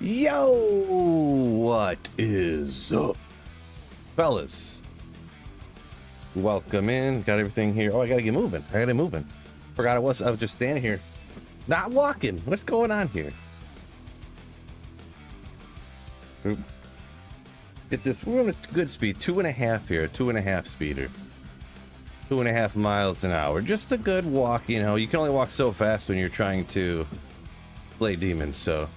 Yo, what is up, fellas? Welcome in. Got everything here. Oh, I gotta get moving. Forgot I was just standing here, not walking. What's going on here? Oop. Get this. We're on a good speed. 2.5 here. 2.5 speeder. 2.5 miles an hour. Just a good walk. You know, you can only walk so fast when you're trying to slay demons. So.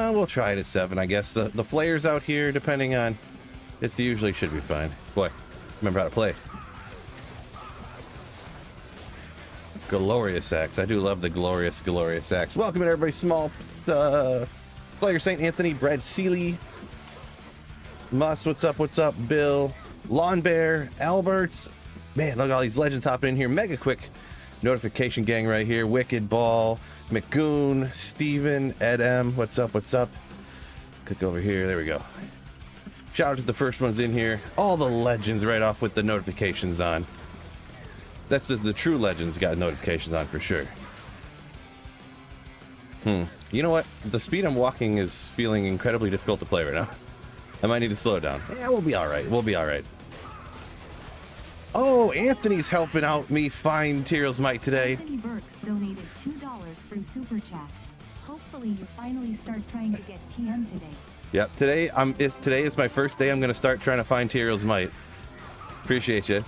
We'll try it at 7, I guess. The players out here, depending on, it usually should be fine. Boy, remember how to play. Glorious axe. I do love the glorious axe. Welcome in, everybody. Small player St. Anthony, Brad Seeley, Mus. What's up? What's up? Bill, Lawn Bear, Alberts. Man, look at all these legends hopping in here. Mega quick notification gang right here. Wicked Ball, McGoon, Steven, Ed M. What's up? What's up? Click over here. There we go. Shout out to the first ones in here. All the legends right off with the notifications on. That's the true legends got notifications on for sure. You know what? The speed I'm walking is feeling incredibly difficult to play right now. I might need to slow down. Yeah, we'll be all right. We'll be all right. Oh, Anthony's helping out me find Tyrell's Might today. Anthony Burks donated $2 through Super Chat. Hopefully you finally start trying to get TM today. Yep, today is my first day I'm going to start trying to find Tyrell's Might. Appreciate you.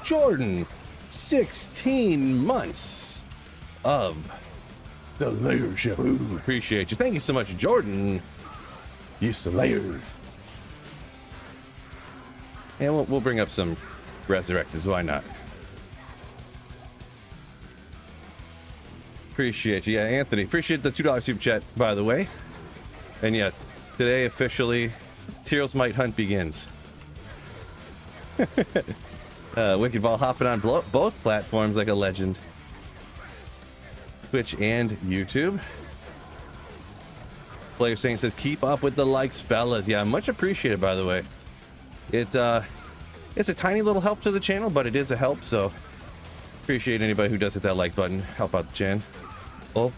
Jordan, 16 months of the layership. Appreciate you. Thank you so much, Jordan. You Slayer. And we'll bring up some resurrecteds. Why not? Appreciate you. Yeah, Anthony. Appreciate the $2 super chat, by the way. And yeah, today officially, Tyrell's Might hunt begins. Wicked Ball hopping on both platforms like a legend. Twitch and YouTube. Player Saint says, keep up with the likes, fellas. Yeah, much appreciated, by the way. It's a tiny little help to the channel, but it is a help, so appreciate anybody who does hit that like button. Help out the channel. Oh.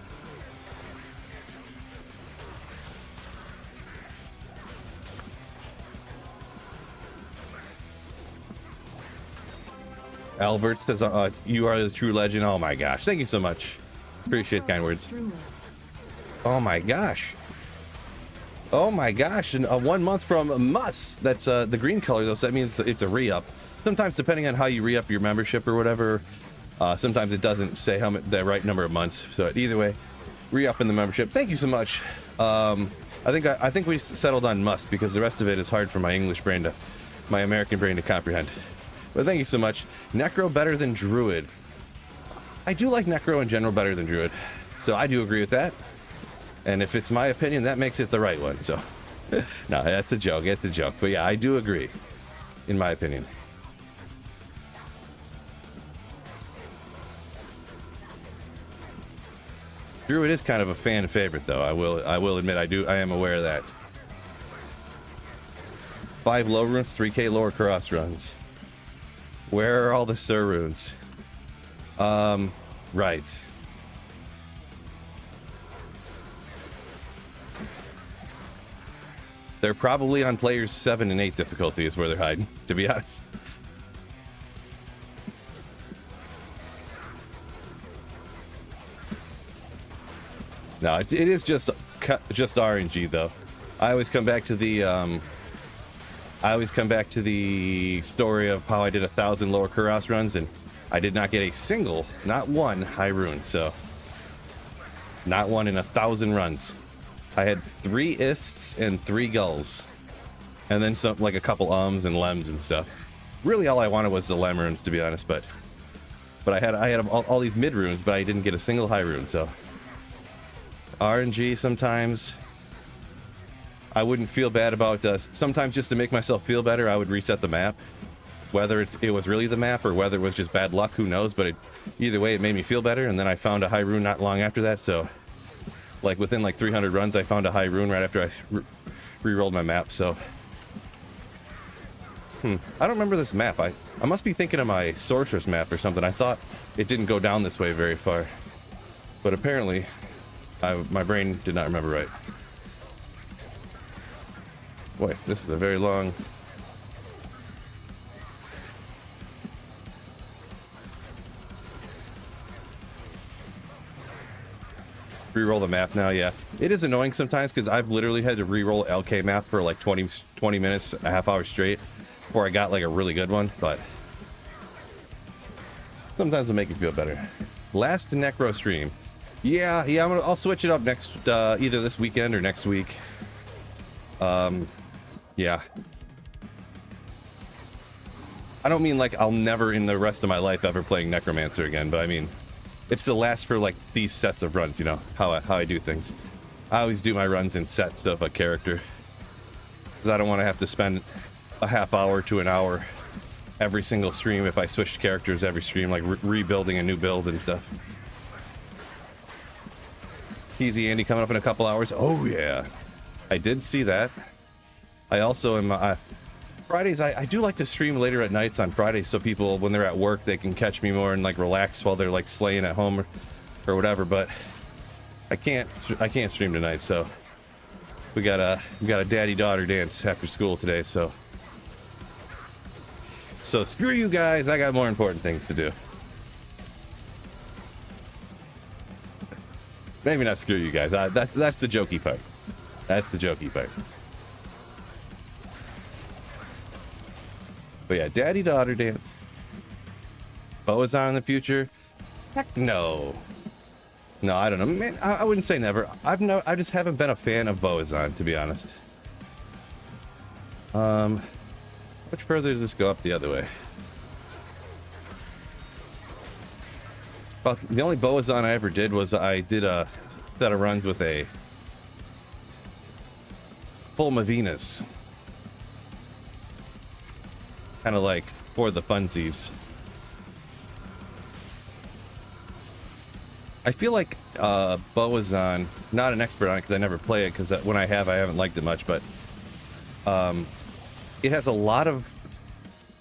Albert says, you are the true legend. Oh my gosh. Thank you so much. Appreciate the kind words. Oh my gosh. Oh my gosh. And 1 month from Mus. That's the green color, though, so that means it's a re-up. Sometimes, depending on how you re-up your membership or whatever, sometimes it doesn't say how the right number of months. So either way, re-up in the membership. Thank you so much. I think we settled on Mus because the rest of it is hard for my English brain to, my American brain to comprehend. But thank you so much. Necro better than Druid. I do like Necro in general better than Druid. So I do agree with that. And if it's my opinion, that makes it the right one. So, no, that's a joke. It's a joke. But yeah, I do agree, in my opinion. Druid is kind of a fan favorite, though. I will admit, I am aware of that. 5 low runes, 3k lower cross runs. Where are all the Sir runes? Right. They're probably on players 7 and 8 difficulty is where they're hiding, to be honest. No, it is just RNG though. I always come back to the story of how I did 1,000 lower Kuros runs and I did not get a single, not one high rune. So not one in 1,000 runs. I had 3 ists and 3 gulls, and then some, like a couple ums and lems and stuff. Really, all I wanted was the lem runes, to be honest. But I had all these mid runes, but I didn't get a single high rune. So RNG sometimes. I wouldn't feel bad about. Sometimes just to make myself feel better, I would reset the map. Whether it was really the map or whether it was just bad luck, who knows? But either way, it made me feel better. And then I found a high rune not long after that. So. Like within like 300 runs, I found a high rune right after I re-rolled my map. So, I don't remember this map. I must be thinking of my sorceress map or something. I thought it didn't go down this way very far. But apparently, my brain did not remember right. Boy, this is a very long... Reroll the map now, yeah. It is annoying sometimes because I've literally had to reroll LK map for like 20 minutes, a half hour straight before I got like a really good one, but sometimes it'll make you feel better. Last Necro stream. Yeah, I'll switch it up next, either this weekend or next week. Yeah. I don't mean like I'll never in the rest of my life ever playing Necromancer again, but I mean, it's to last for like these sets of runs, you know, how I do things. I always do my runs in sets of a character, because I don't want to have to spend a half hour to an hour every single stream if I switched characters every stream, like rebuilding a new build and stuff. Easy Andy coming up in a couple hours. Oh yeah, I did see that. I also am Fridays, I do like to stream later at nights on Fridays, so people, when they're at work, they can catch me more and like relax while they're like slaying at home or whatever. But I can't stream tonight, so we got a daddy-daughter dance after school today. So screw you guys. I got more important things to do. Maybe not screw you guys. That's the jokey part. That's the jokey part. But yeah, daddy-daughter dance. Boazon in the future? Heck no. No, I don't know. Man, I wouldn't say never. I just haven't been a fan of Boazon, to be honest. How much further does this go up the other way? Well, the only Boazon I ever did was I did a set of runs with a full Mavinas. Kind of like for the funsies. I feel like Boazon, not an expert on it because I never play it, because when I haven't liked it much, but it has a lot of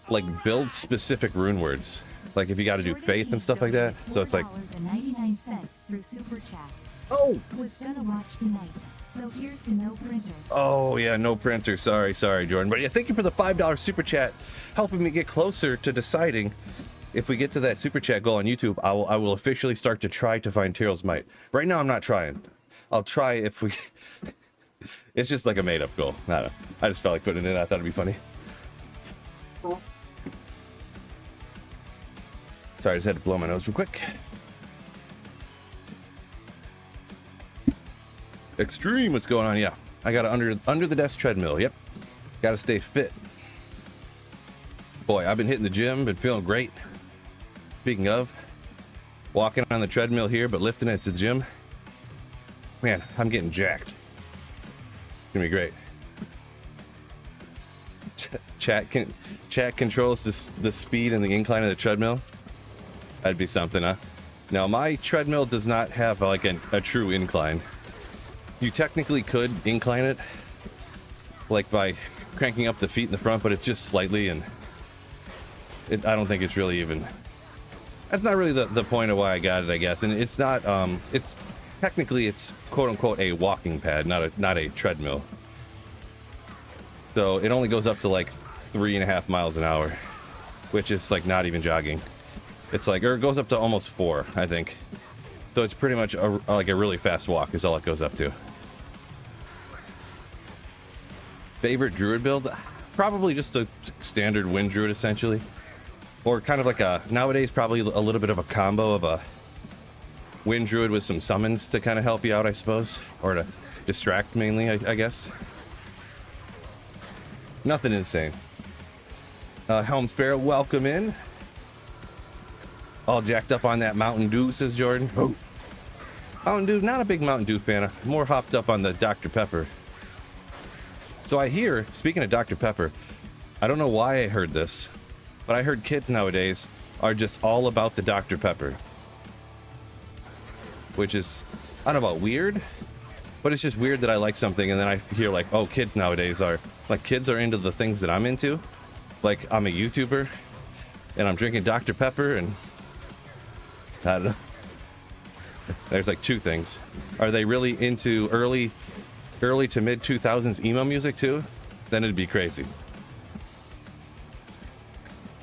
like build specific rune words, like if you got to do faith and stuff like that. So it's like through super chat. Oh, Was gonna watch tonight, so here's to no printer. oh yeah, no printer. Sorry Jordan, but yeah, thank you for the $5 super chat, helping me get closer to deciding if we get to that super chat goal on YouTube. I will officially start to try to find Tyrell's Might. Right now I'm not trying. I'll try if we it's just like a made up goal. I don't know. I just felt like putting it in. I thought it'd be funny. Sorry, I just had to blow my nose real quick. Extreme, what's going on? Yeah, I got under the desk treadmill. Yep, got to stay fit. Boy, I've been hitting the gym, been feeling great. Speaking of, walking on the treadmill here, but lifting it to the gym. Man, I'm getting jacked. It's gonna be great. Chat controls the speed and the incline of the treadmill. That'd be something, huh? Now my treadmill does not have like a true incline. You technically could incline it, like by cranking up the feet in the front, but it's just slightly, and I don't think it's really even. That's not really the point of why I got it, I guess. And it's not. It's technically it's quote unquote a walking pad, not a treadmill. So it only goes up to like 3.5 miles an hour, which is like not even jogging. It's like, or it goes up to almost 4, I think. So it's pretty much like a really fast walk is all it goes up to. Favorite druid build? Probably just a standard wind druid, essentially. Or kind of like nowadays, probably a little bit of a combo of a wind druid with some summons to kind of help you out, I suppose. Or to distract mainly, I guess. Nothing insane. Helm Sparrow, welcome in. All jacked up on that Mountain Dew, says Jordan. Oh. Mountain Dew, not a big Mountain Dew fan. More hopped up on the Dr. Pepper. So I hear, speaking of Dr. Pepper, I don't know why I heard this, but I heard kids nowadays are just all about the Dr. Pepper. Which is, I don't know about weird, but it's just weird that I like something and then I hear like, oh, kids nowadays are, like kids are into the things that I'm into. Like I'm a YouTuber and I'm drinking Dr. Pepper and I don't know. There's like two things. Are they really into early to mid 2000s emo music too? Then it'd be crazy.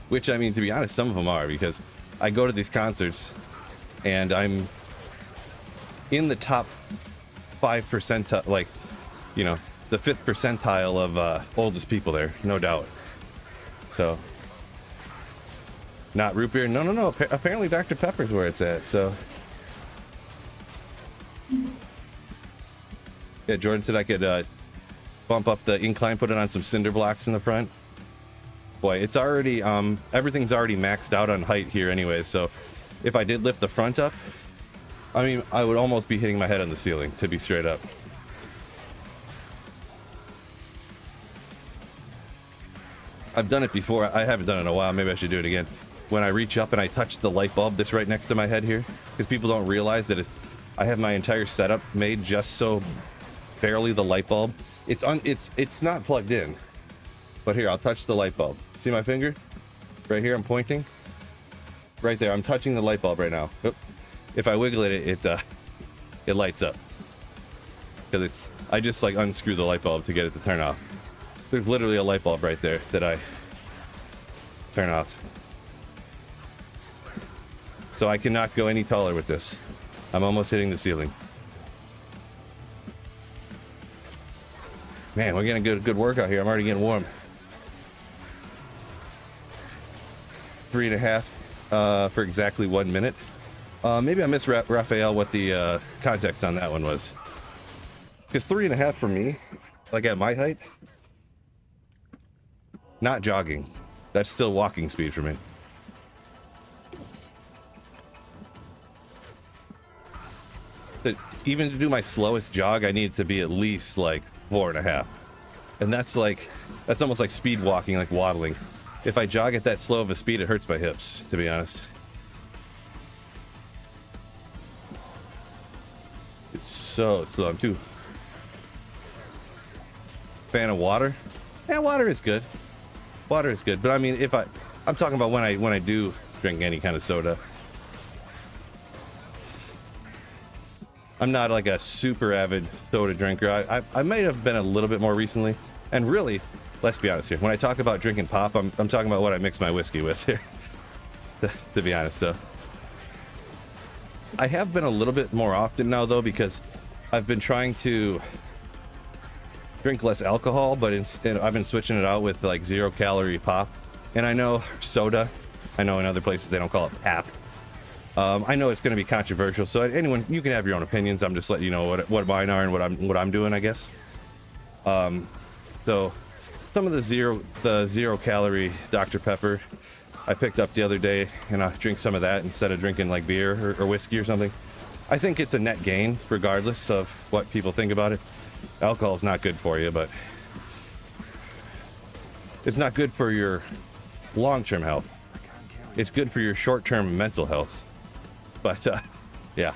Which, I mean, to be honest, some of them are, because I go to these concerts and I'm in the top 5%, like, you know, the 5th percentile of oldest people there, no doubt. So, not root beer? No. Apparently Dr. Pepper's where it's at, so. Yeah, Jordan said I could bump up the incline, put it on some cinder blocks in the front. Boy, it's already, everything's already maxed out on height here anyway, so if I did lift the front up, I mean, I would almost be hitting my head on the ceiling, to be straight up. I've done it before. I haven't done it in a while. Maybe I should do it again. When I reach up and I touch the light bulb that's right next to my head here, because people don't realize that I have my entire setup made just so barely the light bulb. It's not plugged in. But here, I'll touch the light bulb. See my finger? Right here, I'm pointing. Right there, I'm touching the light bulb right now. Oop. If I wiggle it lights up. Because I just like unscrew the light bulb to get it to turn off. There's literally a light bulb right there that I turn off. So I cannot go any taller with this. I'm almost hitting the ceiling. Man, we're getting a good workout here. I'm already getting warm. 3.5 for exactly 1 minute. Maybe I missed Raphael what the context on that one was. Because 3.5 for me, like at my height, not jogging. That's still walking speed for me. But even to do my slowest jog, I need to be at least like 4.5. And that's almost like speed walking, like waddling. If I jog at that slow of a speed, it hurts my hips, to be honest. It's so slow. I'm too fan of water. Yeah, water is good. Water is good, but I mean, I'm talking about when I do drink any kind of soda. I'm not like a super avid soda drinker. I might have been a little bit more recently, and really, let's be honest here. When I talk about drinking pop, I'm talking about what I mix my whiskey with here. To be honest, so I have been a little bit more often now though, because I've been trying to drink less alcohol, but I've been switching it out with like 0-calorie pop. And I know soda. I know in other places they don't call it pap. I know it's going to be controversial, so anyone, you can have your own opinions. I'm just letting you know what mine are and what I'm doing, I guess. So some of the zero calorie Dr. Pepper I picked up the other day, and I drink some of that instead of drinking like beer or whiskey or something. I think it's a net gain regardless of what people think about it. Alcohol is not good for you, but it's not good for your long-term health. It's good for your short-term mental health. But yeah.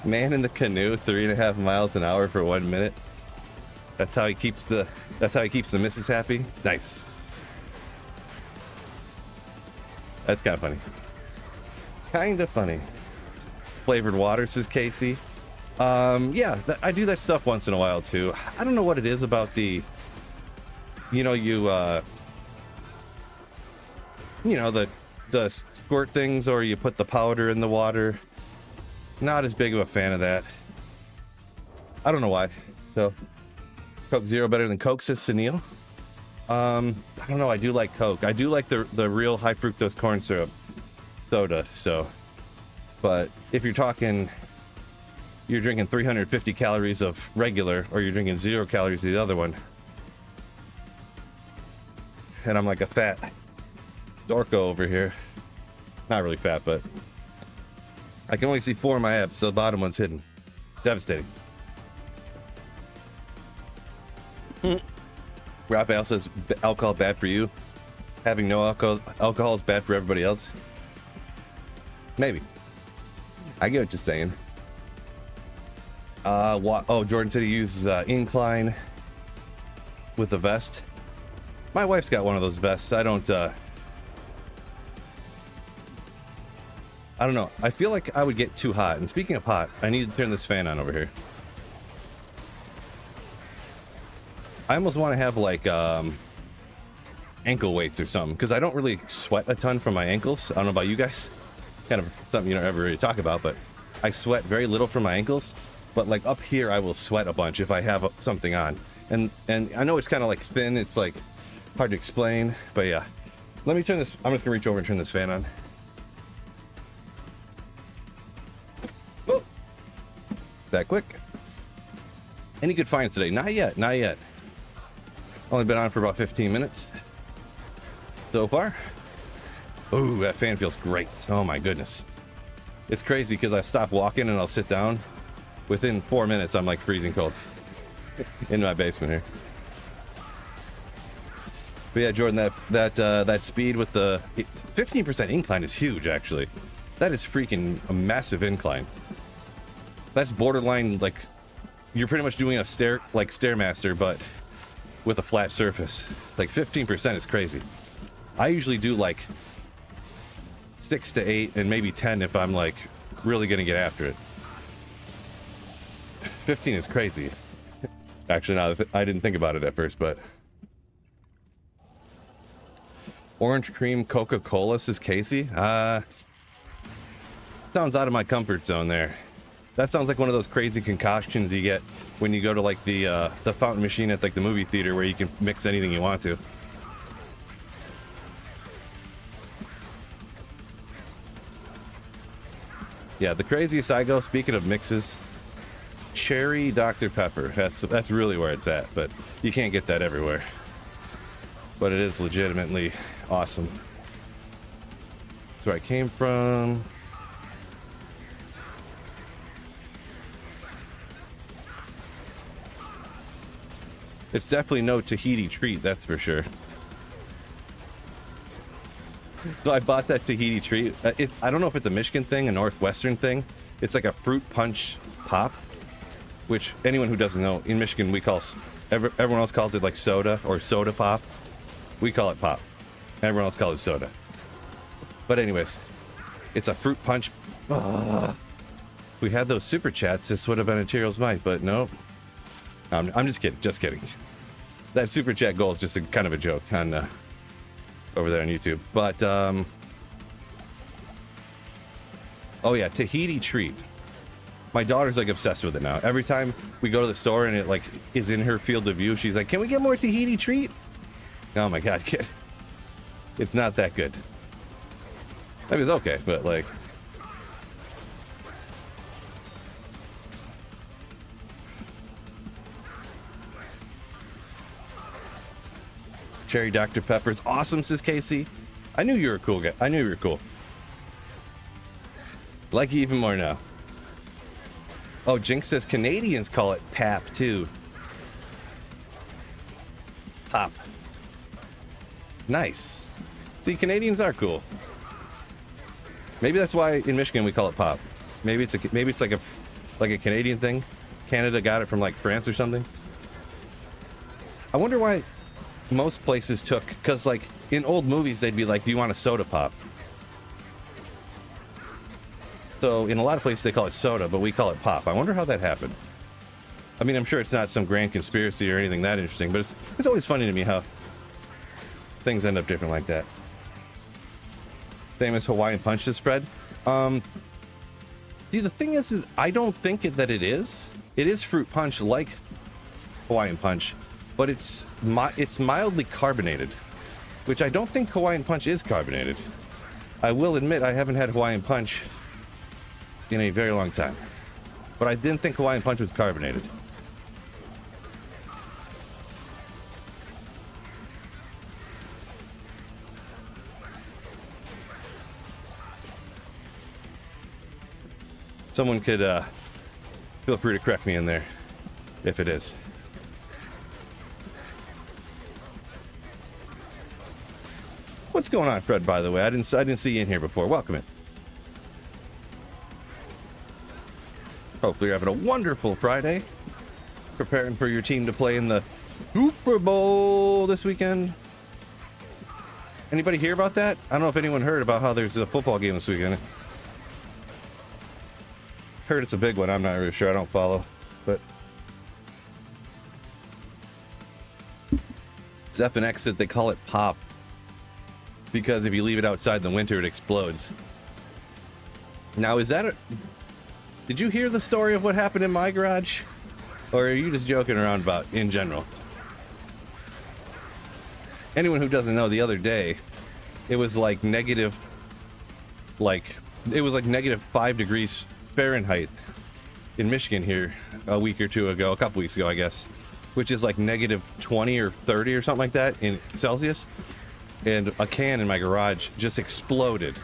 Man in the canoe, 3.5 miles an hour for 1 minute. That's how he keeps the missus happy. Nice. That's kind of funny. Kind of funny. Flavored water, says Casey. Yeah, I do that stuff once in a while too. I don't know what it is about the, the squirt things, or you put the powder in the water. Not as big of a fan of that. I don't know why. So, Coke Zero better than Coke, says Sunil. I don't know. I do like Coke. I do like the real high fructose corn syrup soda. So, but if you're talking, you're drinking 350 calories of regular, or you're drinking 0 calories of the other one, and I'm like a fat dorko over here. Not really fat, but I can only see 4 of my abs, so the bottom one's hidden. Devastating. Raphael says alcohol bad for you. Having no alcohol is bad for everybody else. Maybe. I get what you're saying. Jordan said he uses incline with a vest. My wife's got one of those vests. I don't know. I feel like I would get too hot. And speaking of hot, I need to turn this fan on over here. I almost want to have like ankle weights or something, because I don't really sweat a ton from my ankles. I don't know about you guys. Kind of something you don't ever really talk about, but I sweat very little from my ankles. But like up here, I will sweat a bunch if I have something on. And I know it's kind of like thin. It's like hard to explain, but yeah. Let me turn this. I'm just gonna reach over and turn this fan on. Oh, that quick. Any good finds today? Not yet. Not yet. Only been on for about 15 minutes so far. Ooh, that fan feels great. Oh my goodness. It's crazy because I stop walking and I'll sit down. Within 4 minutes, I'm like freezing cold in my basement here. But yeah, Jordan, that speed with the 15% incline is huge, actually. That is freaking a massive incline. That's borderline, like, you're pretty much doing a Stairmaster, but with a flat surface. Like 15% is crazy. I usually do like 6 to 8 and maybe 10 if I'm like really gonna get after it. 15 is crazy. Actually, no, I didn't think about it at first, but orange cream Coca-Cola, says Casey. Sounds out of my comfort zone there. That sounds like one of those crazy concoctions you get when you go to like the fountain machine at like the movie theater where you can mix anything you want to. Yeah, the craziest I go, speaking of mixes, cherry Dr. Pepper. That's really where it's at, but you can't get that everywhere. But it is legitimately awesome. That's where I came from. It's definitely no Tahiti treat, that's for sure. So I bought that Tahiti treat. I don't know if it's a Michigan thing, a Northwestern thing. It's like a fruit punch pop, which anyone who doesn't know, in Michigan we call, everyone else calls it like soda or soda pop. We call it pop. Everyone else calls it soda. But anyways, it's a fruit punch. If we had those super chats, this would have been a Cheerios Might, but no. I'm just kidding. Just kidding. That super chat goal is just kind of a joke on over there on YouTube. But oh yeah, Tahiti treat. My daughter's like obsessed with it now. Every time we go to the store and it like is in her field of view, she's like, "Can we get more Tahiti treat?" Oh my god, kid. It's not that good. I mean, it's okay, but like, cherry Dr. Pepper. It's awesome, says Casey. I knew you were a cool guy. I knew you were cool. Like you even more now. Oh, Jinx says Canadians call it pap too. Pop. Nice. See, Canadians are cool. Maybe that's why in Michigan we call it pop. Maybe it's like a Canadian thing. Canada got it from like France or something. I wonder why most places took, because like in old movies they'd be like, "Do you want a soda pop?" So in a lot of places they call it soda, but we call it pop. I wonder how that happened. I mean, I'm sure it's not some grand conspiracy or anything that interesting, but it's always funny to me how things end up different like that. Famous Hawaiian Punch is spread. See, the thing is I don't think that it is. It is fruit punch like Hawaiian Punch, but it's mildly carbonated, which I don't think Hawaiian Punch is carbonated. I will admit I haven't had Hawaiian Punch in a very long time, but I didn't think Hawaiian Punch was carbonated. Someone could feel free to correct me in there if it is. What's going on, Fred, by the way? I didn't see you in here before. Welcome in. Hopefully you're having a wonderful Friday. Preparing for your team to play in the Super Bowl this weekend. Anybody hear about that? I don't know if anyone heard about how there's a football game this weekend. Heard it's a big one. I'm not really sure. I don't follow, but Zeph and X said they call it pop because if you leave it outside in the winter, it explodes. Now, is that a... Did you hear the story of what happened in my garage? Or are you just joking around about in general? Anyone who doesn't know, the other day, it was like negative, negative 5 degrees Fahrenheit in Michigan here a week or two ago, a couple weeks ago, I guess, which is like negative 20 or 30 or something like that in Celsius. And a can in my garage just exploded,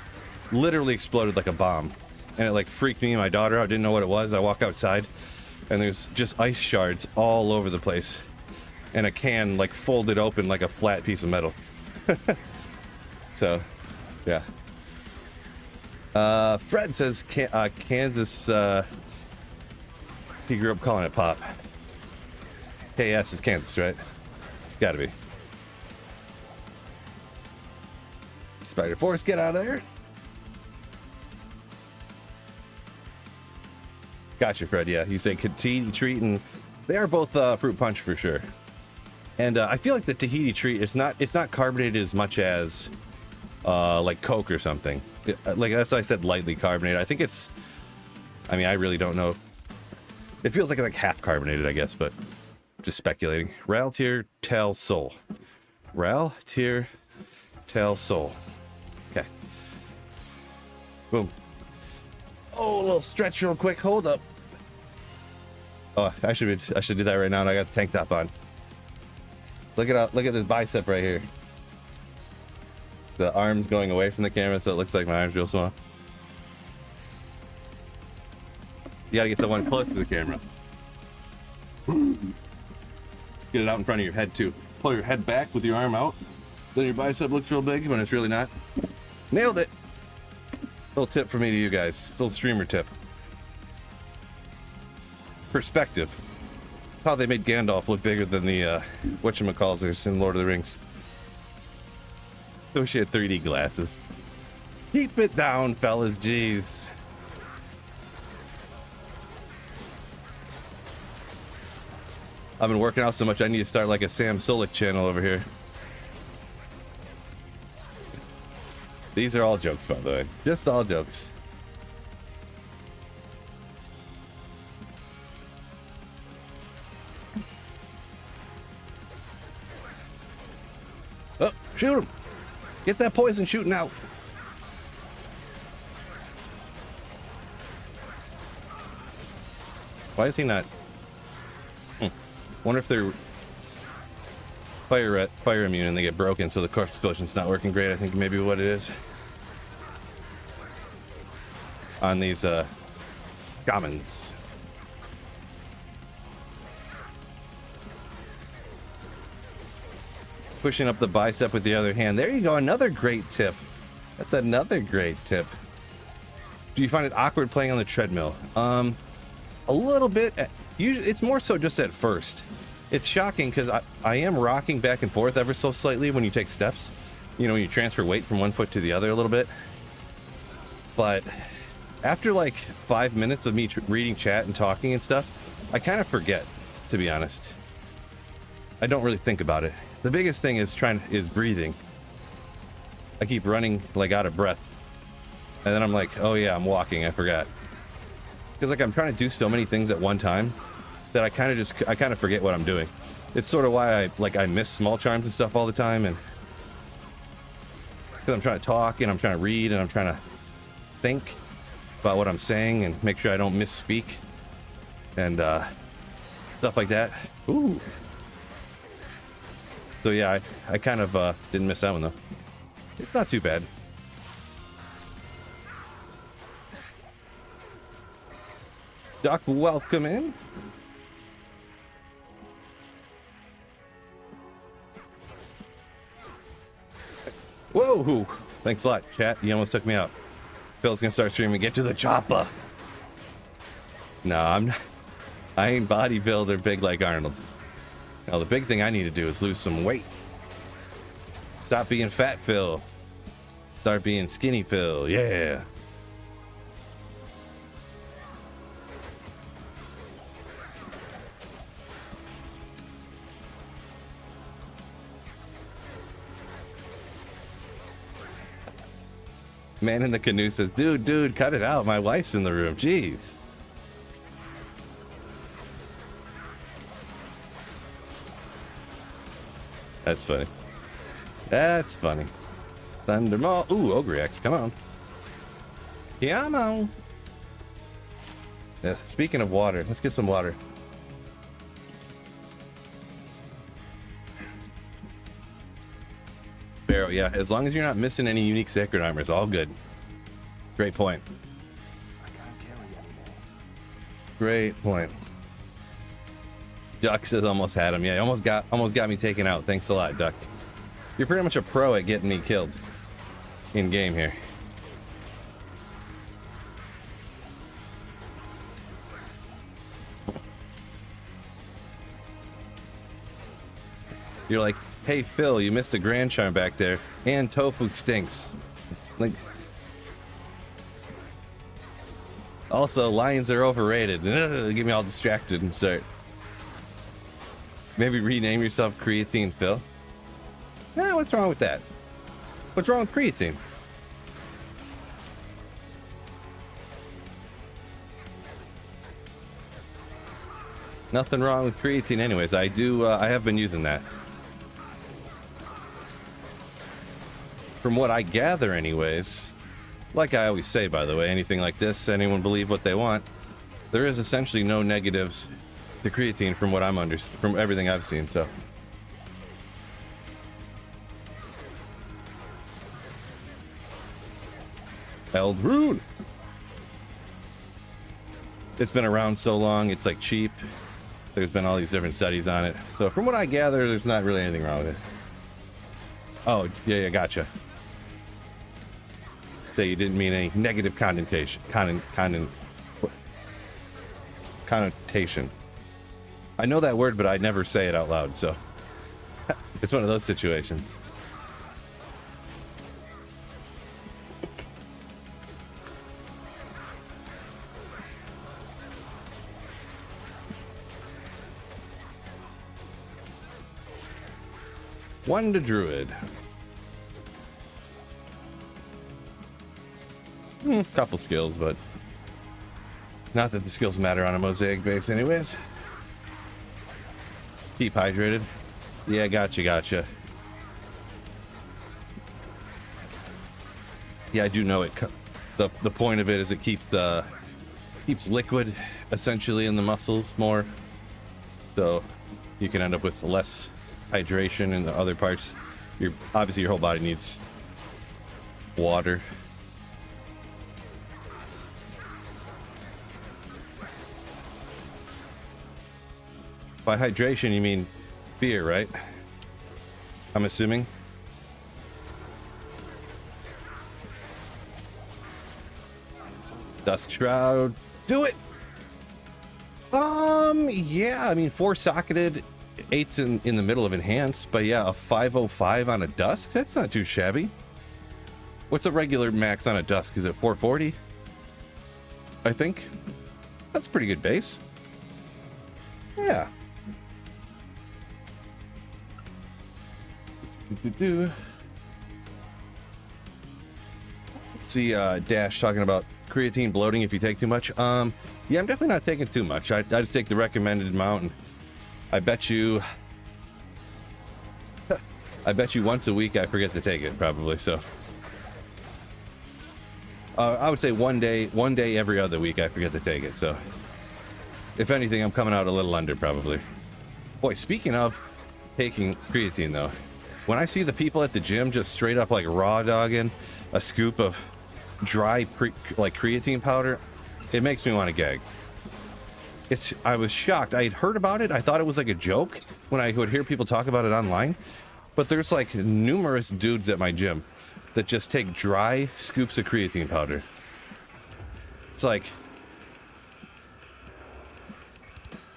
literally exploded like a bomb. And it like freaked me and my daughter out, didn't know what it was. I walk outside and there's just ice shards all over the place. And a can like folded open like a flat piece of metal. So, yeah. Fred says Kansas, he grew up calling it pop. KS is Kansas, right? Gotta be. Spider Force, get out of there. Gotcha, Fred. Yeah, you say Tahiti Treat, and they are both fruit punch for sure. And I feel like the Tahiti Treat, it's not carbonated as much as like Coke or something. Like that's why I said lightly carbonated. I think it's, I mean, I really don't know. It feels like half carbonated, I guess, but just speculating. Ral Tier Tel Sol. Ral Tier Tel Sol. Okay. Boom. Oh, a little stretch real quick. Hold up. Oh, I should do that right now. And I got the tank top on. Look at this bicep right here. The arm's going away from the camera, so it looks like my arm's real small. You gotta get the one close to the camera. Get it out in front of your head too. Pull your head back with your arm out. Then your bicep looks real big when it's really not. Nailed it. Little tip for me to you guys. It's a little streamer tip. Perspective. That's how they made Gandalf look bigger than the whatchamacallers in Lord of the Rings. I wish he had 3D glasses. Keep it down, fellas. Jeez. I've been working out so much I need to start like a Sam Solik channel over here. These are all jokes, by the way. Just all jokes. Oh, shoot him. Get that poison shooting out. Why is he not? Wonder if they're fire immune and they get broken, so the corpse explosion's not working great. I think maybe what it is on these commons. Pushing up the bicep with the other hand. There you go. Another great tip. That's another great tip. Do you find it awkward playing on the treadmill? A little bit. Usually, it's more so just at first. It's shocking because I am rocking back and forth ever so slightly when you take steps. You know, when you transfer weight from one foot to the other a little bit. But after like 5 minutes of me reading chat and talking and stuff, I kind of forget, to be honest. I don't really think about it. The biggest thing is breathing. I keep running like out of breath. And then I'm like, oh yeah, I'm walking, I forgot. Because like I'm trying to do so many things at one time that I kind of forget what I'm doing. It's sort of why I miss small charms and stuff all the time, and because I'm trying to talk and I'm trying to read and I'm trying to think about what I'm saying and make sure I don't misspeak and stuff like that. Ooh. So yeah, I kind of didn't miss that one though. It's not too bad. Doc, welcome in. Whoa! Thanks a lot, chat. You almost took me out. Phil's gonna start streaming. Get to the chopper. No, I'm not. I ain't bodybuilder big like Arnold. Now the big thing I need to do is lose some weight. Stop being fat Phil. Start being skinny Phil. Yeah. Man in the canoe says, dude, cut it out. My wife's in the room. Jeez. That's funny. That's funny. Thundermaw. Ooh, Ogre X. Come on. Come on. Yeah, speaking of water, let's get some water. Barrow, yeah. As long as you're not missing any unique sacred armor, it's all good. Great point. I can't carry anymore. Great point. Duck says almost had him. Yeah, almost got me taken out. Thanks a lot, Duck. You're pretty much a pro at getting me killed in game here. You're like, hey Phil, you missed a Grand Charm back there, and tofu stinks. Like, also lions are overrated. Get me all distracted and start. Maybe rename yourself Creatine Phil. Yeah, what's wrong with that? What's wrong with creatine? Nothing wrong with creatine anyways. I have been using that. From what I gather anyways, like I always say, by the way, anything like this, anyone believe what they want. There is essentially no negatives to creatine from what from everything I've seen, so. Eldrune. It's been around so long, it's like cheap. There's been all these different studies on it. So from what I gather, there's not really anything wrong with it. Oh, yeah, gotcha. So you didn't mean any negative connotation. Connotation. I know that word, but I never say it out loud, so it's one of those situations. One to Druid. Couple skills, but not that the skills matter on a mosaic base anyways. Keep hydrated. Yeah, gotcha. Yeah, I do know it. The point of it is it keeps liquid essentially in the muscles more, so you can end up with less hydration in the other parts. Obviously your whole body needs water. By hydration, you mean fear, right? I'm assuming. Dusk Shroud. Do it! Yeah, I mean, 4-socketed, 8's in the middle of Enhanced, but yeah, a 505 on a Dusk? That's not too shabby. What's a regular max on a Dusk? Is it 440? I think. That's a pretty good base. Yeah. See, Dash talking about creatine bloating if you take too much. Yeah, I'm definitely not taking too much. I just take the recommended amount, and I bet you once a week I forget to take it, probably. So I would say one day every other week I forget to take it. So if anything, I'm coming out a little under, probably. Boy, speaking of taking creatine though, when I see the people at the gym just straight up like raw dogging a scoop of dry creatine powder, it makes me want to gag. I was shocked. I had heard about it. I thought it was like a joke when I would hear people talk about it online, but there's like numerous dudes at my gym that just take dry scoops of creatine powder. It's like,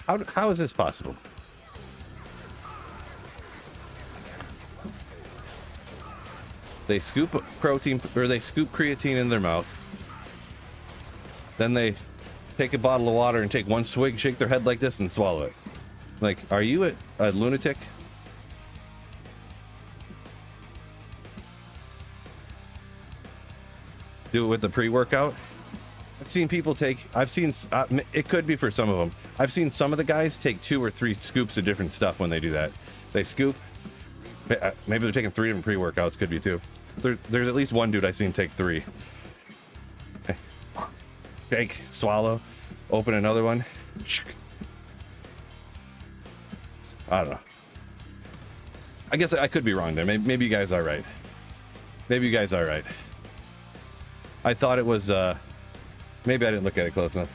how is this possible? They scoop protein, or they scoop creatine in their mouth. Then they take a bottle of water and take one swig, shake their head like this, and swallow it. Like, are you a lunatic? Do it with the pre-workout. I've seen people take, it could be for some of them. I've seen some of the guys take 2 or 3 scoops of different stuff when they do that. They scoop, maybe they're taking 3 different pre-workouts, could be 2. There's at least one dude I've seen take 3. Shake, swallow, open another one. I don't know. I guess I could be wrong there. Maybe you guys are right. Maybe you guys are right. I thought it was, maybe I didn't look at it close enough.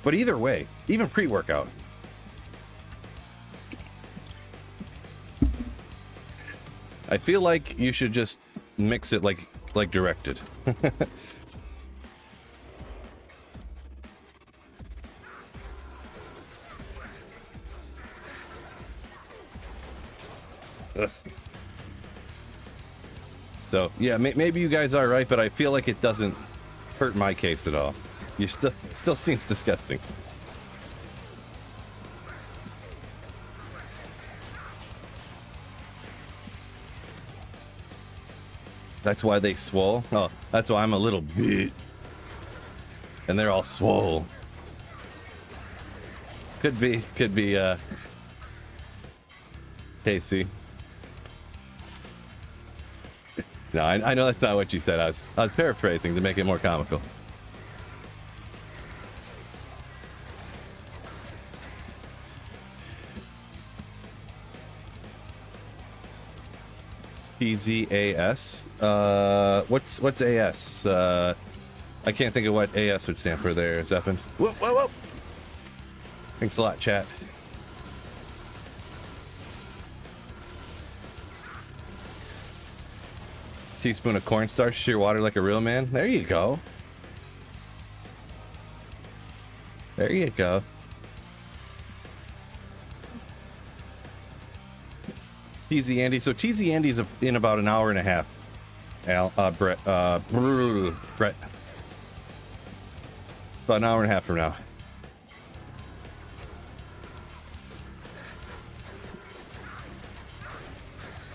But either way, even pre-workout. I feel like you should just mix it like directed. Ugh. So yeah, maybe you guys are right, but I feel like it doesn't hurt my case at all. You still seems disgusting. That's why they swole. Oh, that's why I'm a little bit, and they're all swole. Could be Casey. No, I know that's not what you said. I was paraphrasing to make it more comical. PZAS. What's AS? I can't think of what AS would stand for there, Zephon. Whoa, whoa, whoa. Thanks a lot, chat. Teaspoon of cornstarch, sheer water like a real man. There you go. There you go. TZ Andy. So TZ Andy's in about an hour and a half. Brett. Brett. About an hour and a half from now.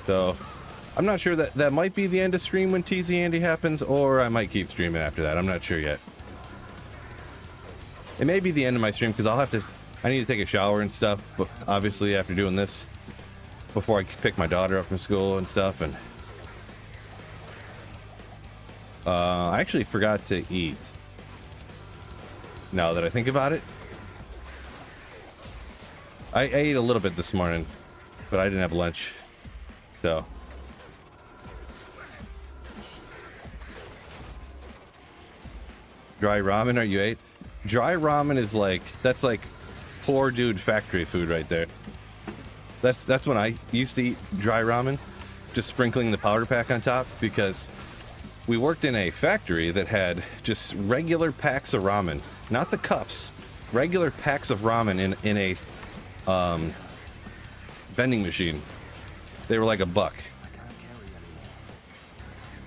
So I'm not sure that might be the end of stream when TZ Andy happens, or I might keep streaming after that. I'm not sure yet. It may be the end of my stream because I need to take a shower and stuff, but obviously after doing this, before I pick my daughter up from school and stuff, and I actually forgot to eat. Now that I think about it, I ate a little bit this morning, but I didn't have lunch, so. Dry ramen, are you ate? Dry ramen is like, that's like poor dude factory food right there. That's when I used to eat dry ramen, just sprinkling the powder pack on top, because we worked in a factory that had just regular packs of ramen, not the cups, regular packs of ramen in a vending machine. They were like $1.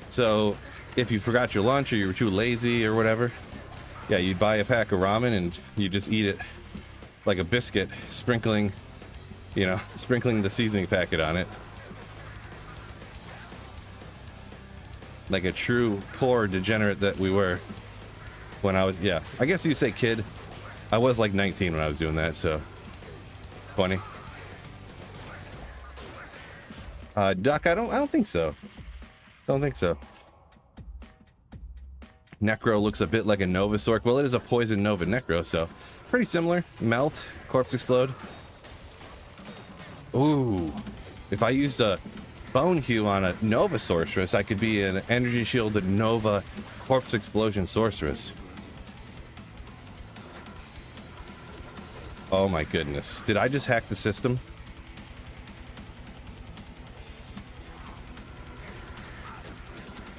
So if you forgot your lunch or you were too lazy or whatever, yeah, you'd buy a pack of ramen and you just eat it like a biscuit, sprinkling the seasoning packet on it. Like a true poor degenerate that we were when I was, yeah, I guess you say kid. I was like 19 when I was doing that, so funny. Duck, I don't think so. Don't think so. Necro looks a bit like a Novasork. Well, it is a poison Nova Necro, so pretty similar. Melt, corpse explode. Ooh, if I used a Bone Hue on a Nova Sorceress, I could be an energy shielded Nova corpse explosion sorceress. Oh my goodness. Did I just hack the system?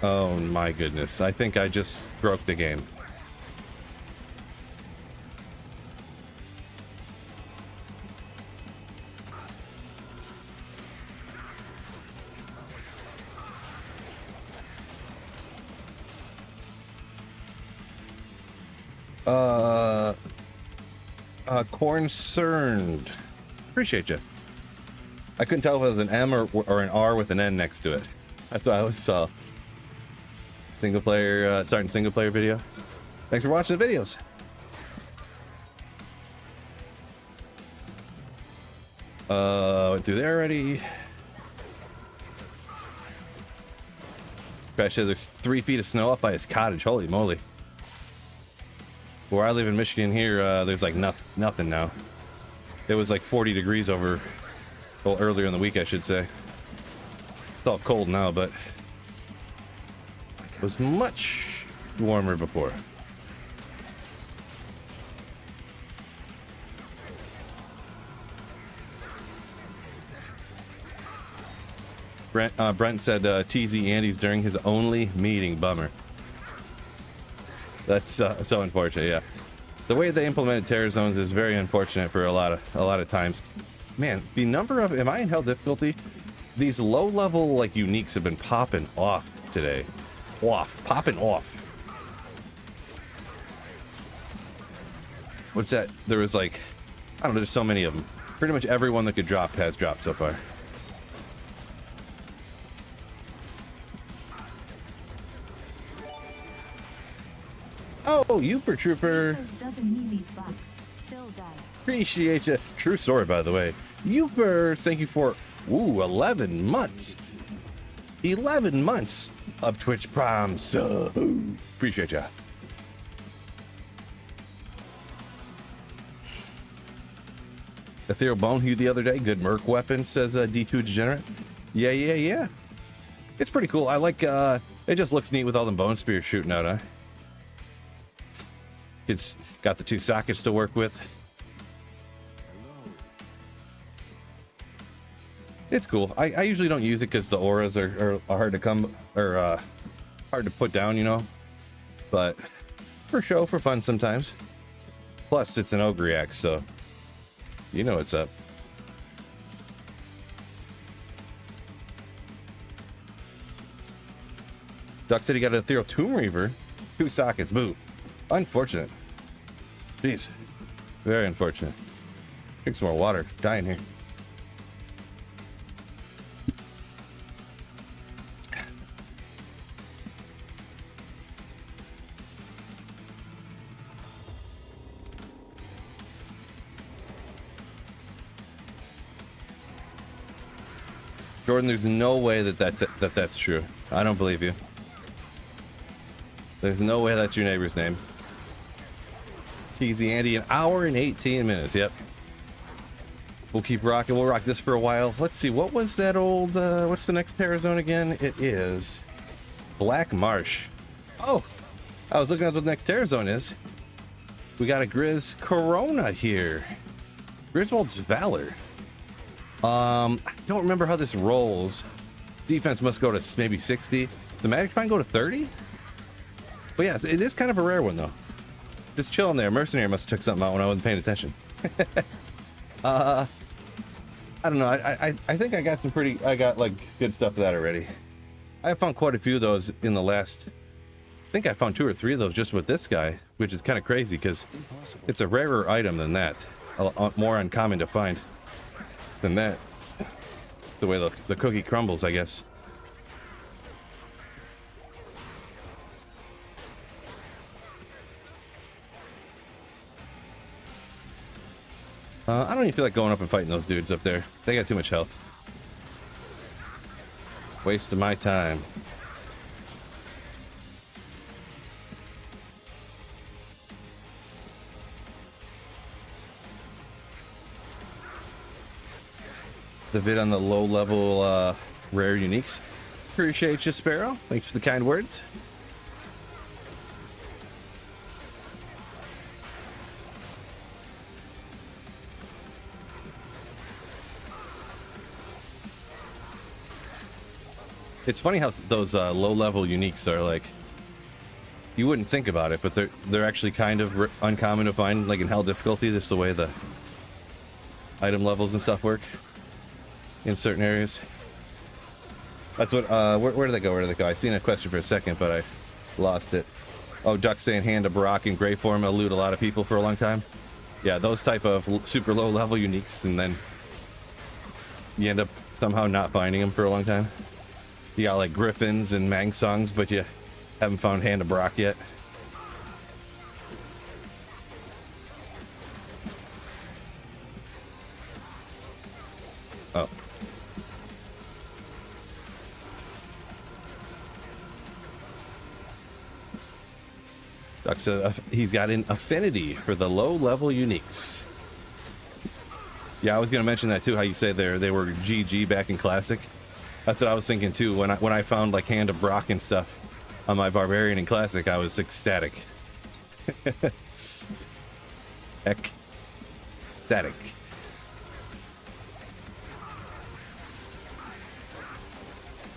Oh my goodness. I think I just broke the game. Concerned. Appreciate you. I couldn't tell if it was an M or an R with an N next to it. That's what I always saw. Single player, starting single player video. Thanks for watching the videos. Went through there already. Crash says there's 3 feet of snow up by his cottage. Holy moly. Where I live in Michigan here, there's like nothing now. It was like 40 degrees over, well, earlier in the week, I should say. It's all cold now, but it was much warmer before. Brent said TZ Andy's during his only meeting. Bummer. That's so unfortunate. Yeah, the way they implemented terror zones is very unfortunate for a lot of times. Man, the number of, am I in hell difficulty? These low level like uniques have been popping off today. Popping off. What's that? There was like, I don't know, there's so many of them. Pretty much everyone that could drop has dropped so far. Oh, Uper Trooper. Appreciate you. True story, by the way. Uper, thank you for, 11 months. 11 months of Twitch Prime sub. Appreciate ya. Ethereal Bone you the other day. Good Merc weapon, says D2 Degenerate. Yeah. It's pretty cool. I like, it just looks neat with all the bone spears shooting out, huh? It's got the 2 sockets to work with. It's cool. I usually don't use it because the auras are hard to come, or hard to put down, you know. But for show, for fun sometimes. Plus, it's an ogre axe, so you know what's up. Duck City got an Ethereal Tomb Reaver. 2 sockets. Boo. Unfortunate. Jeez. Very unfortunate. Drink some more water. Dying here. Jordan, there's no way that's true. I don't believe you. There's no way that's your neighbor's name. Easy Andy, 1 hour and 18 minutes. Yep. We'll keep rocking. We'll rock this for a while. Let's see. What was that old, what's the next terror zone again? It is Black Marsh. Oh, I was looking at what the next terror zone is. We got a Grizz Corona here. Griswold's Valor. I don't remember how this rolls. Defense must go to maybe 60. The magic find go to 30? But yeah, it is kind of a rare one though. Just chilling there. Mercenary must have took something out when I wasn't paying attention. I don't know. I think I got some I got like good stuff for that already. I found quite a few of those in the last, I think I found 2 or 3 of those just with this guy, which is kind of crazy because it's a rarer item than that. More uncommon to find than that. The way the cookie crumbles, I guess. I don't even feel like going up and fighting those dudes up there. They got too much health. Waste of my time. The vid on the low level rare uniques. Appreciate you, Sparrow. Thanks for the kind words. It's funny how those low-level uniques are like, you wouldn't think about it, but they're actually kind of uncommon to find, like in hell difficulty. Just the way the item levels and stuff work in certain areas. That's what. Where did they go? Where did they go? I seen a question for a second, but I lost it. Oh, Duck saying Hand of Barak in gray form elude a lot of people for a long time. Yeah, those type of super low level uniques, and then you end up somehow not finding them for a long time. You got like Griffins and Mang Songs, but you haven't found Hand of Barak yet. Oh. Duck said he's got an affinity for the low-level uniques. Yeah, I was going to mention that too, how you say they were GG back in Classic. That's what I was thinking too. When I found like Hand of Brock and stuff on my Barbarian in Classic, I was ecstatic. Ecstatic.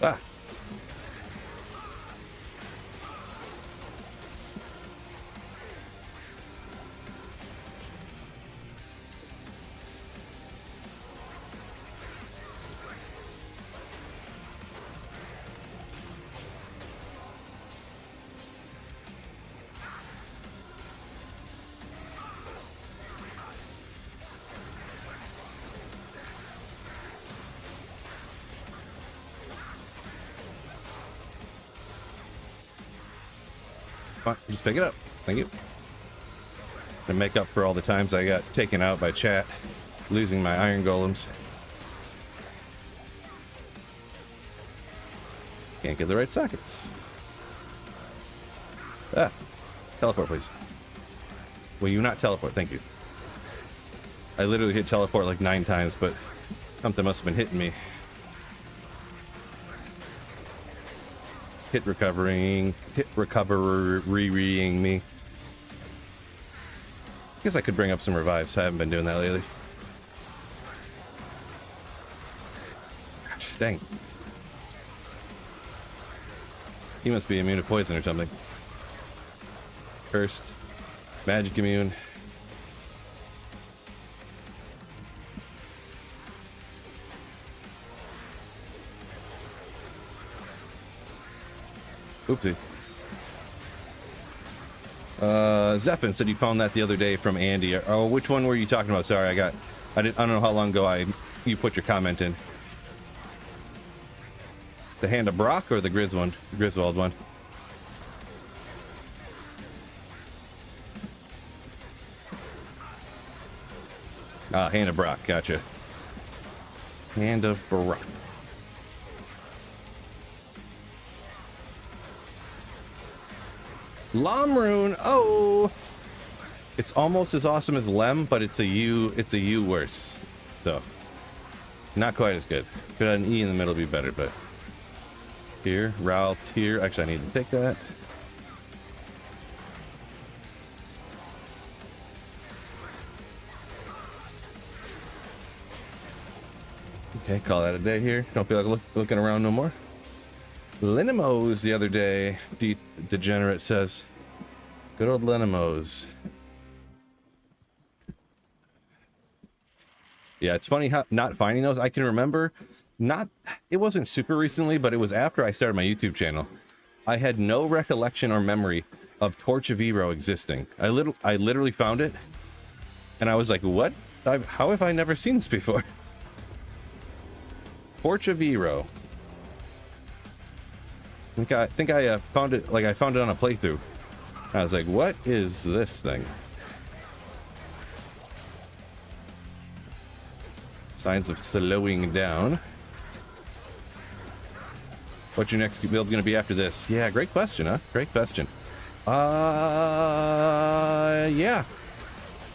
Ah. Fine, just pick it up. Thank you. To make up for all the times I got taken out by chat, losing my iron golems. Can't get the right sockets. Ah, teleport, please. Will you not teleport? Thank you. I literally hit teleport like 9 times, but something must have been hitting me. Hit recoverying me. Guess I could bring up some revives. I haven't been doing that lately. Gosh, dang. He must be immune to poison or something. Cursed. Magic immune. Oopsie. Zeppin said you found that the other day from Andy. Oh, which one were you talking about? Sorry, I don't know how long ago you put your comment in. The Hand of Brock or the Griswold one? Ah, Hand of Brock, gotcha. Hand of Brock. Lomrune, oh, it's almost as awesome as Lem, but it's a U worse. So, not quite as good. Could have an E in the middle be better, but here, Ralph here. Actually, I need to take that. Okay, call that a day here. Don't feel like looking around no more. Linimos the other day, Degenerate says. Good old Linimos. Yeah, it's funny how not finding those. I can remember, it wasn't super recently, but it was after I started my YouTube channel. I had no recollection or memory of Torch of Hero existing. I literally found it, and I was like, what? How have I never seen this before? Torch of Hero. I think I found it, like I found it on a playthrough. I was like, what is this thing? Signs of slowing down. What's your next build going to be after this? Yeah, great question, huh? Great question. Yeah.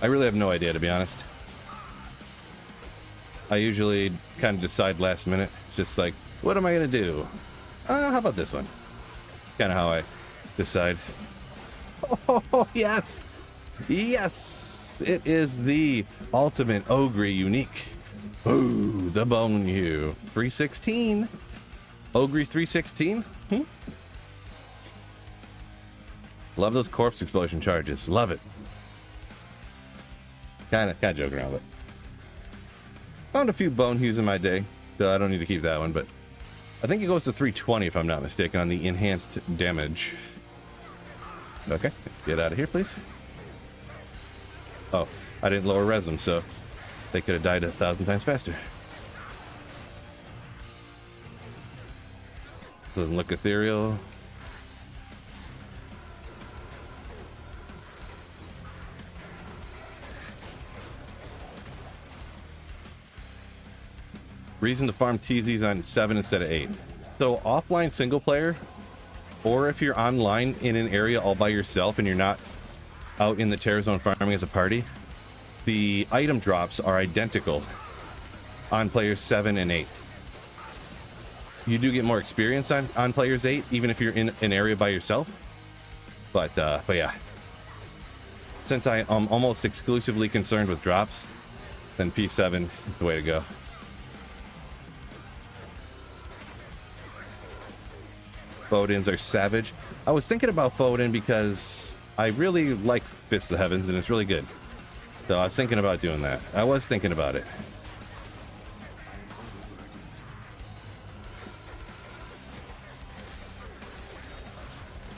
I really have no idea, to be honest. I usually kind of decide last minute. It's just like, what am I going to do? How about this one? Kind of how I decide. Oh, yes! Yes! It is the ultimate Ogre unique. Ooh, the Bone Hue. 316. Ogre 316? Love those corpse explosion charges. Love it. Kind of joking around with it. Found a few Bone Hues in my day, so I don't need to keep that one, but I think it goes to 320 if I'm not mistaken on the enhanced damage. Okay, get out of here, please. Oh, I didn't lower res them, so they could have died 1,000 times faster. Doesn't look ethereal. Reason to farm TZs on 7 instead of 8. So offline single player, or if you're online in an area all by yourself and you're not out in the Terror Zone farming as a party, the item drops are identical on players 7 and 8. You do get more experience on players 8, even if you're in an area by yourself. But yeah, since I am almost exclusively concerned with drops, then P7 is the way to go. Fodens are savage. I was thinking about Foden because I really like Fists of Heavens and it's really good. So I was thinking about doing that. I was thinking about it.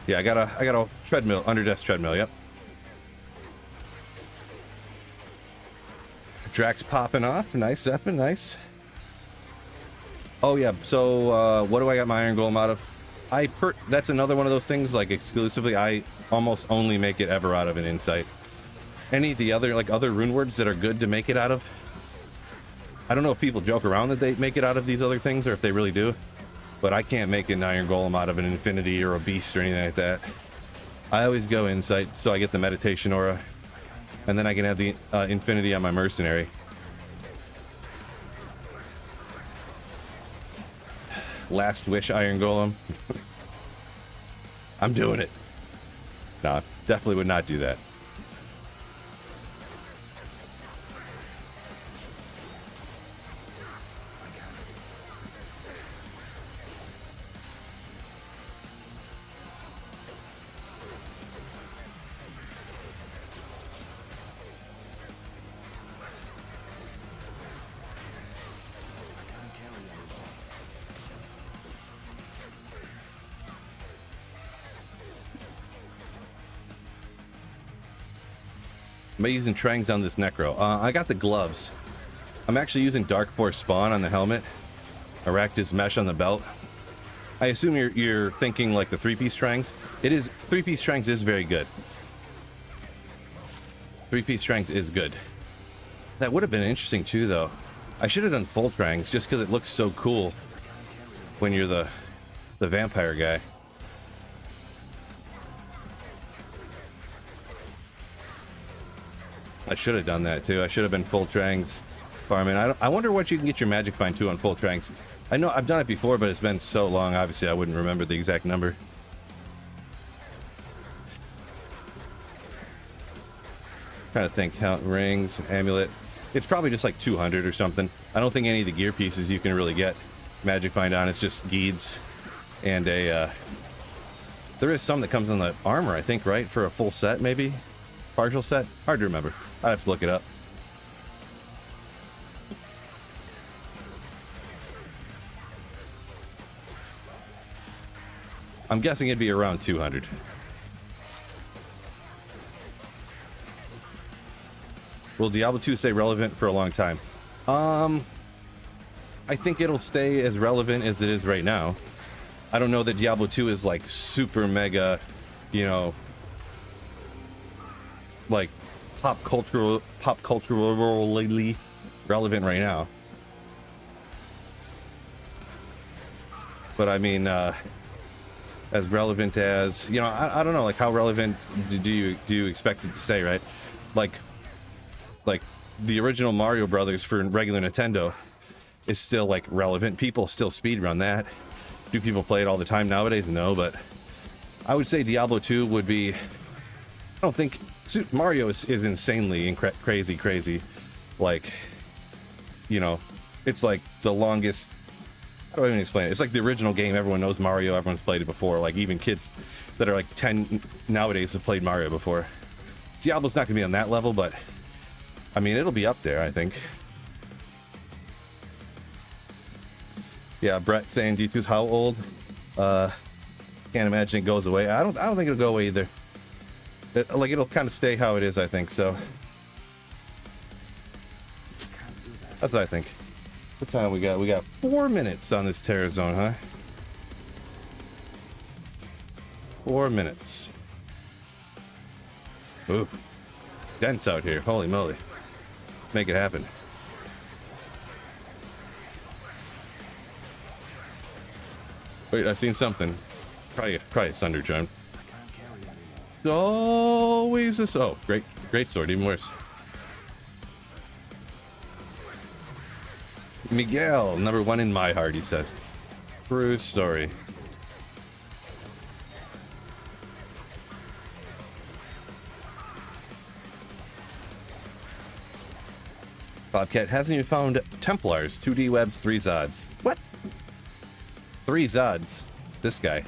Yeah, I got a treadmill, under desk treadmill, yep. Drax popping off. Nice, Zephyr, nice. Oh yeah, so what do I got my Iron Golem out of? That's another one of those things, like exclusively, I almost only make it ever out of an Insight. Any of the other, like other rune words that are good to make it out of, I don't know if people joke around that they make it out of these other things or if they really do, but I can't make an Iron Golem out of an Infinity or a Beast or anything like that. I always go Insight, so I get the Meditation Aura, and then I can have the Infinity on my Mercenary. Last Wish Iron Golem. I'm doing it. No, definitely would not do that. Am I using Trangs on this Necro? I got the gloves. I'm actually using Dark Force Spawn on the helmet. Arachnus Mesh on the belt. I assume you're thinking like the 3-piece Trangs. It is, 3-piece Trangs is very good. 3-piece Trangs is good. That would have been interesting too though. I should have done full Trangs just because it looks so cool when you're the vampire guy. I should have done that too. I should have been full Trangs farming. I wonder what you can get your Magic Find to on full Trangs. I know I've done it before, but it's been so long. Obviously, I wouldn't remember the exact number. Trying to think. Count rings, amulet. It's probably just like 200 or something. I don't think any of the gear pieces you can really get Magic Find on. It's just Geeds and a. There is some that comes on the armor, I think, right? For a full set, maybe. Partial set? Hard to remember. I'd have to look it up. I'm guessing it'd be around 200. Will Diablo 2 stay relevant for a long time? I think it'll stay as relevant as it is right now. I don't know that Diablo 2 is like super mega, you know, like pop culturally relevant right now. But I mean, as relevant as, you know, I don't know, like how relevant do you expect it to stay, right? Like the original Mario Brothers for regular Nintendo is still like relevant. People still speedrun that. Do people play it all the time nowadays? No, but I would say Diablo 2 would be, I don't think Mario is insanely crazy. Like, you know, it's like the longest, how do I even explain it? It's like the original game. Everyone knows Mario. Everyone's played it before. Like even kids that are like 10 nowadays have played Mario before. Diablo's not gonna be on that level, but I mean, it'll be up there, I think. Yeah, Brett saying D2's how old? Can't imagine it goes away. I don't think it'll go away either. Like, it'll kind of stay how it is, I think, so. That's what I think. What time we got? We got 4 minutes on this terror zone, huh? 4 minutes. Ooh. Dense out here. Holy moly. Make it happen. Wait, I've seen something. Probably a Sunder Drone. Always this. Oh, great sword. Even worse. Miguel, #1 in my heart, he says. True story. Bobcat hasn't even found Templars, 2D webs, 3 Zods. What? 3 Zods. This guy.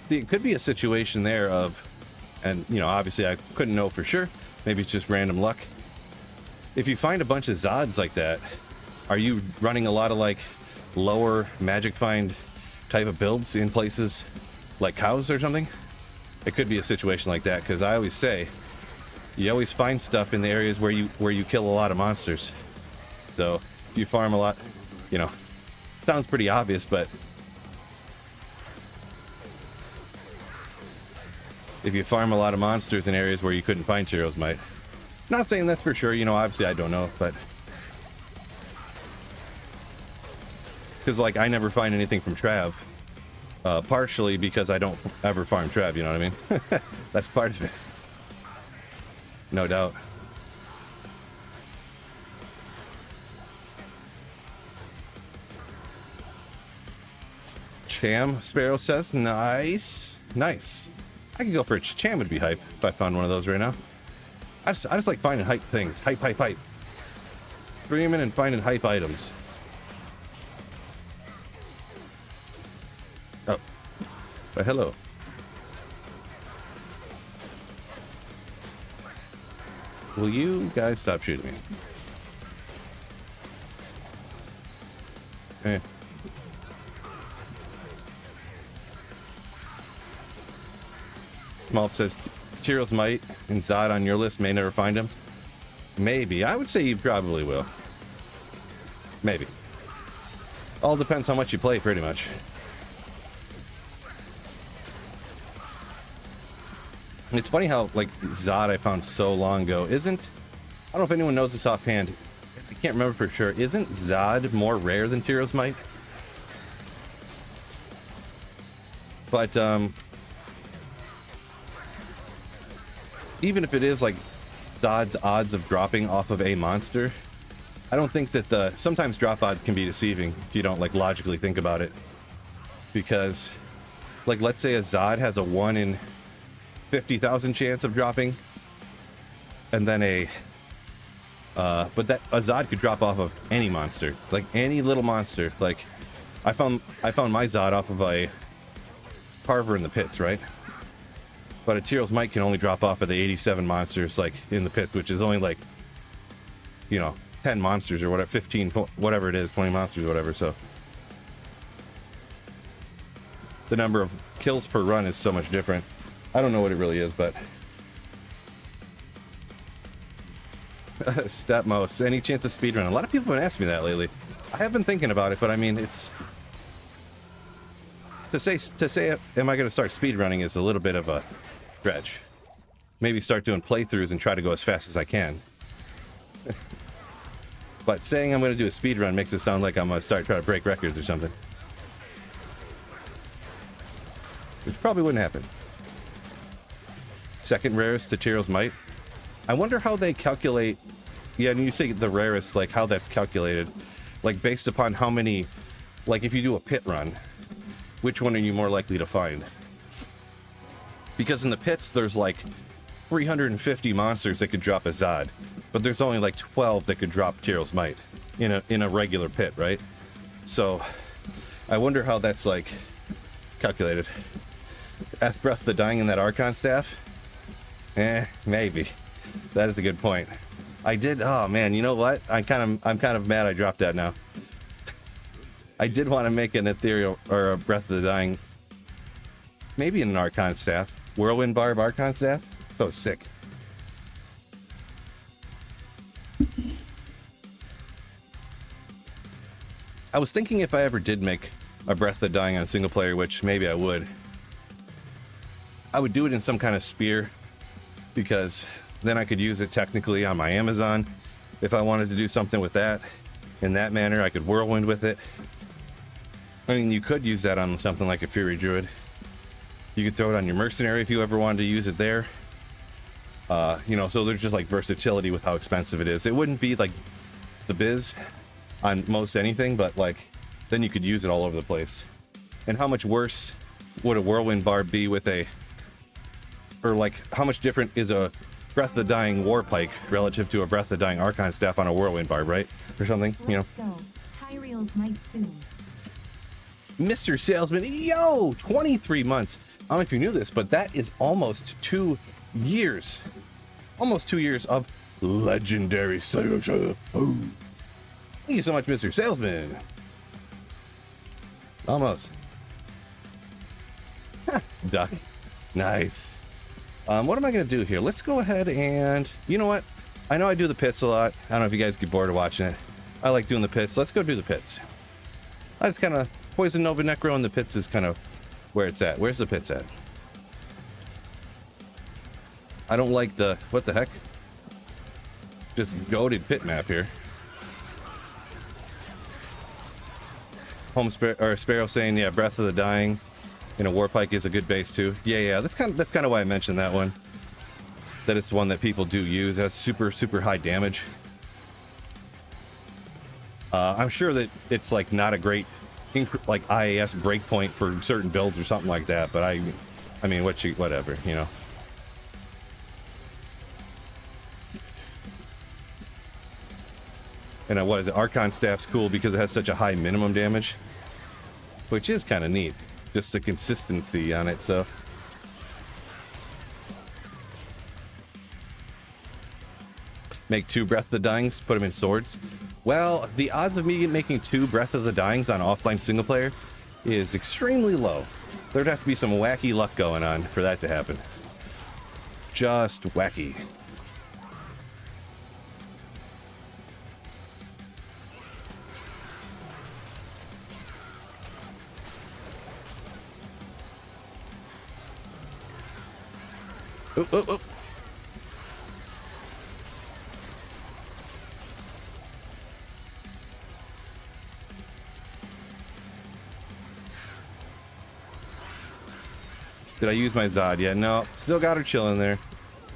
See, it could be a situation there of, and you know, obviously I couldn't know for sure. Maybe it's just random luck. If you find a bunch of Zods like that, are you running a lot of like lower magic find type of builds in places like cows or something? It could be a situation like that, because I always say you always find stuff in the areas where you kill a lot of monsters. So if you farm a lot, you know, sounds pretty obvious, but if you farm a lot of monsters in areas where you couldn't find Cheerios might. Not saying that's for sure, you know, obviously I don't know, but because like I never find anything from Trav, partially because I don't ever farm Trav, you know what I mean? That's part of it. No doubt. Cham, Sparrow says, nice. Nice. I could go for a Cham, would be hype if I found one of those right now. I just like finding hype things. Hype. Screaming and finding hype items. Oh. But hello. Will you guys stop shooting me? Eh. Malp says, Tyros might and Zod on your list may never find him. Maybe. I would say you probably will. Maybe. All depends how much you play, pretty much. It's funny how, like, Zod I found so long ago isn't... I don't know if anyone knows this offhand. I can't remember for sure. Isn't Zod more rare than Tyros might? But, even if it is like Zod's odds of dropping off of a monster, I don't think that sometimes drop odds can be deceiving if you don't like logically think about it. Because, like, let's say a Zod has a 1 in 50,000 chance of dropping, and then but that a Zod could drop off of any monster, like any little monster. Like, I found my Zod off of a Carver in the pits, right? But a Tyros Might can only drop off of the 87 monsters, like, in the pits, which is only, like, you know, 10 monsters or whatever, 15, whatever it is, 20 monsters or whatever, so. The number of kills per run is so much different. I don't know what it really is, but... Stepmos, any chance of speedrun? A lot of people have been asking me that lately. I have been thinking about it, but I mean, it's... To say, am I going to start speedrunning is a little bit of a stretch. Maybe start doing playthroughs and try to go as fast as I can. But saying I'm going to do a speedrun makes it sound like I'm going to start trying to break records or something. Which probably wouldn't happen. Second rarest to Tyros Might. I wonder how they calculate... Yeah, and you say the rarest, like how that's calculated. Like based upon how many... Like if you do a pit run, which one are you more likely to find? Because in the pits, there's like 350 monsters that could drop a Zod, but there's only like 12 that could drop Tyros Might in a regular pit, right? So I wonder how that's like calculated. F Breath the Dying in that Archon staff? Maybe. That is a good point. I did. Oh man, you know what? I'm kind of mad I dropped that now. I did want to make an ethereal or a Breath of the Dying, maybe an Archon staff, Whirlwind Barb Archon staff. So sick. I was thinking if I ever did make a Breath of the Dying on single player, which maybe I would do it in some kind of spear, because then I could use it technically on my Amazon. If I wanted to do something with that in that manner, I could whirlwind with it. I mean, you could use that on something like a Fury Druid. You could throw it on your Mercenary if you ever wanted to use it there. You know, so there's just like versatility with how expensive it is. It wouldn't be like the biz on most anything, but like then you could use it all over the place. And how much worse would a Whirlwind Barb be with a, or like how much different is a Breath of the Dying War Pike relative to a Breath of the Dying Archon Staff on a Whirlwind Barb, right? Or something, you know. Let's go. Tyrael's might soon. Mr. Salesman, yo, 23 months. I don't know if you knew this, but that is almost 2 years. Almost 2 years of legendary sales. Oh. Thank you so much, Mr. Salesman. Almost. Duck. Nice. What am I going to do here? Let's go ahead and... You know what? I know I do the pits a lot. I don't know if you guys get bored of watching it. I like doing the pits. Let's go do the pits. I just kind of... Poison Nova Necro and the pits is kind of where it's at. Where's the pits at? I don't like the... What the heck? Just goated pit map here. Sparrow saying, yeah, Breath of the Dying in a Warpike is a good base too. Yeah. That's kind of why I mentioned that one. That it's one that people do use. It has super high damage. I'm sure that it's like not a great like IAS breakpoint for certain builds or something like that, but I mean, whatever, you know. And what is it? Archon Staff's cool because it has such a high minimum damage, which is kind of neat. Just the consistency on it, so. Make 2 Breath of the Dyings, put them in swords. Well, the odds of me making 2 Breath of the Dyings on offline single player is extremely low. There'd have to be some wacky luck going on for that to happen. Just wacky. Oh. Did I use my Zod? Yeah, no. Still got her chilling there.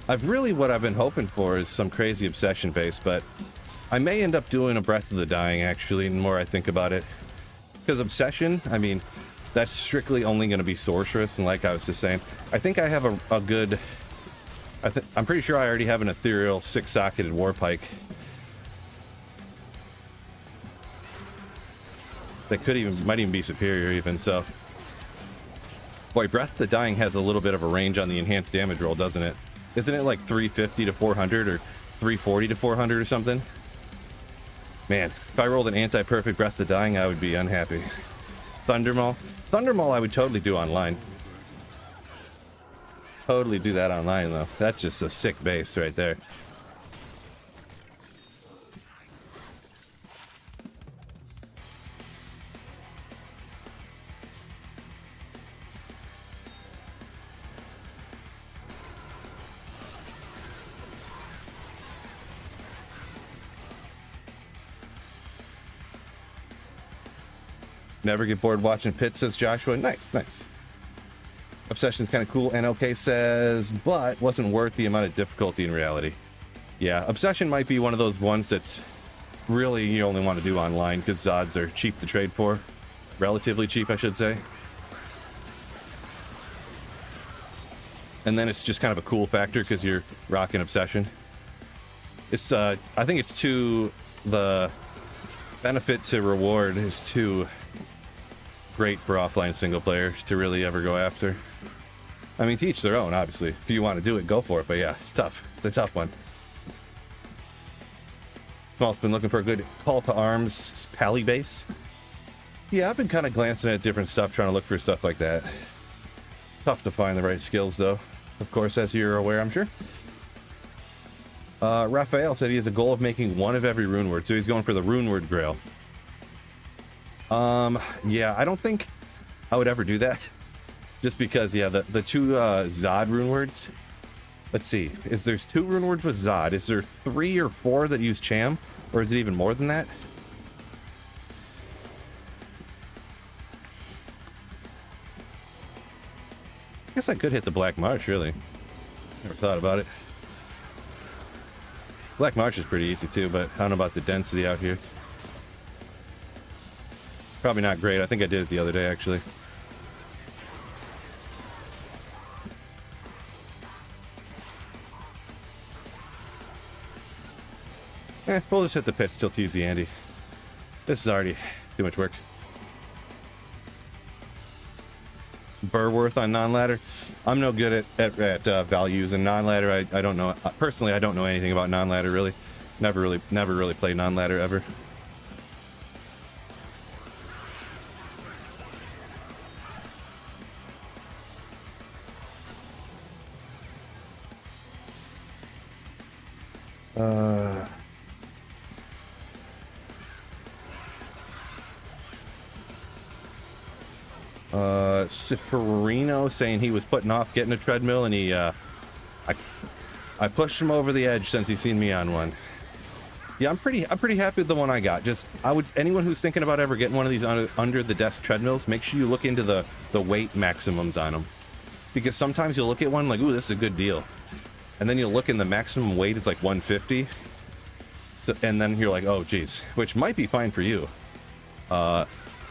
What I've been hoping for is some crazy obsession base, but I may end up doing a Breath of the Dying, actually, the more I think about it. Because obsession, I mean, that's strictly only going to be sorceress, and like I was just saying, I think I have a good... I'm pretty sure I already have an ethereal 6-socketed Warpike that might even be superior even, so. Boy, Breath of the Dying has a little bit of a range on the enhanced damage roll, doesn't it? Isn't it like 350 to 400 or 340 to 400 or something? Man, if I rolled an anti-perfect Breath of the Dying, I would be unhappy. Thundermaul I would totally do online. Totally do that online, though. That's just a sick base right there. Never get bored watching pits, says Joshua. Nice. Obsession's kind of cool. NLK says, but wasn't worth the amount of difficulty in reality. Yeah, Obsession might be one of those ones that's really you only want to do online because Zods are cheap to trade for. Relatively cheap, I should say. And then it's just kind of a cool factor because you're rocking Obsession. It's, I think it's the benefit to reward is too great for offline single player to really ever go after. I mean, to each their own, obviously. If you want to do it, go for it. But yeah, it's tough. It's a tough one. Small's been looking for a good call to arms pally base. Yeah, I've been kind of glancing at different stuff, trying to look for stuff like that. Tough to find the right skills, though. of course, as you're aware, I'm sure. Raphael said he has a goal of making one of every rune word, so he's going for the rune word grail. Yeah, I don't think I would ever do that. Just because, yeah, the two Zod rune words. Let's see. There's 2 rune words with Zod. Is there 3 or 4 that use Cham? Or is it even more than that? I guess I could hit the Black Marsh, really. Never thought about it. Black Marsh is pretty easy too, but I don't know about the density out here. Probably not great. I think I did it the other day, actually. We'll just hit the pits till easy, Andy. This is already too much work. Burworth on non-ladder. I'm no good at values and non-ladder. I don't know. Personally, I don't know anything about non-ladder, really. Never really played non-ladder ever. Ciferino saying he was putting off getting a treadmill, and he I pushed him over the edge since he's seen me on one. Yeah, I'm pretty happy with the one I got. Just anyone who's thinking about ever getting one of these under the desk treadmills, make sure you look into the weight maximums on them, because sometimes you'll look at one like, ooh, this is a good deal, and then you'll look and the maximum weight is like 150. So, and then you're like, oh geez, which might be fine for you.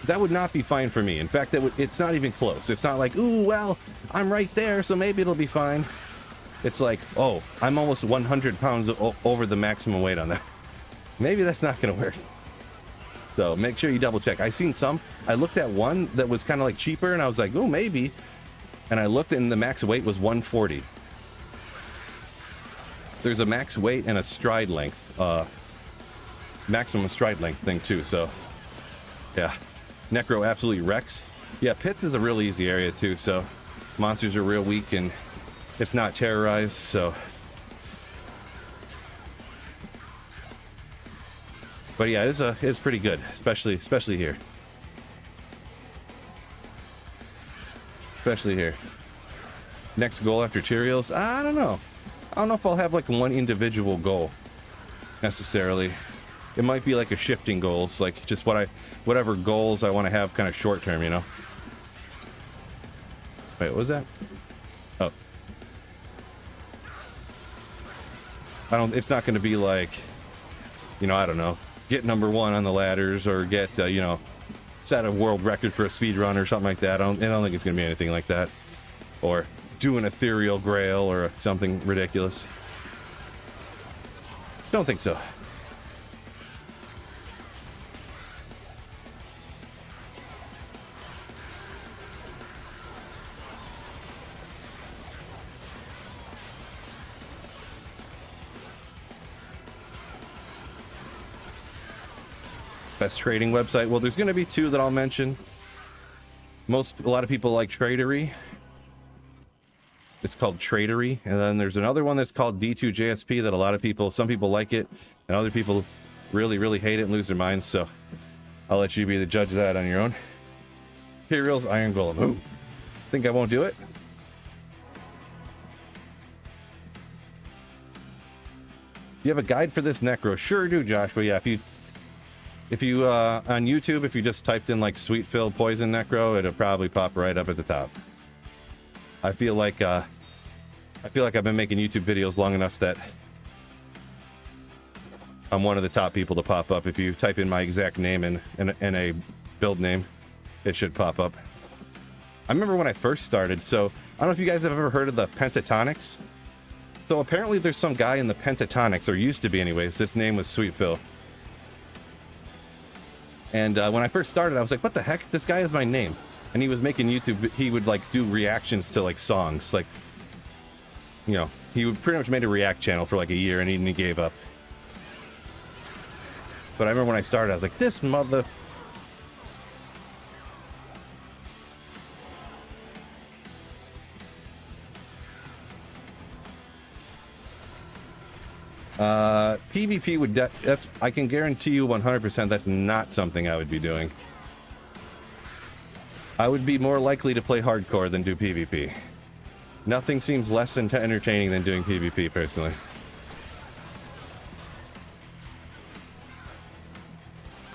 That would not be fine for me. In fact, it's not even close. It's not like, ooh, well, I'm right there, so maybe it'll be fine. It's like, oh, I'm almost 100 pounds over the maximum weight on that. Maybe that's not going to work. So make sure you double check. I seen some. I looked at one that was kind of like cheaper, and I was like, oh, maybe. And I looked, and the max weight was 140. There's a max weight and a stride length, maximum stride length thing too. So, yeah. Necro absolutely wrecks. Yeah, pits is a real easy area too, so monsters are real weak and it's not terrorized, so. But yeah, it's pretty good, especially here. Especially here. Next goal after Cheerios? I don't know. I don't know if I'll have like one individual goal necessarily. It might be like a shifting goals, like just whatever goals I want to have kind of short term, you know? Wait, what was that? Oh. It's not going to be like, you know, I don't know, get number 1 on the ladders or get, you know, set a world record for a speed run or something like that. I don't think it's going to be anything like that. Or do an ethereal grail or something ridiculous. Don't think so. Best trading website. Well, there's going to be 2 that I'll mention. A lot of people like Tradery. It's called Tradery. And then there's another one that's called D2JSP that some people like it, and other people really hate it and lose their minds. So I'll let you be the judge of that on your own. Imperial's Iron Golem. Ooh. Think I won't do it? You have a guide for this Necro? Sure do, Josh. But yeah, if you on YouTube, if you just typed in like Sweet Fill Poison Necro, it'll probably pop right up at the top. I feel like I've been making YouTube videos long enough that I'm one of the top people to pop up. If you type in my exact name and a build name, it should pop up. I remember when I first started, so I don't know if you guys have ever heard of the Pentatonics. So apparently there's some guy in the Pentatonics, or used to be anyways, his name was Sweet Phil. And when I first started, I was like, what the heck? This guy is my name. And he was making YouTube, he would like do reactions to like songs. Like, you know, he would pretty much made a react channel for like a year, and he gave up. But I remember when I started, I was like, this mother... PvP would that's I can guarantee you 100% that's not something I would be doing. I would be more likely to play hardcore than do PvP. Nothing seems less entertaining than doing PvP personally.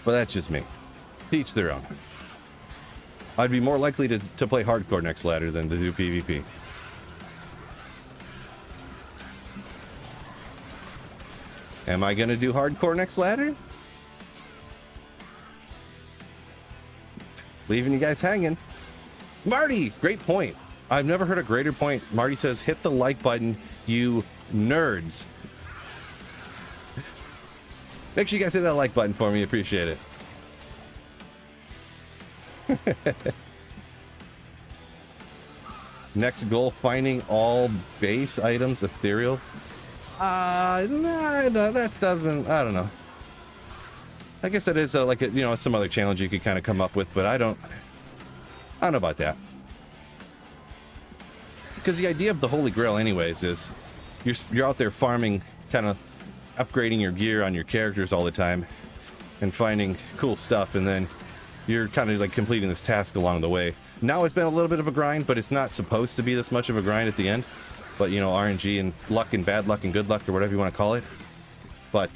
But that's just me. To each their own. I'd be more likely to play hardcore next ladder than to do PvP. Am I gonna do hardcore next ladder? Leaving you guys hanging. Marty, great point. I've never heard a greater point. Marty says, hit the like button, you nerds. Make sure you guys hit that like button for me. Appreciate it. Next goal, finding all base items ethereal. No, that doesn't, I don't know. I guess that is like, some other challenge you could kind of come up with, but I don't know about that. Because the idea of the Holy Grail anyways is you're out there farming, kind of upgrading your gear on your characters all the time and finding cool stuff, and then you're kind of like completing this task along the way. Now it's been a little bit of a grind, but it's not supposed to be this much of a grind at the end. But, RNG and luck and bad luck and good luck or whatever you want to call it. But,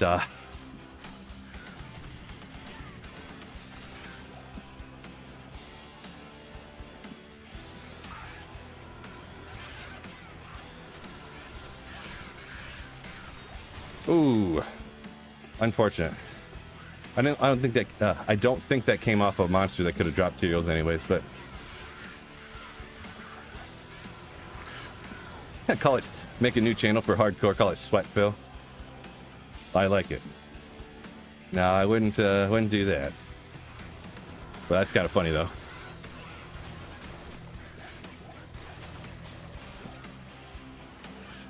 ooh, unfortunate. I don't think that came off a monster that could have dropped materials anyways, but call it, make a new channel for hardcore, call it Sweat Phil. I like it. No, I wouldn't do that. But that's kind of funny though.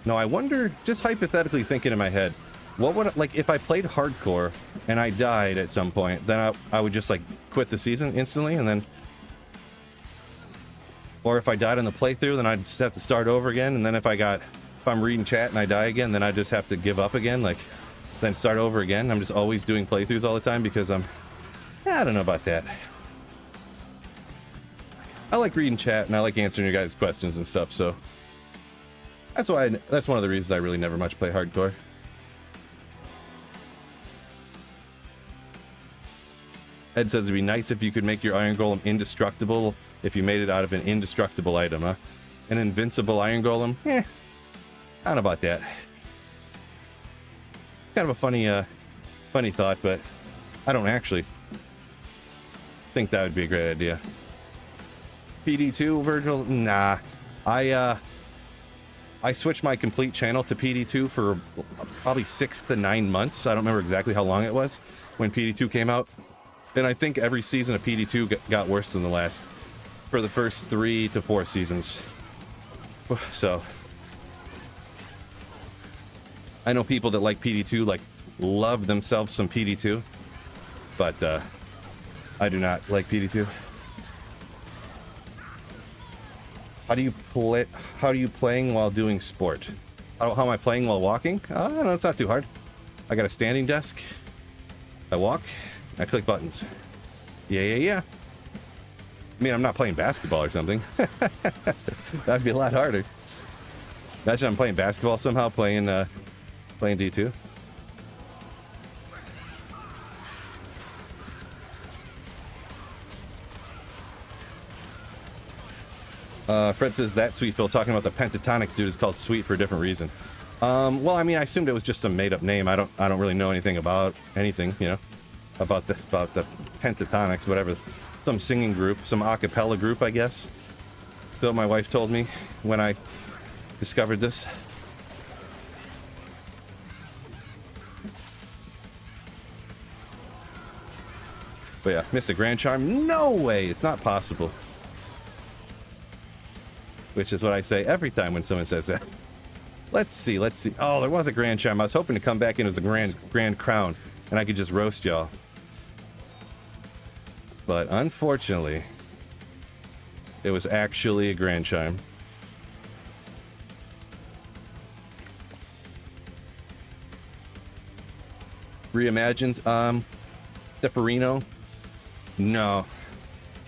No, I wonder, just hypothetically thinking in my head, what would, like, if I played hardcore and I died at some point, then I would just like quit the season instantly, and then, or if I died on the playthrough, then I'd just have to start over again. And then if I'm reading chat and I die again, then I just have to give up again, like, then start over again. I'm just always doing playthroughs all the time because I don't know about that. I like reading chat and I like answering your guys' questions and stuff, so that's one of the reasons I really never much play hardcore. Ed says it'd be nice if you could make your Iron Golem indestructible if you made it out of an indestructible item, huh? An invincible Iron Golem? I don't know about that. Kind of a funny thought, but I don't actually think that would be a great idea. PD2, Virgil? Nah. I switched my complete channel to PD2 for probably 6 to 9 months. I don't remember exactly how long it was when PD2 came out. And I think every season of PD2 got worse than the last for the first 3 to 4 seasons. So I know people that like PD2, like, love themselves some PD2, but I do not like PD2. How do you playing while doing sport? How am I playing while walking? No, it's not too hard. I got a standing desk. I walk. I click buttons. Yeah. I mean, I'm not playing basketball or something. That'd be a lot harder. Imagine I'm playing basketball somehow, playing D2. Fred says that Sweet Phil talking about the pentatonics dude is called Sweet for a different reason. Well, I mean, I assumed it was just some made-up name. I don't really know anything about anything, about the pentatonics, whatever. Some singing group, some a cappella group, I guess. Phil, my wife, told me when I discovered this. But yeah, missed a Grand Charm. No way, it's not possible. Which is what I say every time when someone says that. Let's see. Oh, there was a Grand Charm. I was hoping to come back in as a Grand Crown, and I could just roast y'all. But unfortunately, it was actually a Grand Charm. reimagined. The Farino. No.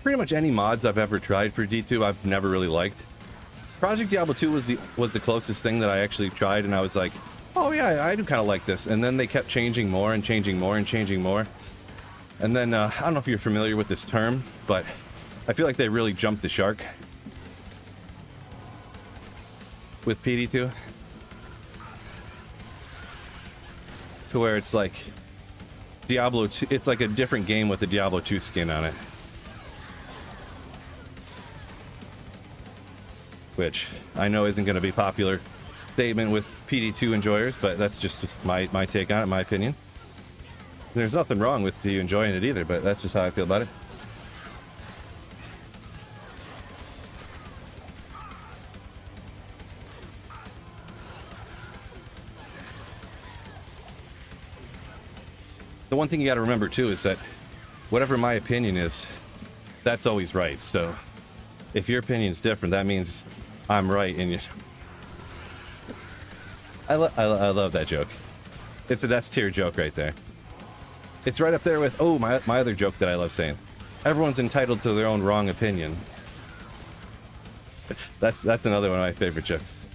Pretty much any mods I've ever tried for D2, I've never really liked. Project Diablo 2 was the closest thing that I actually tried, and I was like, oh yeah, I do kind of like this. And then they kept changing more and changing more and changing more. And then, I don't know if you're familiar with this term, but I feel like they really jumped the shark with PD2. To where it's like Diablo 2, it's like a different game with the Diablo 2 skin on it. Which I know isn't going to be a popular statement with PD2 enjoyers, but that's just my take on it, my opinion. There's nothing wrong with you enjoying it either, but that's just how I feel about it. The one thing you got to remember too is that whatever my opinion is, that's always right. So if your opinion's different, that means I'm right. And I love that joke. It's an S tier joke right there. It's right up there with, oh, my other joke that I love saying. Everyone's entitled to their own wrong opinion. That's another one of my favorite jokes.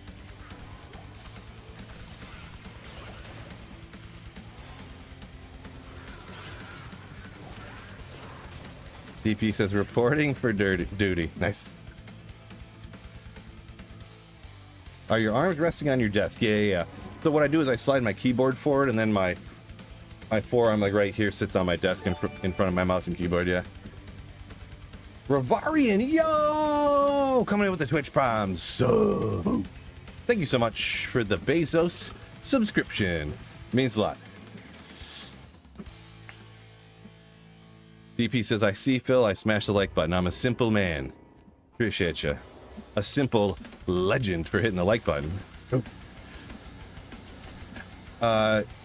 DP says reporting for duty. Nice. Are your arms resting on your desk? Yeah. So what I do is I slide my keyboard forward, and then my forearm, like right here, sits on my desk in front of my mouse and keyboard. Yeah. Ravarian, yo, coming in with the Twitch Prime. So, thank you so much for the Bezos subscription. Means a lot. DP says, I see Phil, I smashed the like button. I'm a simple man. Appreciate you. A simple legend for hitting the like button.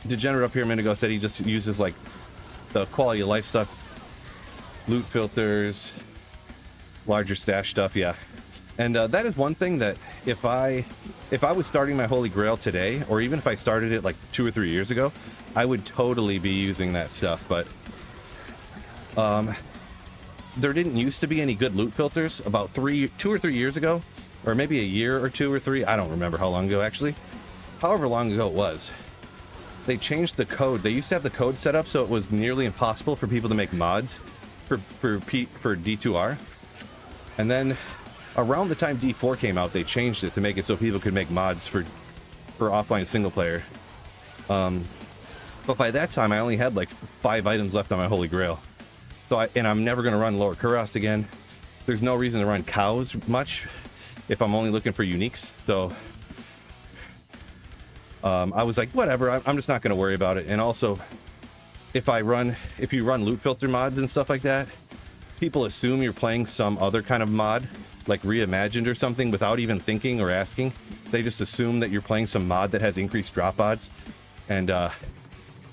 Degenerate up here a minute ago said he just uses like the quality of life stuff, loot filters, larger stash stuff. Yeah. And that is one thing that if I was starting my Holy Grail today, or even if I started it like 2 or 3 years ago, I would totally be using that stuff. But there didn't used to be any good loot filters about 2 or 3 years ago, or maybe a year or 2 or 3. I don't remember how long ago actually. However long ago it was. They changed the code. They used to have the code set up so it was nearly impossible for people to make mods for D2R. And then around the time D4 came out, they changed it to make it so people could make mods for offline single player. But by that time, I only had like 5 items left on my Holy Grail. So I'm never going to run Lower Kurast again. There's no reason to run cows much if I'm only looking for uniques. So I was like, whatever, I'm just not going to worry about it. And also, if you run loot filter mods and stuff like that, people assume you're playing some other kind of mod, like reimagined or something, without even thinking or asking. They just assume that you're playing some mod that has increased drop odds. And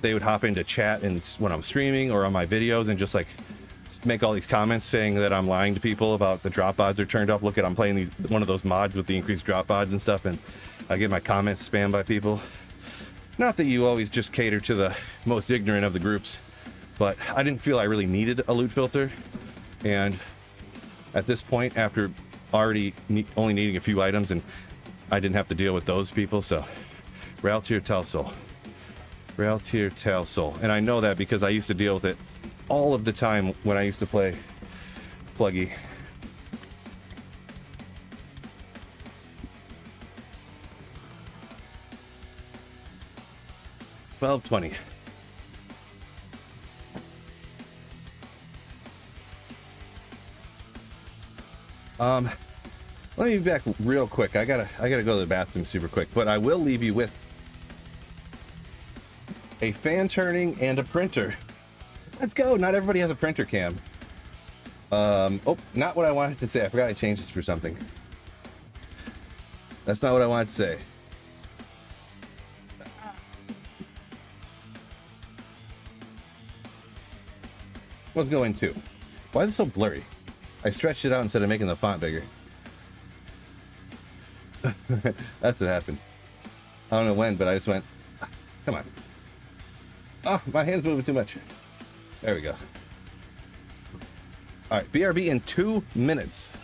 they would hop into chat and when I'm streaming or on my videos and just like make all these comments saying that I'm lying to people about the drop odds are turned up. Look at, I'm playing one of those mods with the increased drop odds and stuff, and I get my comments spammed by people. Not that you always just cater to the most ignorant of the groups, but I didn't feel I really needed a loot filter. And at this point, after already only needing a few items, and I didn't have to deal with those people, so Realtier Telsoul. Realtier Telsoul. And I know that because I used to deal with it all of the time when I used to play Pluggy. $12.20. Let me be back real quick. I gotta go to the bathroom super quick, but I will leave you with a fan turning and a printer. Let's go. Not everybody has a printer cam. Oh, not what I wanted to say. I forgot I changed this for something. That's not what I wanted to say. Let's go into. Why is it so blurry? I stretched it out instead of making the font bigger. That's what happened. I don't know when, but I just went, come on. Oh, my hand's moving too much. There we go. All right, BRB in 2 minutes.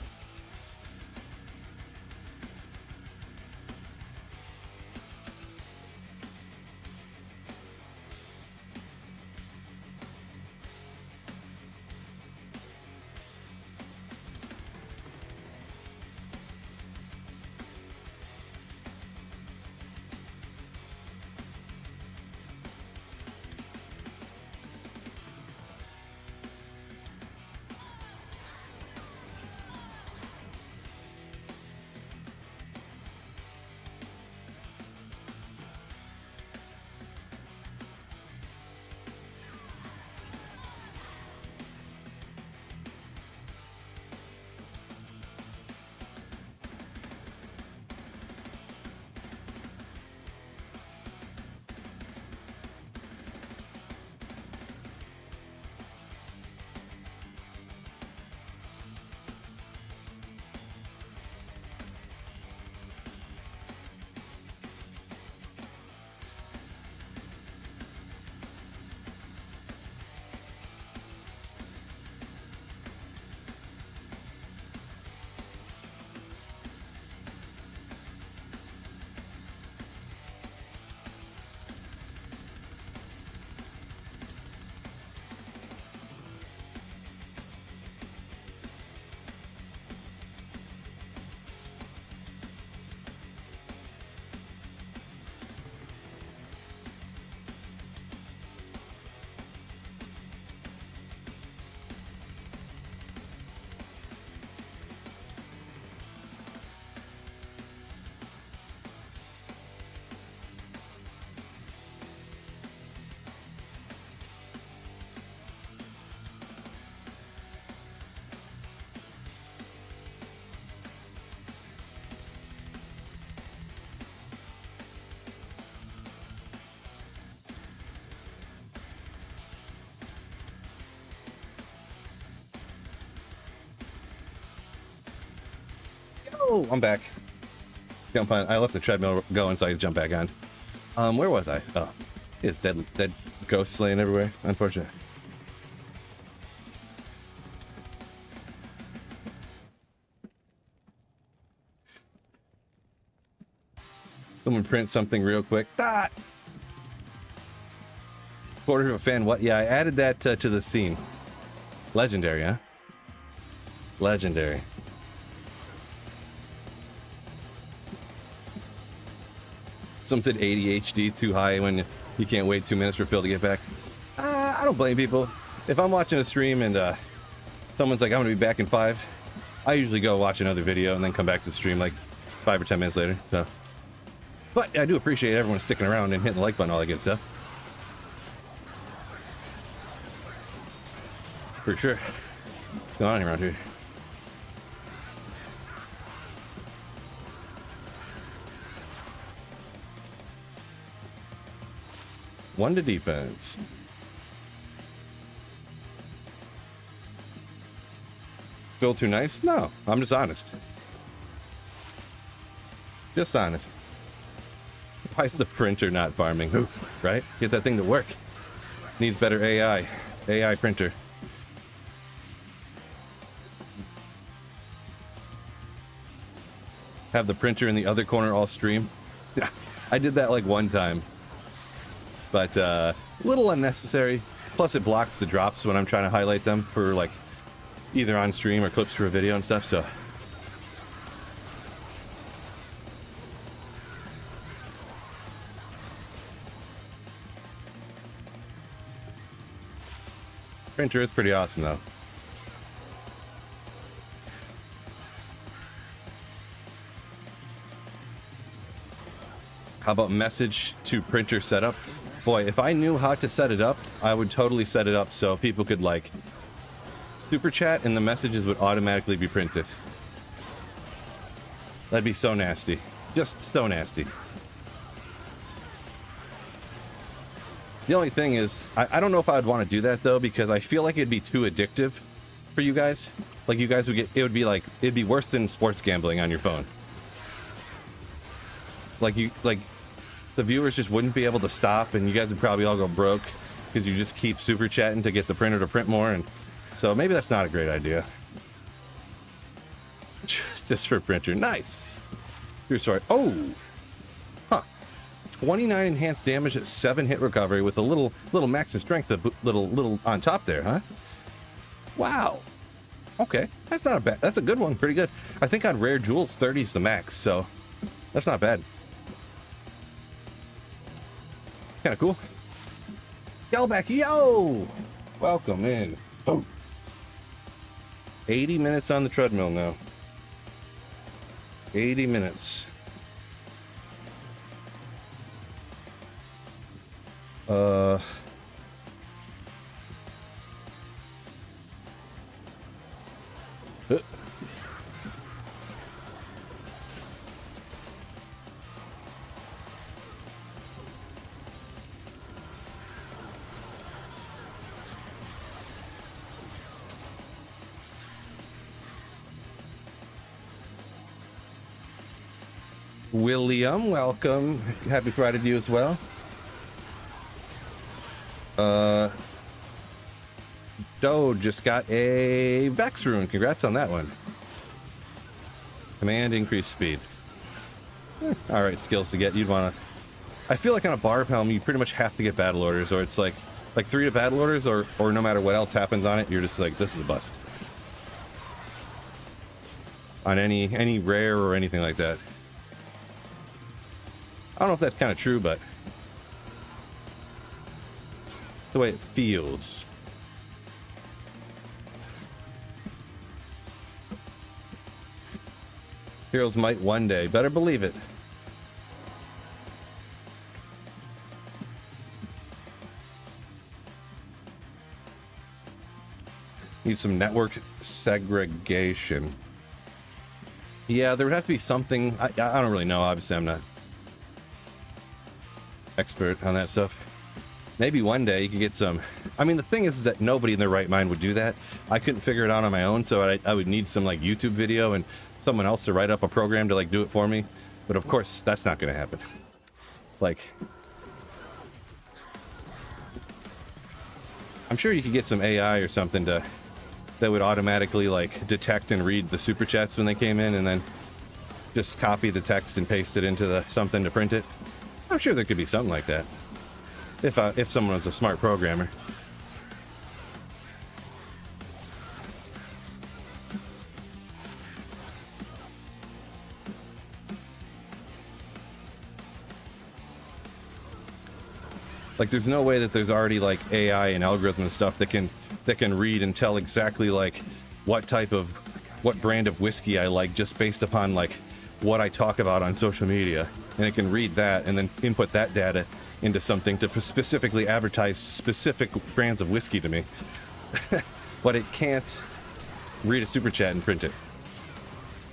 Oh, I'm back. Jump on. I left the treadmill going so I could jump back on. Where was I? Oh, it's dead ghosts laying everywhere. Unfortunate. Someone print something real quick. Ah! Quarter of a fan. What? Yeah, I added that to the scene. Legendary, huh? Legendary. Some said ADHD too high when you can't wait 2 minutes for Phil to get back. I don't blame people. If I'm watching a stream and someone's like, I'm gonna be back in 5, I usually go watch another video and then come back to the stream like 5 or 10 minutes later. So, but I do appreciate everyone sticking around and hitting the like button, all that good stuff. For sure. What's going on around here? One to defense. Feel too nice? No, I'm just honest. Just honest. Why is the printer not farming? Ooh, right? Get that thing to work. Needs better AI. AI printer. Have the printer in the other corner all stream. Yeah, I did that like one time. But a little unnecessary. Plus it blocks the drops when I'm trying to highlight them for like either on stream or clips for a video and stuff, so. Printer is pretty awesome though. How about message to printer setup? Boy, if I knew how to set it up, I would totally set it up so people could like super chat and the messages would automatically be printed. That'd be so nasty. Just so nasty. The only thing is, I don't know if I'd want to do that though, because I feel like it'd be too addictive for you guys. Like you guys would get, it would be like, it'd be worse than sports gambling on your phone. Like the viewers just wouldn't be able to stop and you guys would probably all go broke because you just keep super chatting to get the printer to print more, and so maybe that's not a great idea. Just for printer. Nice. True story. Oh, huh. 29 enhanced damage at 7 hit recovery with a little max in strength, a little on top there, huh? Wow. Okay, that's not a bad. That's a good one. Pretty good. I think on rare jewels, 30's the max, so that's not bad. Kind of cool. Gelback, yo! Welcome in. Oh. 80 minutes on the treadmill now. 80 minutes. William, welcome. Happy Friday to you as well. Doe just got a Vex rune. Congrats on that one. Command increase speed. All right, skills to get. You'd want to. I feel like on a barb helm, you pretty much have to get battle orders, or it's like 3 to battle orders, or no matter what else happens on it, you're just like, this is a bust. On any rare or anything like that. I don't know if that's kind of true, but the way it feels. Heroes might one day. Better believe it. Need some network segregation. Yeah, there would have to be something. I don't really know. Obviously, I'm not expert on that stuff. Maybe one day you can get some. I mean, the thing is that nobody in their right mind would do that. I couldn't figure it out on my own, so I would need some like YouTube video and someone else to write up a program to like do it for me. But of course, that's not going to happen. Like, I'm sure you could get some AI or something that would automatically like detect and read the super chats when they came in, and then just copy the text and paste it into something to print it. I'm sure there could be something like that if someone was a smart programmer. Like, there's no way that there's already like AI and algorithm and stuff that can read and tell exactly like what brand of whiskey I like just based upon like what I talk about on social media, and it can read that and then input that data into something to specifically advertise specific brands of whiskey to me. But it can't read a super chat and print it.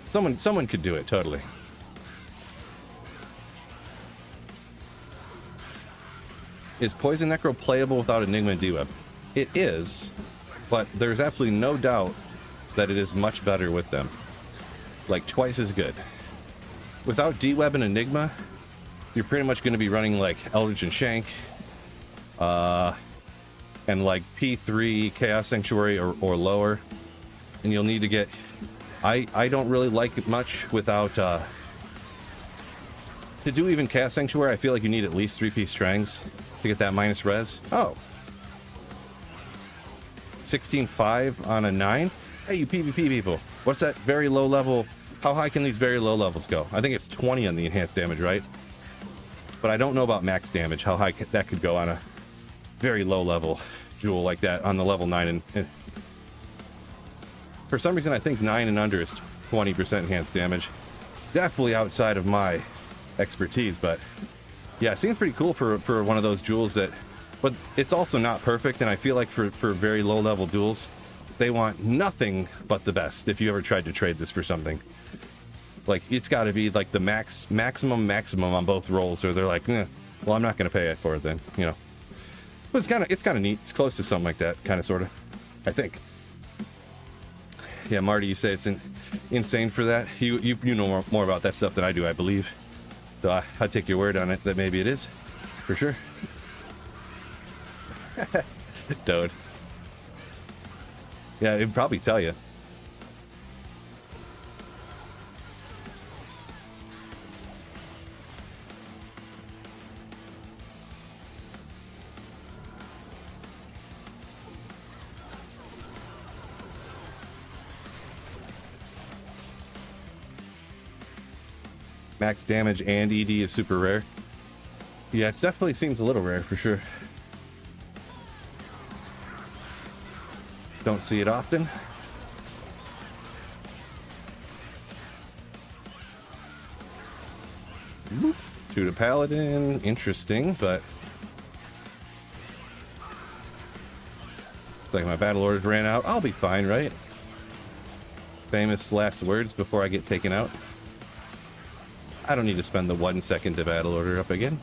Someone could do it, totally. Is Poison Necro playable without Enigma and D-Web? It is, but there's absolutely no doubt that it is much better with them. Like, twice as good. Without D-Web and Enigma, you're pretty much going to be running like Eldritch and Shank, and like P3 Chaos Sanctuary or lower, and you'll need to get. I don't really like it much without. To do even Chaos Sanctuary, I feel like you need at least 3-piece Trangs to get that minus res. Oh. 16.5 on a 9? Hey, you PvP people. What's that very low level? How high can these very low levels go? I think it's 20 on the enhanced damage, right? But I don't know about max damage, how high that could go on a very low level jewel like that on the level 9. And for some reason, I think 9 and under is 20% enhanced damage. Definitely outside of my expertise, but yeah, it seems pretty cool for one of those jewels that, but it's also not perfect, and I feel like for very low level duels, they want nothing but the best. If you ever tried to trade this for something, like, it's got to be like the maximum on both rolls, or they're like, well, I'm not going to pay it for it then, you know. But it's kind of neat. It's close to something like that, kind of, sort of, I think. Yeah, Marty, you say it's insane for that. You know more about that stuff than I do, I believe. So I'd take your word on it that maybe it is, for sure. Toad. Yeah, it'd probably tell you. Max damage and ED is super rare. Yeah, it definitely seems a little rare for sure. Don't see it often. To the paladin, interesting, but like my battle orders ran out. I'll be fine, right? Famous last words before I get taken out. I don't need to spend the 1 second to battle order up again.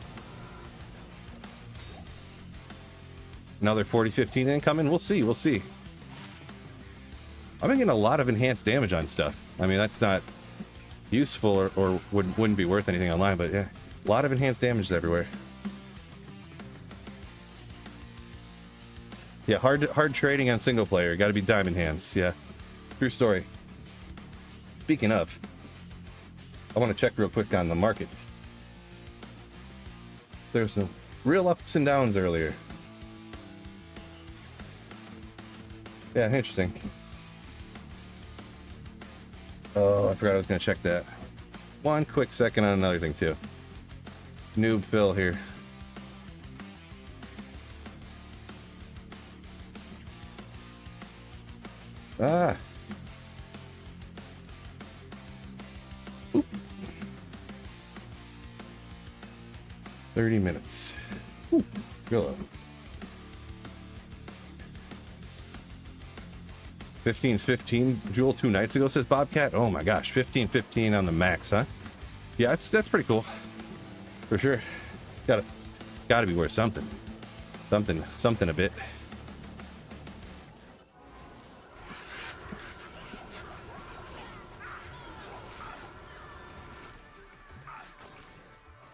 Another 40-15 incoming. We'll see. We'll see. I've been getting a lot of enhanced damage on stuff. I mean, that's not useful or wouldn't be worth anything online, but yeah, a lot of enhanced damage everywhere. Yeah, hard trading on single player. Got to be diamond hands. Yeah, true story. Speaking of, I want to check real quick on the markets. There's some real ups and downs earlier. Yeah, interesting. Oh, I forgot I was going to check that. 1 quick second on another thing, too. Noob Phil here. Ah. Oop. 30 minutes. Ooh, go up. 15-15 Jewel 2 nights ago, says Bobcat. Oh my gosh, 15-15 on the max, huh? Yeah, that's pretty cool. For sure. Gotta be worth something. Something a bit.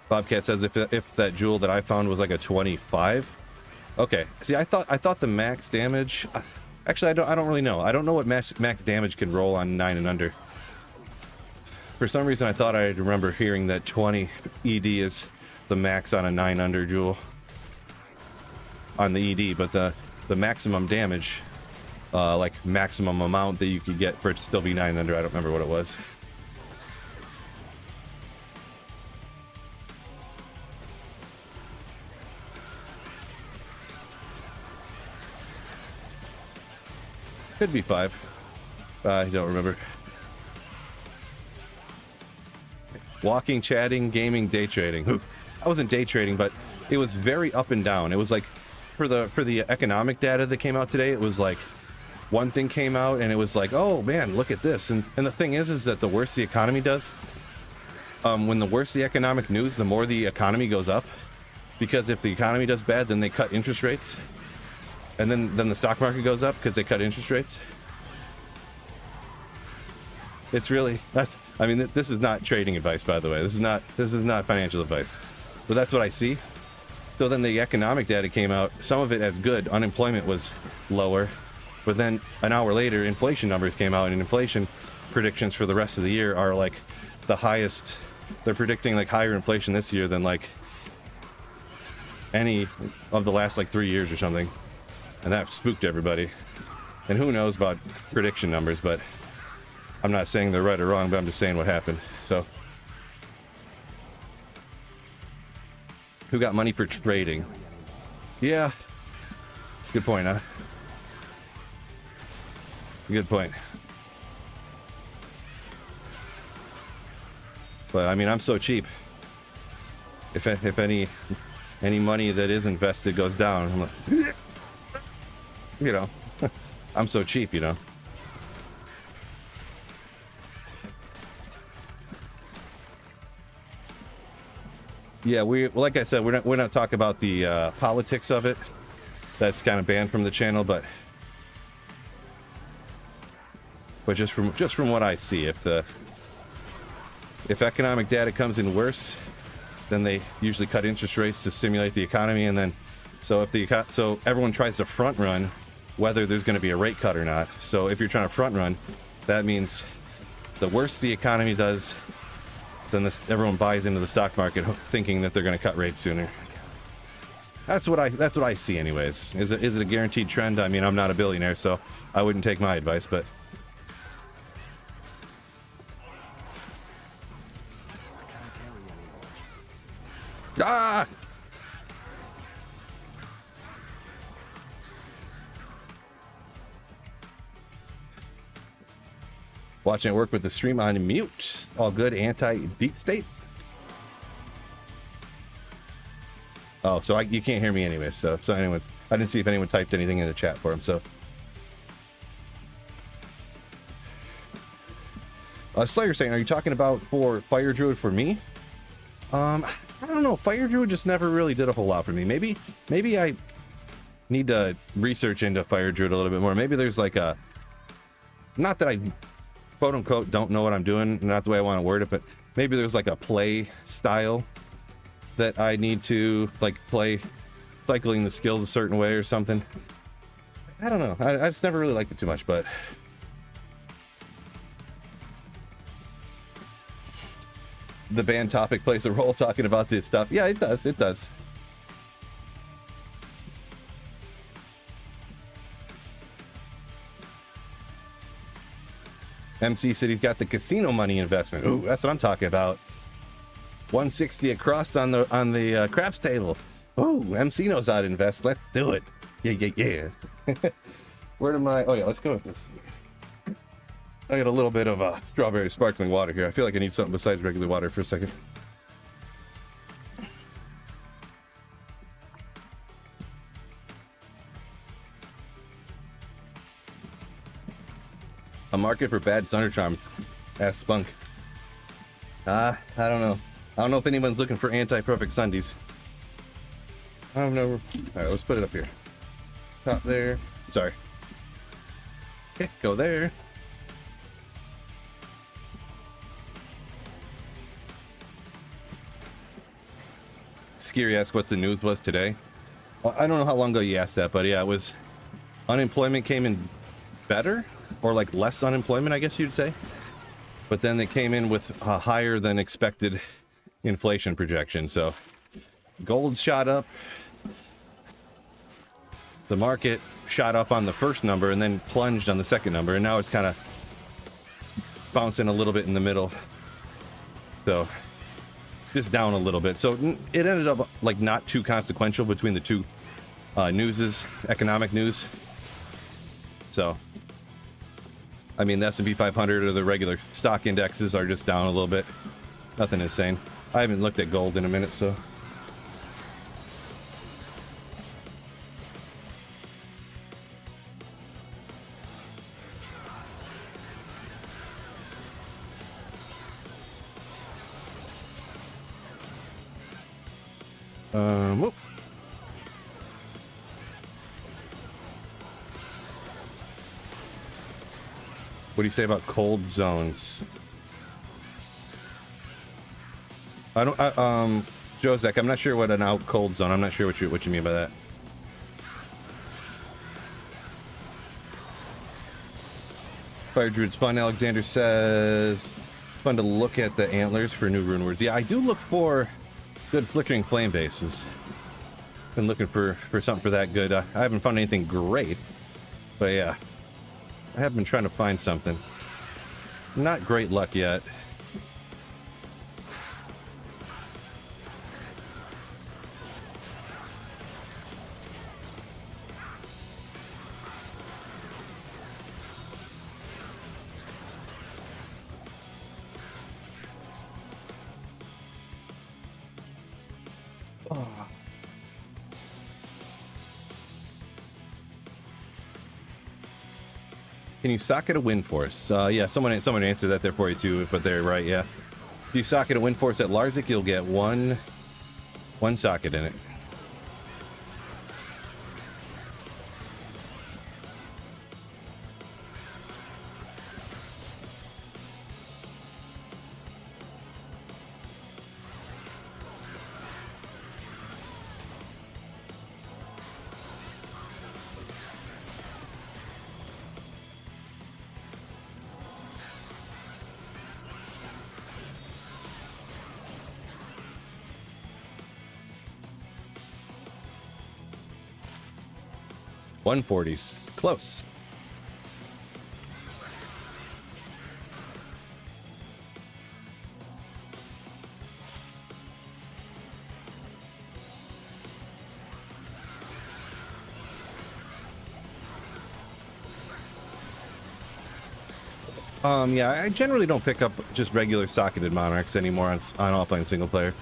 Bobcat says if that jewel that I found was like a 25. Okay. See, I thought the max damage. Actually, I don't really know. I don't know what max damage can roll on 9 and under. For some reason, I thought I remember hearing that 20 ED is the max on a 9 under jewel on the ED, but the maximum damage, like maximum amount that you could get for it to still be 9 under, I don't remember what it was. Could be 5. I don't remember. Walking, chatting, gaming, day trading. I wasn't day trading, but it was very up and down. It was like for the economic data that came out today, it was like one thing came out and it was like, oh man, look at this. And the thing is that the worse the economy does, when the worse the economic news, the more the economy goes up. Because if the economy does bad, then they cut interest rates. And then the stock market goes up because they cut interest rates. It's really, I mean, this is not trading advice, by the way. This is not financial advice. But that's what I see. So then the economic data came out, some of it as good. Unemployment was lower. But then an hour later, inflation numbers came out, and inflation predictions for the rest of the year are like the highest. They're predicting like higher inflation this year than like any of the last like 3 years or something. And that spooked everybody. And who knows about prediction numbers, but I'm not saying they're right or wrong, but I'm just saying what happened. So, who got money for trading? Yeah. Good point, huh? Good point. But I mean, I'm so cheap. If any money that is invested goes down, I'm like, you know, I'm so cheap, you know. Yeah, like I said, we're not talking about the politics of it. That's kind of banned from the channel, but just from what I see, if economic data comes in worse, then they usually cut interest rates to stimulate the economy, and then So so everyone tries to front run whether there's going to be a rate cut or not. So if you're trying to front run, that means the worse the economy does, then everyone buys into the stock market thinking that they're going to cut rates sooner. That's what I see anyways. Is it a guaranteed trend? I mean, I'm not a billionaire, so I wouldn't take my advice, but I can't carry anymore. ah! Watching it work with the stream on mute. All good, anti-deep state. Oh, so you can't hear me anyway. So anyone, I didn't see if anyone typed anything in the chat for him. So, Slayer saying, are you talking about for Fire Druid for me? I don't know. Fire Druid just never really did a whole lot for me. Maybe I need to research into Fire Druid a little bit more. Maybe there's like a, not that I quote unquote don't know what I'm doing, not the way I want to word it, but maybe there's like a play style that I need to like play, cycling the skills a certain way or something. I don't know. I just never really liked it too much, but the band topic plays a role talking about this stuff. Yeah, it does. It does. MC said he's got the casino money investment. Ooh, that's what I'm talking about. 160 across on the craps table. Ooh, MC knows how to invest. Let's do it. Yeah. Where am I? Oh yeah, let's go with this. I got a little bit of strawberry sparkling water here. I feel like I need something besides regular water for a second. A market for bad Thunder Charms. Ask Spunk. I don't know. I don't know if anyone's looking for anti-perfect Sundays. I don't know. Alright, let's put it up here. Top there. Sorry. Okay, go there. Scary asks what the news was today. Well, I don't know how long ago you asked that, but yeah, it was unemployment came in better, or like less unemployment, I guess you'd say. But then they came in with a higher than expected inflation projection. So gold shot up. The market shot up on the first number and then plunged on the second number. And now it's kind of bouncing a little bit in the middle. So just down a little bit. So it ended up like not too consequential between the two economic news. So I mean, the S&P 500 or the regular stock indexes are just down a little bit. Nothing insane. I haven't looked at gold in a minute, so. Whoop. What do you say about cold zones? Josek, I'm not sure what an out cold zone. I'm not sure what you mean by that. Fire Druid's fun. Alexander says, fun to look at the antlers for new rune words. Yeah, I do look for good flickering flame bases. Been looking for something for that good. I haven't found anything great, but yeah. I have been trying to find something. Not great luck yet. Can you socket a wind force? Yeah, someone answered that there for you too, but they're right, yeah. If you socket a wind force at Larzik, you'll get one socket in it. 140s. Close. Yeah, I generally don't pick up just regular socketed monarchs anymore on offline single player.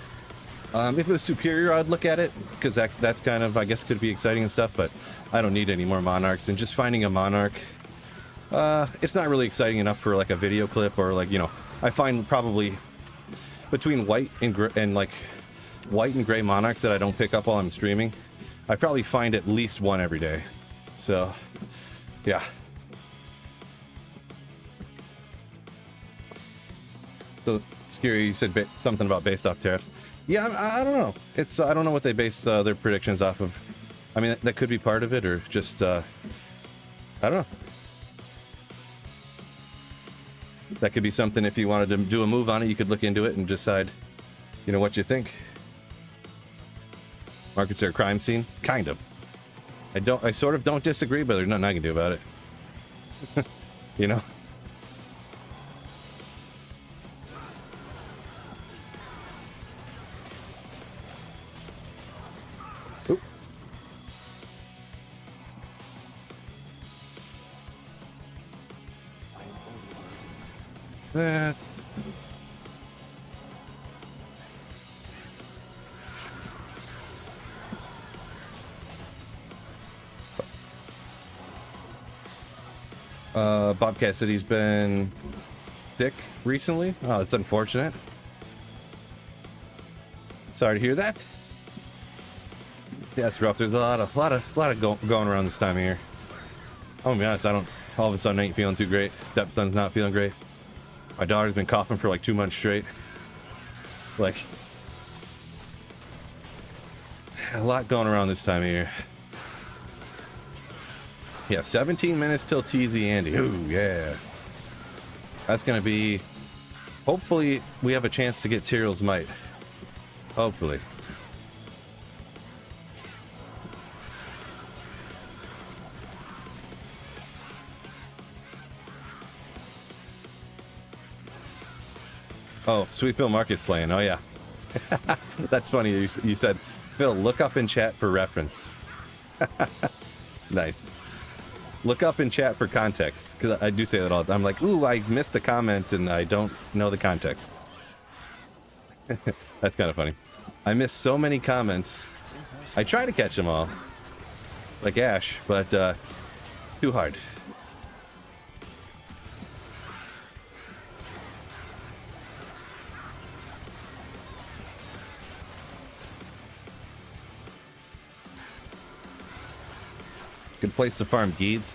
If it was superior, I'd look at it, because that's kind of, I guess, could be exciting and stuff, but I don't need any more monarchs. And just finding a monarch, it's not really exciting enough for like a video clip, or like, you know, I find probably between white and white and gray monarchs that I don't pick up while I'm streaming, I probably find at least one every day. So, yeah. So, Scary, you said something about based off tariffs. Yeah, I don't know. It's I don't know what they base their predictions off of. I mean, that could be part of it, or just I don't know. That could be something. If you wanted to do a move on it, you could look into it and decide, you know, what you think. Markets are a crime scene, kind of. I sort of don't disagree, but there's nothing I can do about it. You know. That. Bob Cassidy's been sick recently. Oh, it's unfortunate. Sorry to hear that. Yeah, it's rough. There's a lot of going around this time of year. I'm gonna be honest. All of a sudden, I ain't feeling too great. Stepson's not feeling great. My daughter's been coughing for like 2 months straight. Like, a lot going around this time of year. Yeah, 17 minutes till TZ Andy. Ooh, yeah. That's gonna be... Hopefully, we have a chance to get Tyrell's Might. Hopefully. Oh, Sweet Bill Market slaying. Oh, yeah. That's funny. You said, Phil, look up in chat for reference. Nice. Look up in chat for context, because I do say that all the time. I'm like, ooh, I missed a comment and I don't know the context. That's kind of funny. I missed so many comments. I try to catch them all, like Ash, but too hard. Good place to farm Geeds.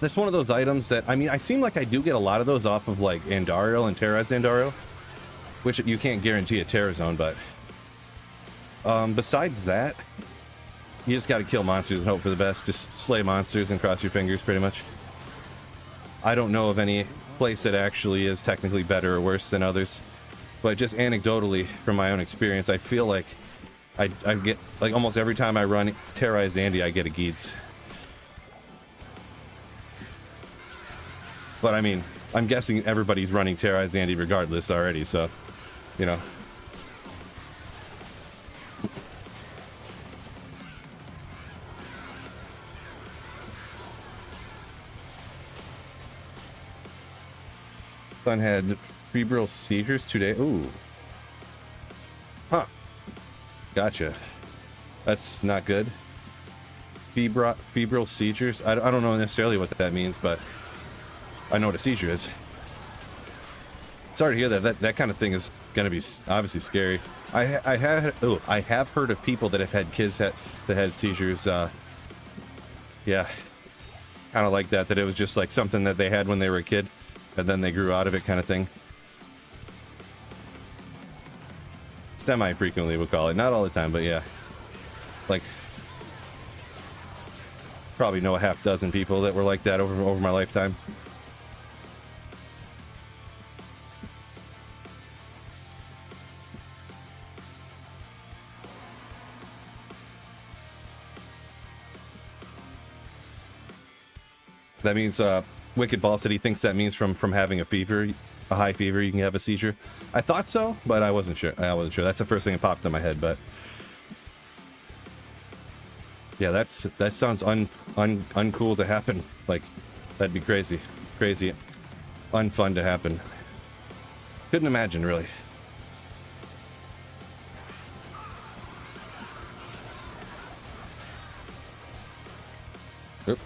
That's one of those items that, I mean, I seem like I do get a lot of those off of like Andariel and Terraz Andariel, which you can't guarantee a Terra Zone, but besides that, you just got to kill monsters and hope for the best. Just slay monsters and cross your fingers, pretty much. I don't know of any place that actually is technically better or worse than others, but just anecdotally from my own experience, I feel like I get, like, almost every time I run Terrazed Andy, I get a Geeds. But I mean, I'm guessing everybody's running Terrazed Andy regardless already, so, you know. Son had febrile seizures today. Ooh. Huh. Gotcha. That's not good. Febrile seizures. I don't know necessarily what that means, but I know what a seizure is. Sorry to hear that. That kind of thing is going to be obviously scary. I have heard of people that have had kids that had seizures. Yeah, kind of like that. That it was just like something that they had when they were a kid, and then they grew out of it, kind of thing. Semi-frequently, we'll call it. Not all the time, but yeah. Like, probably know a half dozen people that were like that over my lifetime. That means Wicked Ball said he thinks that means from having a fever, a high fever, you can have a seizure. I thought so, but I wasn't sure. That's the first thing that popped in my head. But yeah, that sounds uncool to happen. Like, that'd be crazy, unfun to happen. Couldn't imagine, really. Oop.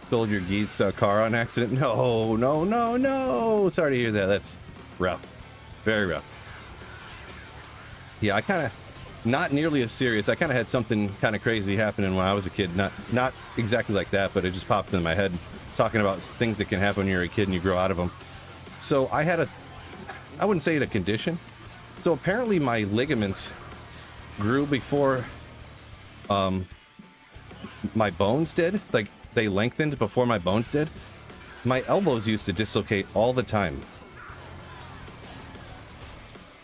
Stole your Geet's car on accident? No. Sorry to hear that. That's rough. Very rough. Yeah, I kind of, not nearly as serious. I kind of had something kind of crazy happening when I was a kid. Not exactly like that, but it just popped in my head. Talking about things that can happen when you're a kid and you grow out of them. So I had I wouldn't say it a condition. So apparently my ligaments grew before my bones did. Like, they lengthened before my bones did. My elbows used to dislocate all the time.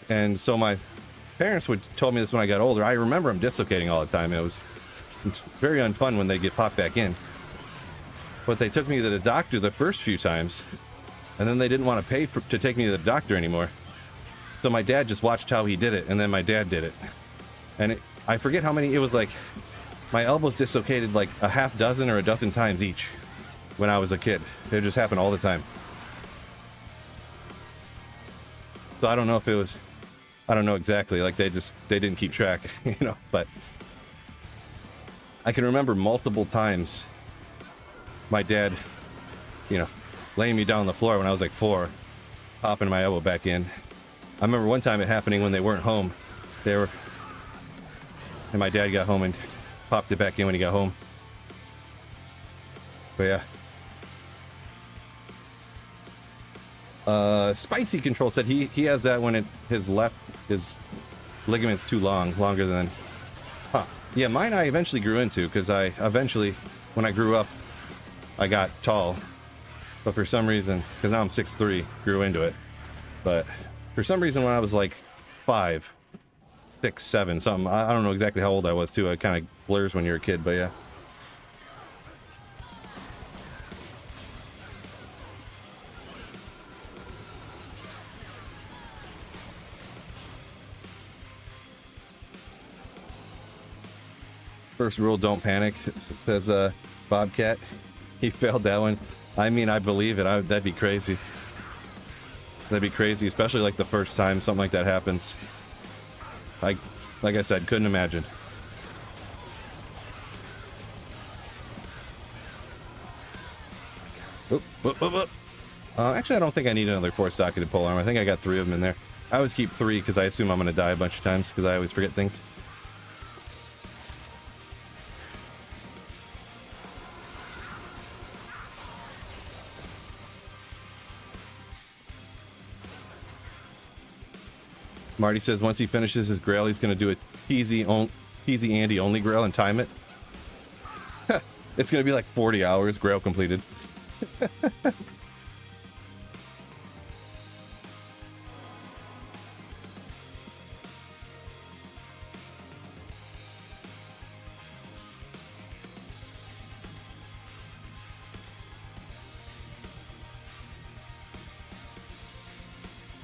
And so my parents told me this when I got older. I remember them dislocating all the time. It's very unfun when they get popped back in. But they took me to the doctor the first few times, and then they didn't want to pay to take me to the doctor anymore. So my dad just watched how he did it, and then my dad did it. And I forget how many, it was like, my elbows dislocated like a half dozen or a dozen times each when I was a kid. It just happened all the time. So I don't know if it was, I don't know exactly, like they didn't keep track, you know, but I can remember multiple times my dad, you know, laying me down on the floor when I was like 4, popping my elbow back in. I remember one time it happening when they weren't home. And my dad got home and popped it back in when he got home. But yeah. Spicy Control said he has that when his ligament's too longer than. Huh. Yeah, mine I eventually grew into, because when I grew up, I got tall. But for some reason, because now I'm 6'3", grew into it. But for some reason when I was like 5, 6, 7, something, I don't know exactly how old I was too. It kind of blurs when you're a kid, but yeah. First rule, don't panic, says Bobcat. He failed that one. I mean, I believe it. That'd be crazy. That'd be crazy, especially like the first time something like that happens. Like I said, couldn't imagine. Oop. Actually, I don't think I need another 4-socketed pole arm. I think I got 3 of them in there. I always keep 3 because I assume I'm going to die a bunch of times because I always forget things. Marty says once he finishes his grail, he's going to do a Teasy Andy only grail and time it. It's going to be like 40 hours grail completed.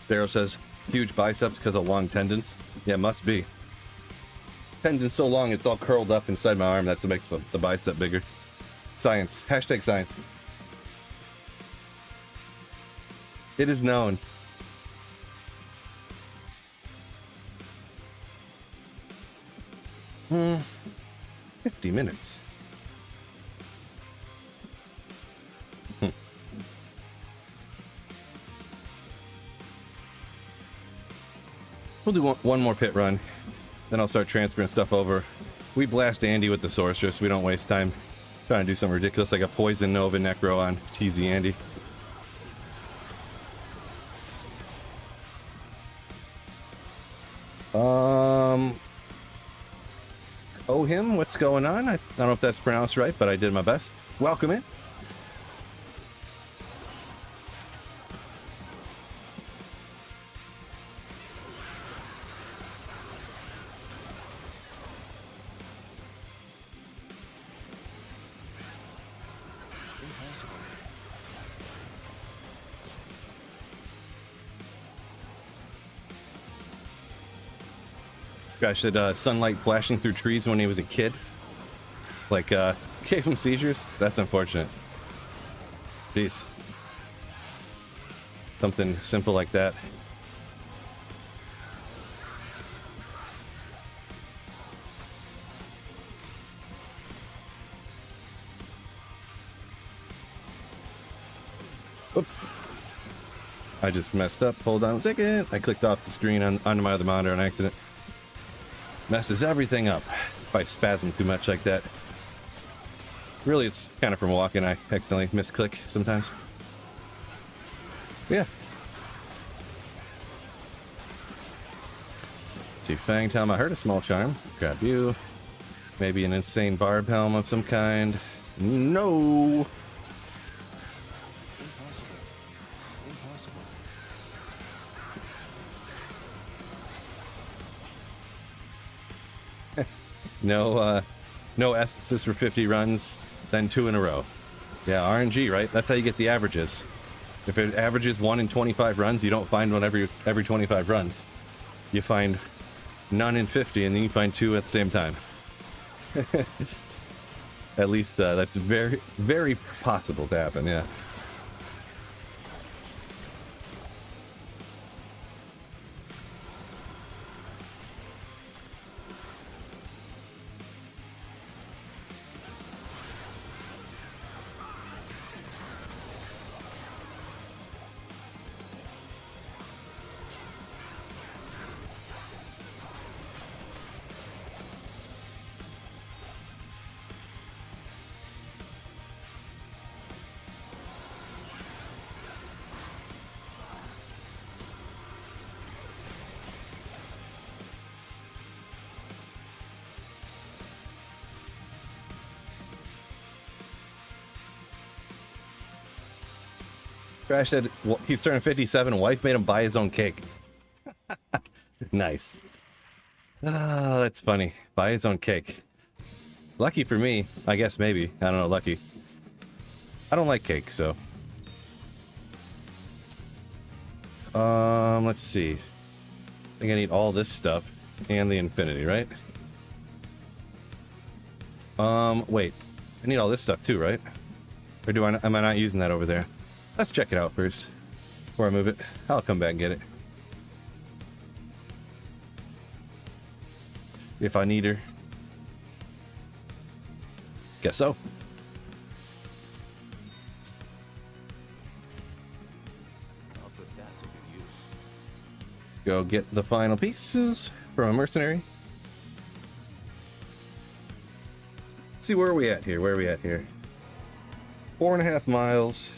Darrow says huge biceps because of long tendons. Yeah, must be. Tendon's so long it's all curled up inside my arm. That's what makes the bicep bigger. Science. Hashtag science. It is known. Hmm. 50 minutes. We'll do one more pit run, then I'll start transferring stuff over. We blast Andy with the sorceress. We don't waste time trying to do something ridiculous like a poison Nova Necro on TZ Andy. Oh, him, what's going on? I don't know if that's pronounced right, but I did my best. Welcome in. Impossible. Gosh, said sunlight flashing through trees when he was a kid. Like, gave him seizures? That's unfortunate. Jeez. Something simple like that. Oops. I just messed up. Hold on a second. I clicked off the screen onto my other monitor on accident. Messes everything up if I spasm too much like that. Really, it's kind of from walking. I accidentally misclick sometimes. Yeah. Let's see, Fang Tom, I heard a small charm. Grab you. Maybe an insane barb helm of some kind. No. Impossible. Impossible. No essences for 50 runs, then 2 in a row. Yeah, RNG, right? That's how you get the averages. If it averages 1 in 25 runs, you don't find one every 25 runs. You find none in 50, and then you find 2 at the same time. At least that's very, very possible to happen, yeah. Crash said well, he's turning 57. Wife made him buy his own cake. Nice. Oh, that's funny. Buy his own cake. Lucky for me, I guess maybe. I don't know, lucky. I don't like cake, so. Let's see. I think I need all this stuff and the infinity, right? Wait. I need all this stuff too, right? Or am I not using that over there? Let's check it out first before I move it. I'll come back and get it. If I need her. Guess so. I'll put that to good use. Go get the final pieces from a mercenary. Let's see, where are we at here? 4.5 miles.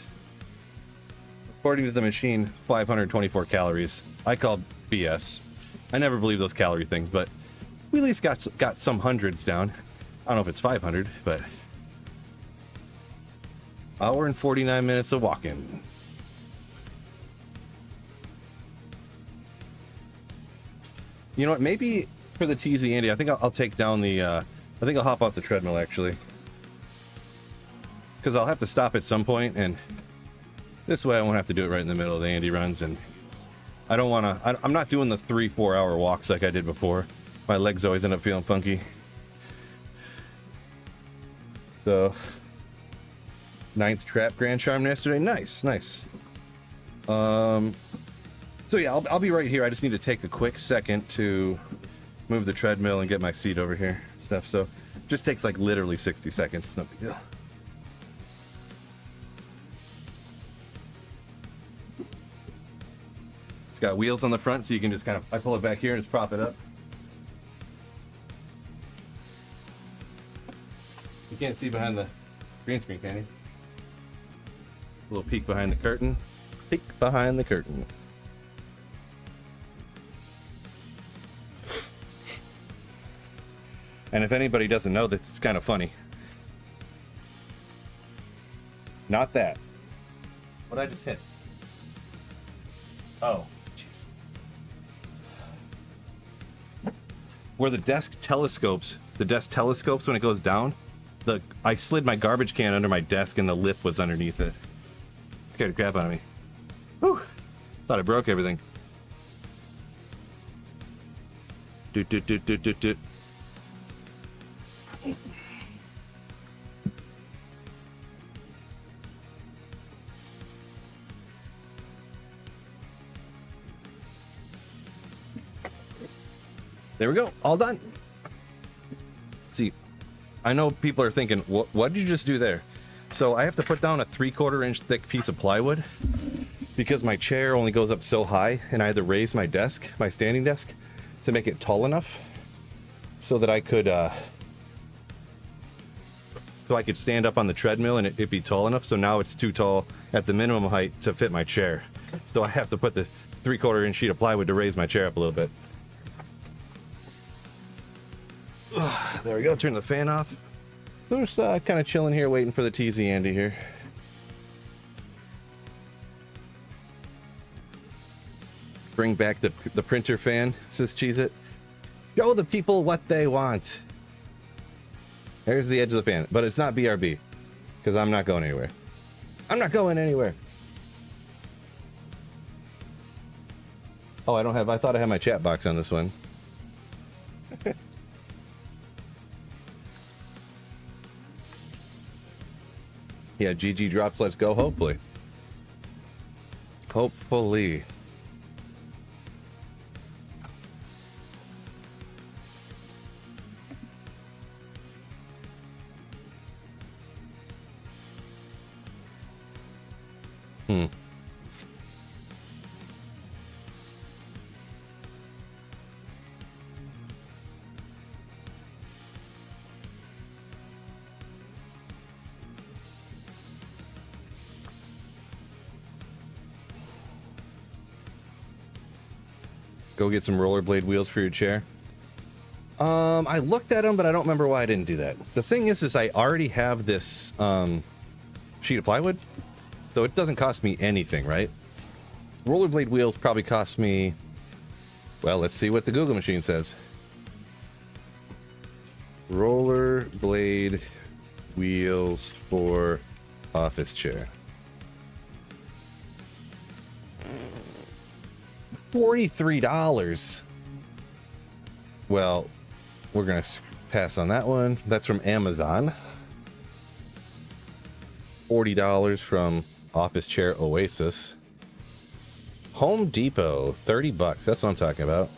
According to the machine, 524 calories. I call BS. I never believe those calorie things, but we at least got some hundreds down. I don't know if it's 500, but hour and 49 minutes of walking. You know what? Maybe for the TZ Andy, I think I'll take down the. I think I'll hop off the treadmill actually, because I'll have to stop at some point, and this way I won't have to do it right in the middle of the Andy runs. And I don't want to. I'm not doing the 3-4 hour walks like I did before. My legs always end up feeling funky. So, 9th trap Grand Charm yesterday. Nice. So yeah, I'll be right here. I just need to take a quick second to move the treadmill and get my seat over here. Stuff. So, just takes like literally 60 seconds. It's no big deal. It's got wheels on the front, so you can just kind of, I pull it back here and just prop it up. You can't see behind the green screen, can you? A little peek behind the curtain. Peek behind the curtain. And if anybody doesn't know this, it's kind of funny. Not that. What I just hit? Oh, jeez. Where the desk telescopes when it goes down, I slid my garbage can under my desk and the lip was underneath it. Scared the crap out of me. Whew. Thought I broke everything. Doot. There we go. All done. See, I know people are thinking, what did you just do there? So I have to put down a 3/4 inch thick piece of plywood because my chair only goes up so high, and I had to raise my desk, my standing desk, to make it tall enough so that I could stand up on the treadmill and it'd be tall enough. So now it's too tall at the minimum height to fit my chair. So I have to put the 3/4 inch sheet of plywood to raise my chair up a little bit. There we go. Turn the fan off. We're just kind of chilling here, waiting for the TZ Andy here. Bring back the printer fan, says Cheese It. Show the people what they want. There's the edge of the fan, but it's not BRB because I'm not going anywhere. I'm not going anywhere. Oh, I thought I had my chat box on this one. Yeah, GG drops, let's go, hopefully. Hopefully. Go get some rollerblade wheels for your chair. I looked at them, but I don't remember why I didn't do that. The thing is I already have this sheet of plywood, so it doesn't cost me anything, right? Rollerblade wheels probably cost me, well, let's see what the Google machine says. Rollerblade wheels for office chair. $43. Well, we're gonna pass on that one. That's from Amazon. $40 from Office Chair Oasis. Home Depot, $30. That's what I'm talking about.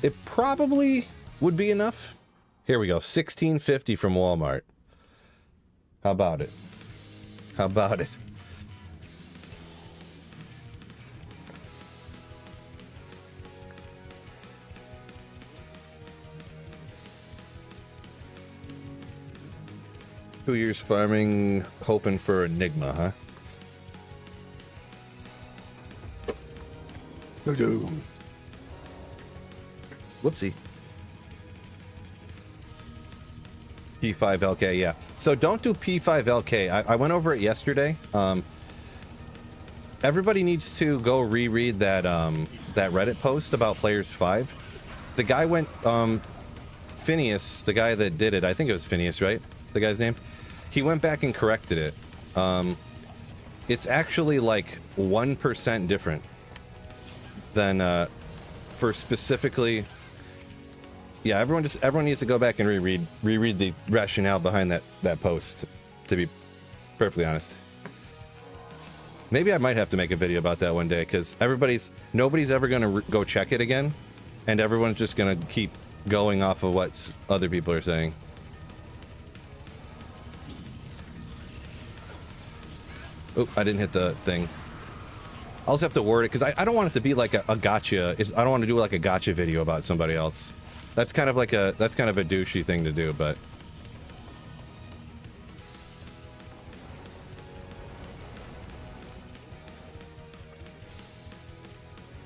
It probably would be enough. Here we go. $16.50 from Walmart. How about it? How about it? Two years farming, hoping for Enigma, huh? Whoopsie. P5LK, yeah. So don't do P5LK. I went over it yesterday. Everybody needs to go reread that that Reddit post about Players 5. The guy went, Phineas, the guy that did it, I think it was Phineas, right? The guy's name? He went back and corrected it. It's actually like 1% different than for specifically. Yeah, everyone needs to go back and reread the rationale behind that post, to be perfectly honest. Maybe I might have to make a video about that one day, because nobody's ever going to go check it again, and everyone's just going to keep going off of what other people are saying. Oh, I didn't hit the thing. I'll just have to word it, because I don't want it to be like a gotcha. I don't want to do like a gotcha video about somebody else. That's kind of a douchey thing to do, but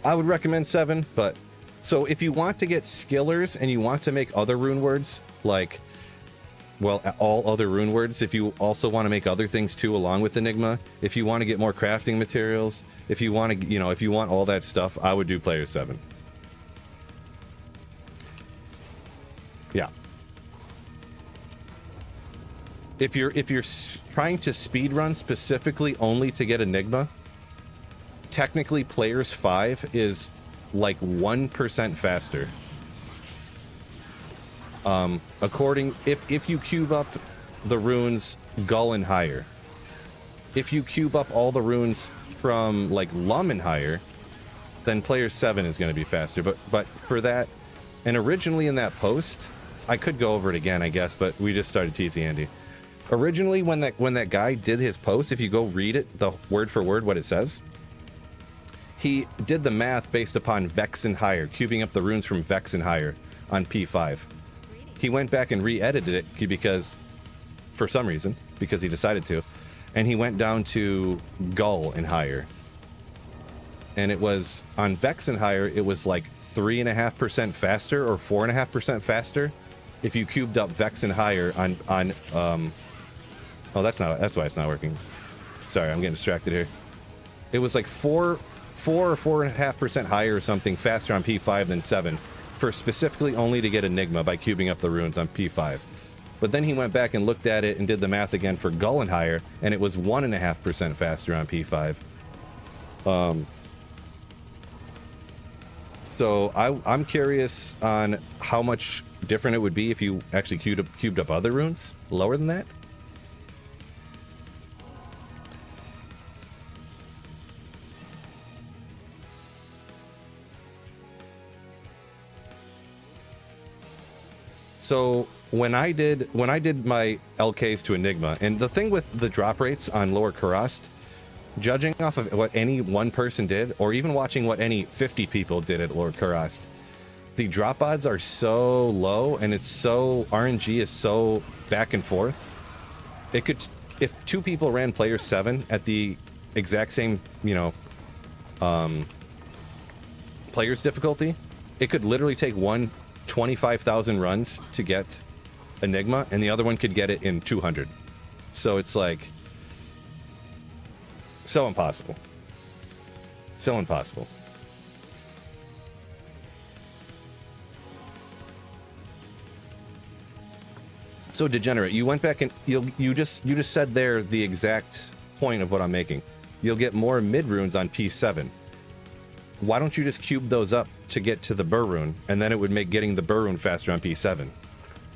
I would recommend 7, but so if you want to get skillers and you want to make other rune words, like, well, all other rune words, if you also want to make other things too along with Enigma, if you want to get more crafting materials, if you want to, you know, if you want all that stuff, I would do player 7. Yeah. If you're trying to speed run specifically only to get Enigma, technically players 5 is like 1% faster. If you cube up the runes Gull and higher, if you cube up all the runes from like Lum and higher, then player 7 is going to be faster. But for that, and originally in that post, I could go over it again, I guess, but we just started teasing Andy. Originally, when that guy did his post, if you go read it, the word for word, what it says, he did the math based upon Vex and higher, cubing up the runes from Vex and higher on P5. He went back and re-edited it because, for some reason, because he decided to, and he went down to Gull and higher. And it was, on Vex and higher, it was like 3.5% faster or 4.5% faster if you cubed up Vex and higher on oh, that's why it's not working. Sorry, I'm getting distracted here. It was like 4 or 4.5% higher or something faster on P5 than 7 for specifically only to get Enigma by cubing up the runes on P5. But then he went back and looked at it and did the math again for Gull and higher, and it was 1.5% faster on P5. So I'm curious on how much different it would be if you actually cubed up other runes lower than that. So when I did my LKs to Enigma, and the thing with the drop rates on Lower Karast, judging off of what any one person did, or even watching what any 50 people did at Lower Karast, the drop odds are so low, and it's so, RNG is so back and forth. It could, if 2 people ran player 7 at the exact same, you know, player's difficulty, it could literally take one 25,000 runs to get Enigma, and the other one could get it in 200. So it's like so impossible. So impossible. So Degenerate, you went back and you just said there the exact point of what I'm making. You'll get more mid runes on P7. Why don't you just cube those up to get to the Burr rune, and then it would make getting the Burr rune faster on P7?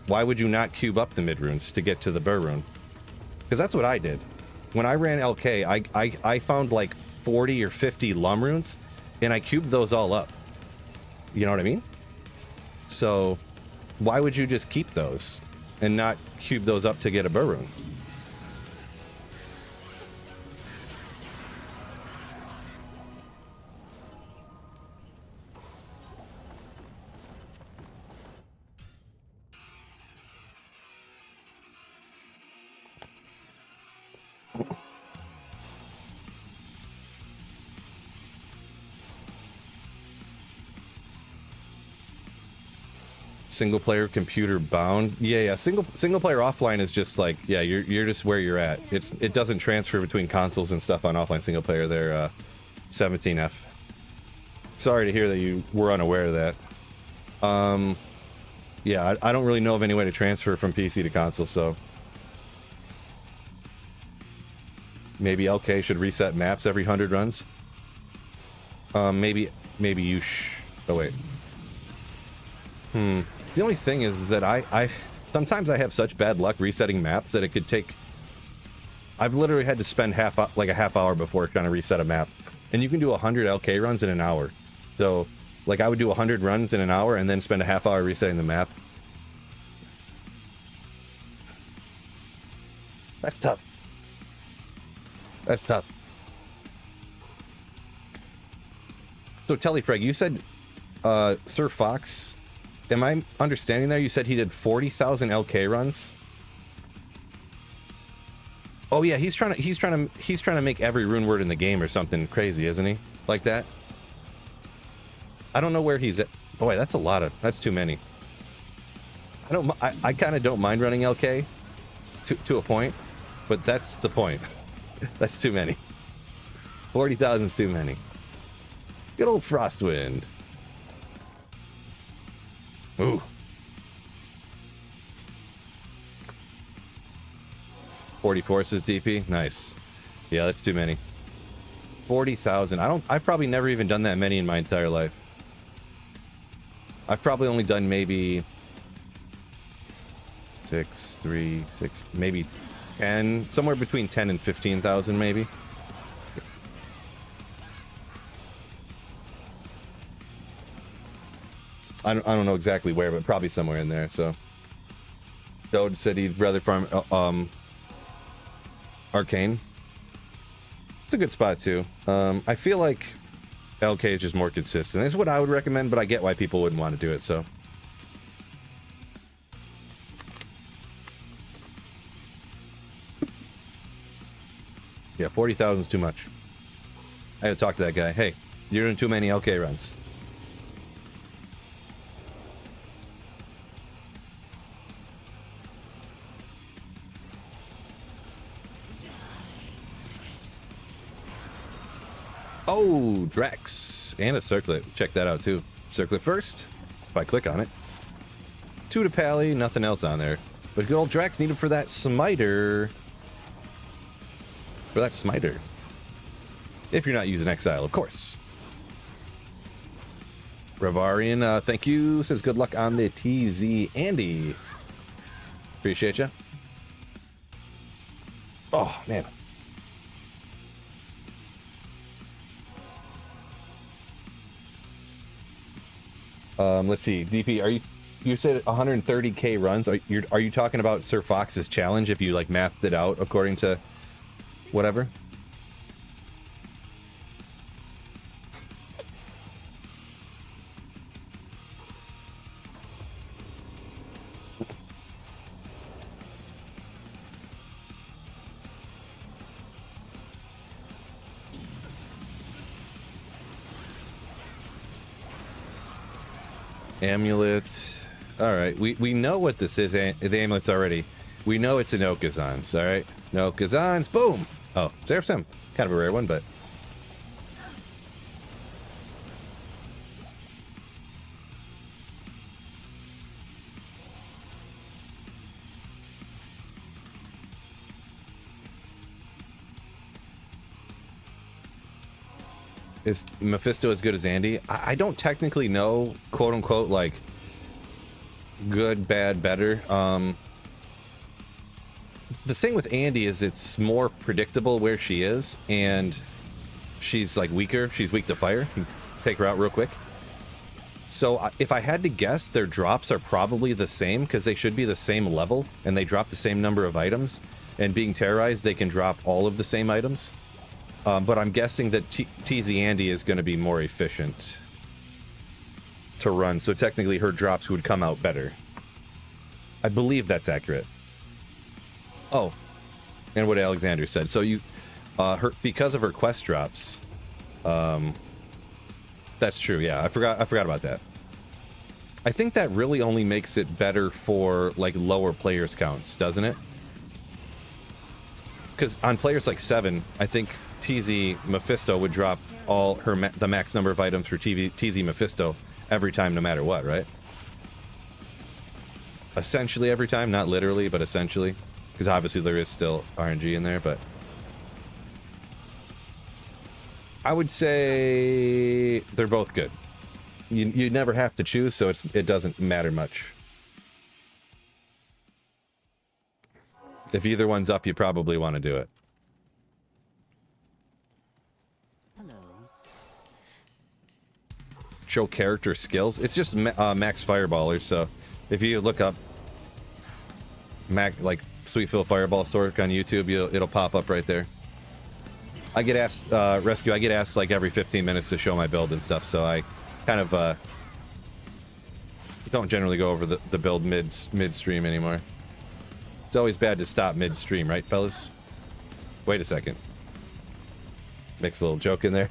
Why would you not cube up the mid runes to get to the Burr rune? Because that's what I did. When I ran LK, I found like 40 or 50 Lum runes, and I cubed those all up. You know what I mean? So why would you just keep those and not cube those up to get a Burr rune? Single player computer bound. Yeah. Single player offline is just like, yeah, you're just where you're at. It doesn't transfer between consoles and stuff on offline single player. They're 17F. Sorry to hear that you were unaware of that. Yeah, I don't really know of any way to transfer from PC to console, so maybe LK should reset maps every 100 runs. Maybe you oh wait. The only thing is that I sometimes I have such bad luck resetting maps that it could take. I've literally had to spend a half hour before trying to reset a map, and you can do 100 LK runs in an hour. So, like, I would do 100 runs in an hour and then spend a half hour resetting the map. That's tough. That's tough. So, Tellyfrag, you said Sir Fox. Am I understanding there? You said he did 40,000 LK runs. Oh yeah, he's trying to make every rune word in the game or something crazy, isn't he? Like that. I don't know where he's at. Boy, that's a lot of... That's too many. I kind of don't mind running LK to a point, but that's the point. That's too many. 40,000 is too many. Good old Frostwind. Ooh. 40 forces DP. Nice. Yeah, that's too many. 40,000. I've probably never even done that many in my entire life. I've probably only done maybe 6, maybe 10, somewhere between 10 and 15,000 maybe. I don't know exactly where, but probably somewhere in there. So Dode said he'd rather farm Arcane. It's a good spot too. I feel like LK is just more consistent. That's what I would recommend, but I get why people wouldn't want to do it. So yeah, 40,000 is too much. I had to talk to that guy. Hey, you're doing too many LK runs. Oh, Drax. And a circlet. Check that out, too. Circlet first. If I click on it. 2 to Pally. Nothing else on there. But good old Drax needed for that smiter. For that smiter. If you're not using Exile, of course. Ravarian, thank you. Says good luck on the TZ. Andy. Appreciate you. Oh, man. Let's see, DP, you said 130k runs. Are you talking about Sir Fox's challenge if you like mathed it out according to whatever? Amulet. Alright, we know what this is, the amulets already. We know it's an Okazans, alright? No Okazans, boom! Oh, there's some. Kind of a rare one, but... Is Mephisto as good as Andy? I don't technically know, quote unquote, like, good, bad, better. The thing with Andy is it's more predictable where she is, and she's like weaker. She's weak to fire. You can take her out real quick. So if I had to guess, their drops are probably the same because they should be the same level, and they drop the same number of items. And being terrorized, they can drop all of the same items. But I'm guessing that TZ Andy is going to be more efficient to run, so technically her drops would come out better. I believe that's accurate. Oh, and what Alexander said. So you, because of her quest drops, that's true. Yeah, I forgot about that. I think that really only makes it better for like lower players counts, doesn't it? Because on players like 7, I think TZ Mephisto would drop all the max number of items for TZ Mephisto every time, no matter what, right? Essentially every time, not literally, but essentially, because obviously there is still RNG in there. But I would say they're both good. You never have to choose, so it doesn't matter much. If either one's up, you probably want to do it. Show character skills. It's just max fireballers. So if you look up like Sweetfield Fireball Sword on YouTube, it'll pop up right there. I get asked Rescue. I get asked like every 15 minutes to show my build and stuff. So I kind of don't generally go over the build midstream anymore. It's always bad to stop midstream, right, fellas? Wait a second. Mix a little joke in there.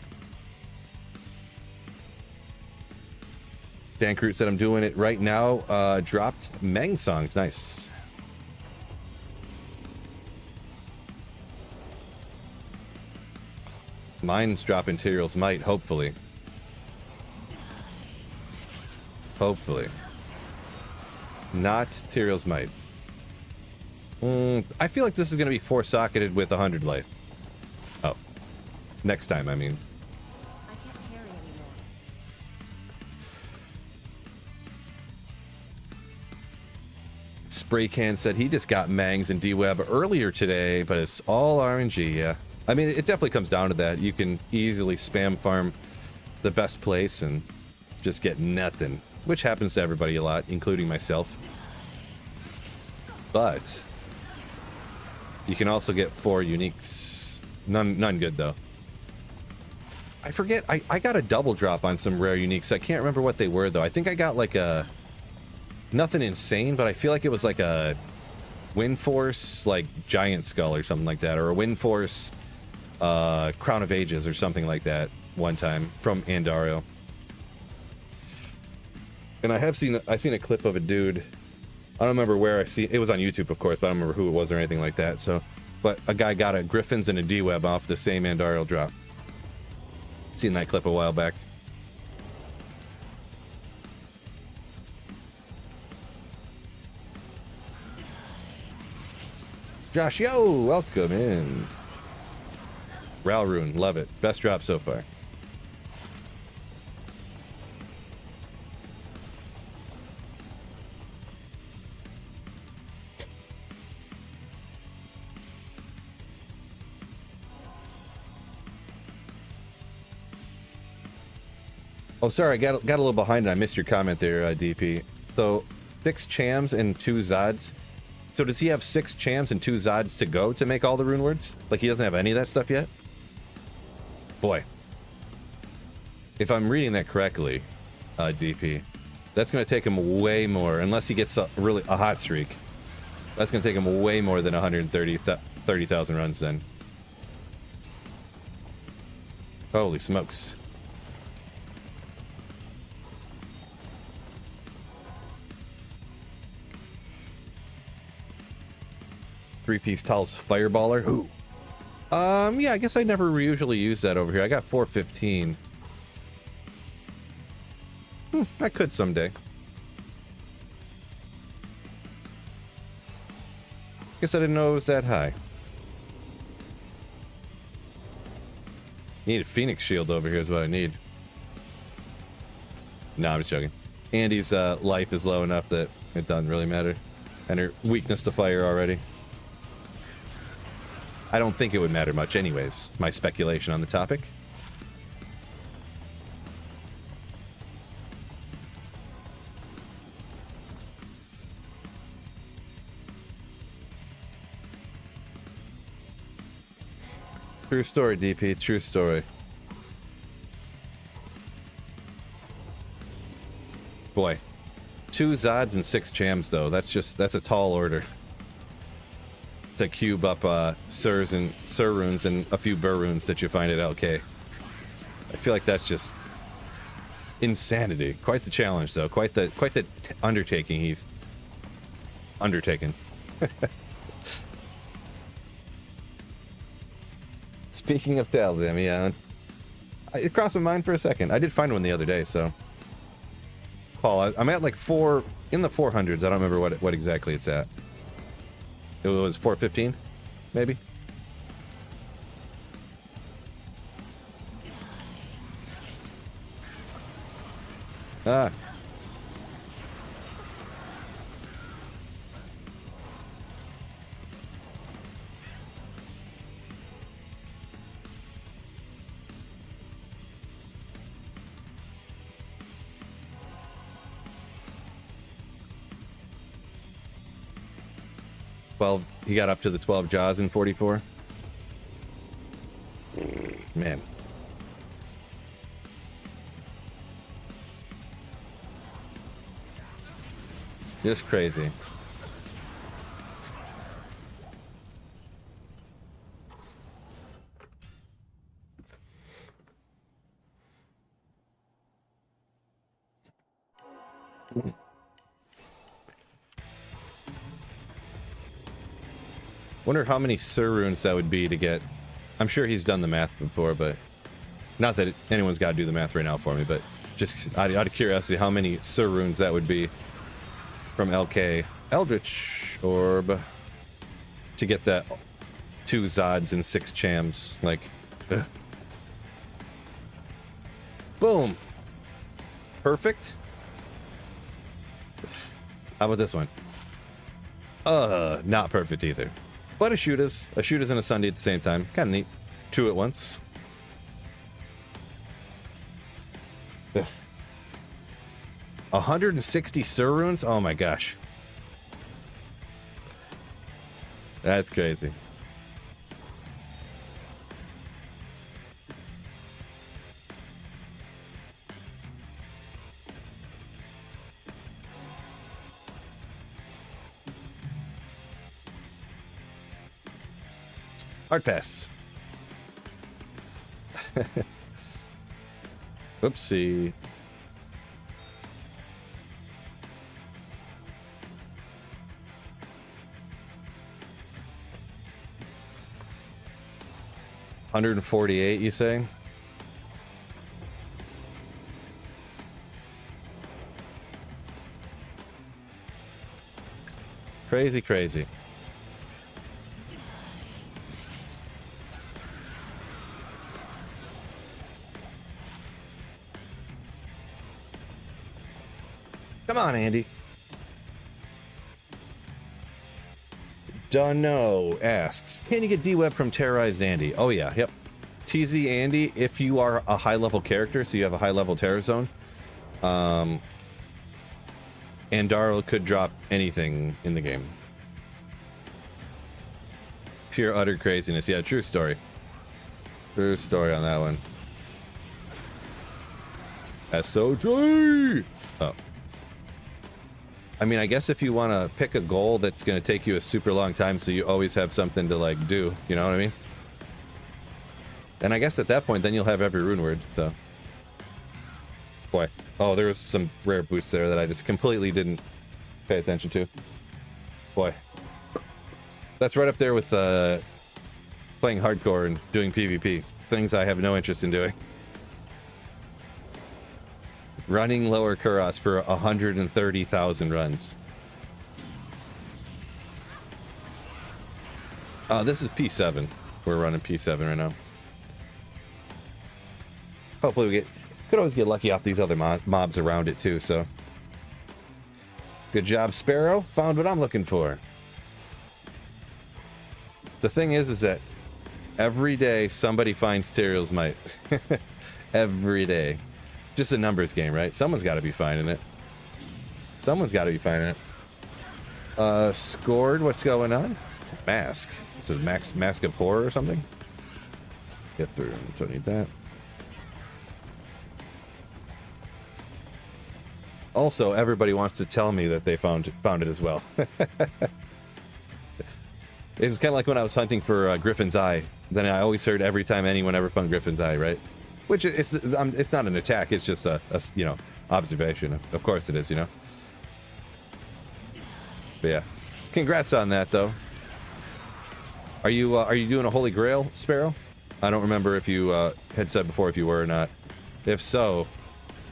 Dan Crute said I'm doing it right now. Dropped Meng songs. Nice. Mine's dropping Tyrael's Might, hopefully. Hopefully. Not Tyrael's Might. I feel like this is going to be 4-socketed with 100 life. Oh. Next time, I mean. I can't carry anymore. Spray Can said he just got Mangs and D-Web earlier today, but it's all RNG, yeah. I mean, it definitely comes down to that. You can easily spam farm the best place and just get nothing, which happens to everybody a lot, including myself. But you can also get 4 uniques. None good, though. I forget. I got a double drop on some rare uniques. I can't remember what they were, though. I think I got like a... Nothing insane, but I feel like it was like a Wind Force, like Giant Skull or something like that, or a Wind Force Crown of Ages or something like that one time from Andario. And I seen a clip of a dude. I don't remember where I see it. Was on YouTube, of course, but I don't remember who it was or anything like that. So, but a guy got a Griffins and a D-Web off the same Andario drop. Seen that clip a while back. Josh, yo, welcome in. Ralrune, love it. Best drop so far. Oh, sorry, I got a little behind and I missed your comment there, DP. So, 6 Chams and 2 Zods. So does he have 6 Chams and 2 Zods to go to make all the rune words? Like he doesn't have any of that stuff yet? Boy. If I'm reading that correctly, DP, that's going to take him way more, unless he gets a hot streak. That's going to take him way more than 130,000 runs then. Holy smokes. Three-piece Tal's Fireballer. Ooh. Yeah, I guess I never usually use that over here. I got 415. I could someday. Guess I didn't know it was that high. Need a Phoenix Shield over here is what I need. No, I'm just joking. Andy's life is low enough that it doesn't really matter. And her weakness to fire already. I don't think it would matter much anyways. My speculation on the topic. True story, DP. True story. Boy. 2 Zods and 6 Chams, though. That's a tall order. To cube up Sirs and Sir runes and a few Burr runes that you find at LK. I feel like that's just insanity. Quite the challenge, though. Quite the undertaking he's undertaken. Speaking of Tal'Dam, yeah, it crossed my mind for a second. I did find one the other day, so. Paul, I'm at like 4 in the 400s. I don't remember what exactly it's at. It was 415, maybe. Ah. He got up to the 12 jaws in 44. Man. Just crazy. Wonder how many Sur runes that would be to get. I'm sure he's done the math before, but not that anyone's got to do the math right now for me, but just out of curiosity, how many Sur runes that would be from LK Eldritch Orb to get that 2 Zods and 6 Chams. Like, ugh. Boom. Perfect. How about this one? Not perfect either. But a Shootas and a Sunday at the same time. Kind of neat. 2 at once. Ugh. 160 Sur runes? Oh my gosh. That's crazy. Hard pass. Oopsie. $148, you say? Crazy, crazy. Come on, Andy. Dunno asks, can you get D-Web from Terrorized Andy? Oh yeah, yep. TZ Andy, if you are a high-level character, so you have a high-level Terror Zone, Andaro could drop anything in the game. Pure utter craziness. Yeah, true story. True story on that one. SOG! Oh. I mean, I guess if you want to pick a goal that's going to take you a super long time so you always have something to, like, do, you know what I mean? And I guess at that point, then you'll have every rune word, so. Boy. Oh, there was some rare boots there that I just completely didn't pay attention to. Boy. That's right up there with playing hardcore and doing PvP. Things I have no interest in doing. Running lower Kuros for 130,000 runs. This is P7. We're running P7 right now. Hopefully we could always get lucky off these other mobs around it too, so. Good job, Sparrow. Found what I'm looking for. The thing is that every day somebody finds Tyrael's Might. Every day. Just a numbers game, right? Someone's got to be finding it. Someone's got to be finding it. Scored, what's going on? Mask. Is it Mask of Horror or something? Get through. Don't need that. Also, everybody wants to tell me that they found it as well. It was kind of like when I was hunting for Griffin's Eye. Then I always heard every time anyone ever found Griffin's Eye, right? Which it's not an attack. It's just a you know, observation. Of course it is, you know. But yeah, congrats on that though. Are you doing a Holy Grail, Sparrow? I don't remember if you had said before if you were or not. If so,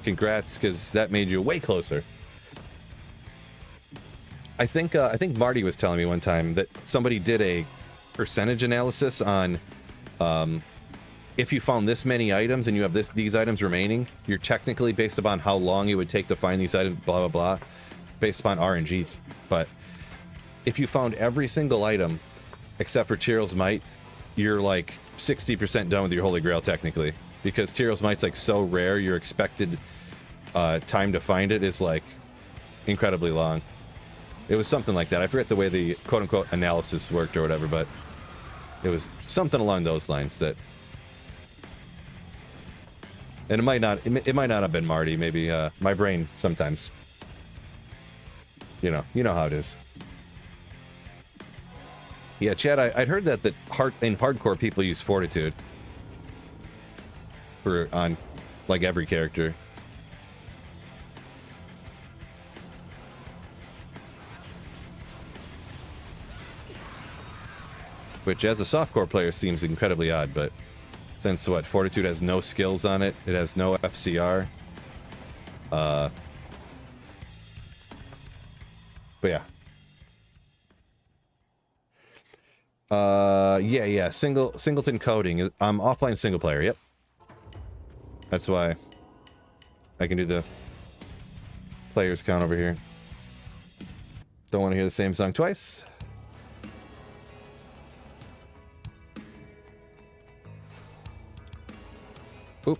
congrats, because that made you way closer. I think Marty was telling me one time that somebody did a percentage analysis on if you found this many items and you have these items remaining, you're technically, based upon how long it would take to find these items, blah blah blah, based upon RNG. But if you found every single item except for Tyrael's Might, you're like 60% done with your Holy Grail technically, because Tyrael's Might's like so rare. Your expected time to find it is like incredibly long. It was something like that. I forget the way the quote-unquote analysis worked or whatever, but it was something along those lines. That, and it might not have been Marty. Maybe my brain sometimes, you know how it is. Yeah, Chad, I'd heard that in hardcore people use Fortitude on like every character. which as a softcore player seems incredibly odd, but since what, Fortitude has no skills on it, it has no FCR. But yeah. Yeah, singleton coding. I'm offline single player, yep. That's why I can do the players count over here. Don't want to hear the same song twice. Oop.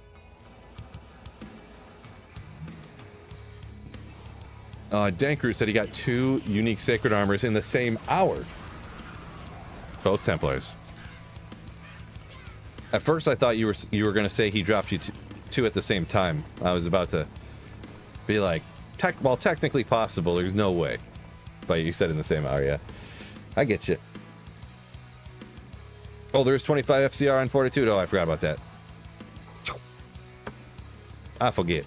Dankru said he got 2 unique sacred armors in the same hour. Both Templars. At first I thought you were going to say he dropped you 2 at the same time. I was about to be like, well, technically possible, there's no way. But you said in the same hour, yeah. I get you. Oh, there's 25 FCR on Fortitude? Oh, I forgot about that. I forget.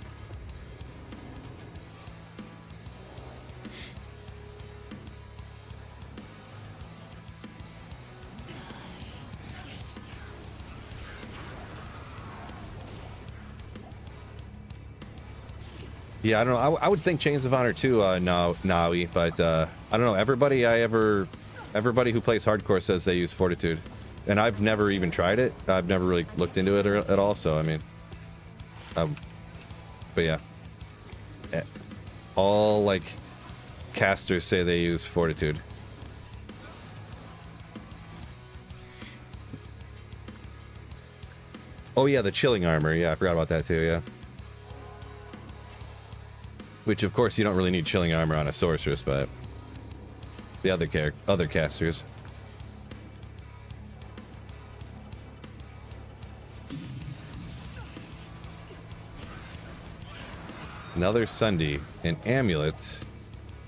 Yeah, I don't know. I would think Chains of Honor too, Nawi, but I don't know. Everybody who plays hardcore says they use Fortitude, and I've never even tried it. I've never really looked into it at all. So I mean, but yeah, all like casters say they use Fortitude. Oh yeah, the chilling armor. Yeah, I forgot about that too. Yeah. Which, of course, you don't really need chilling armor on a sorceress, but the other casters. Another Sunday. An amulet.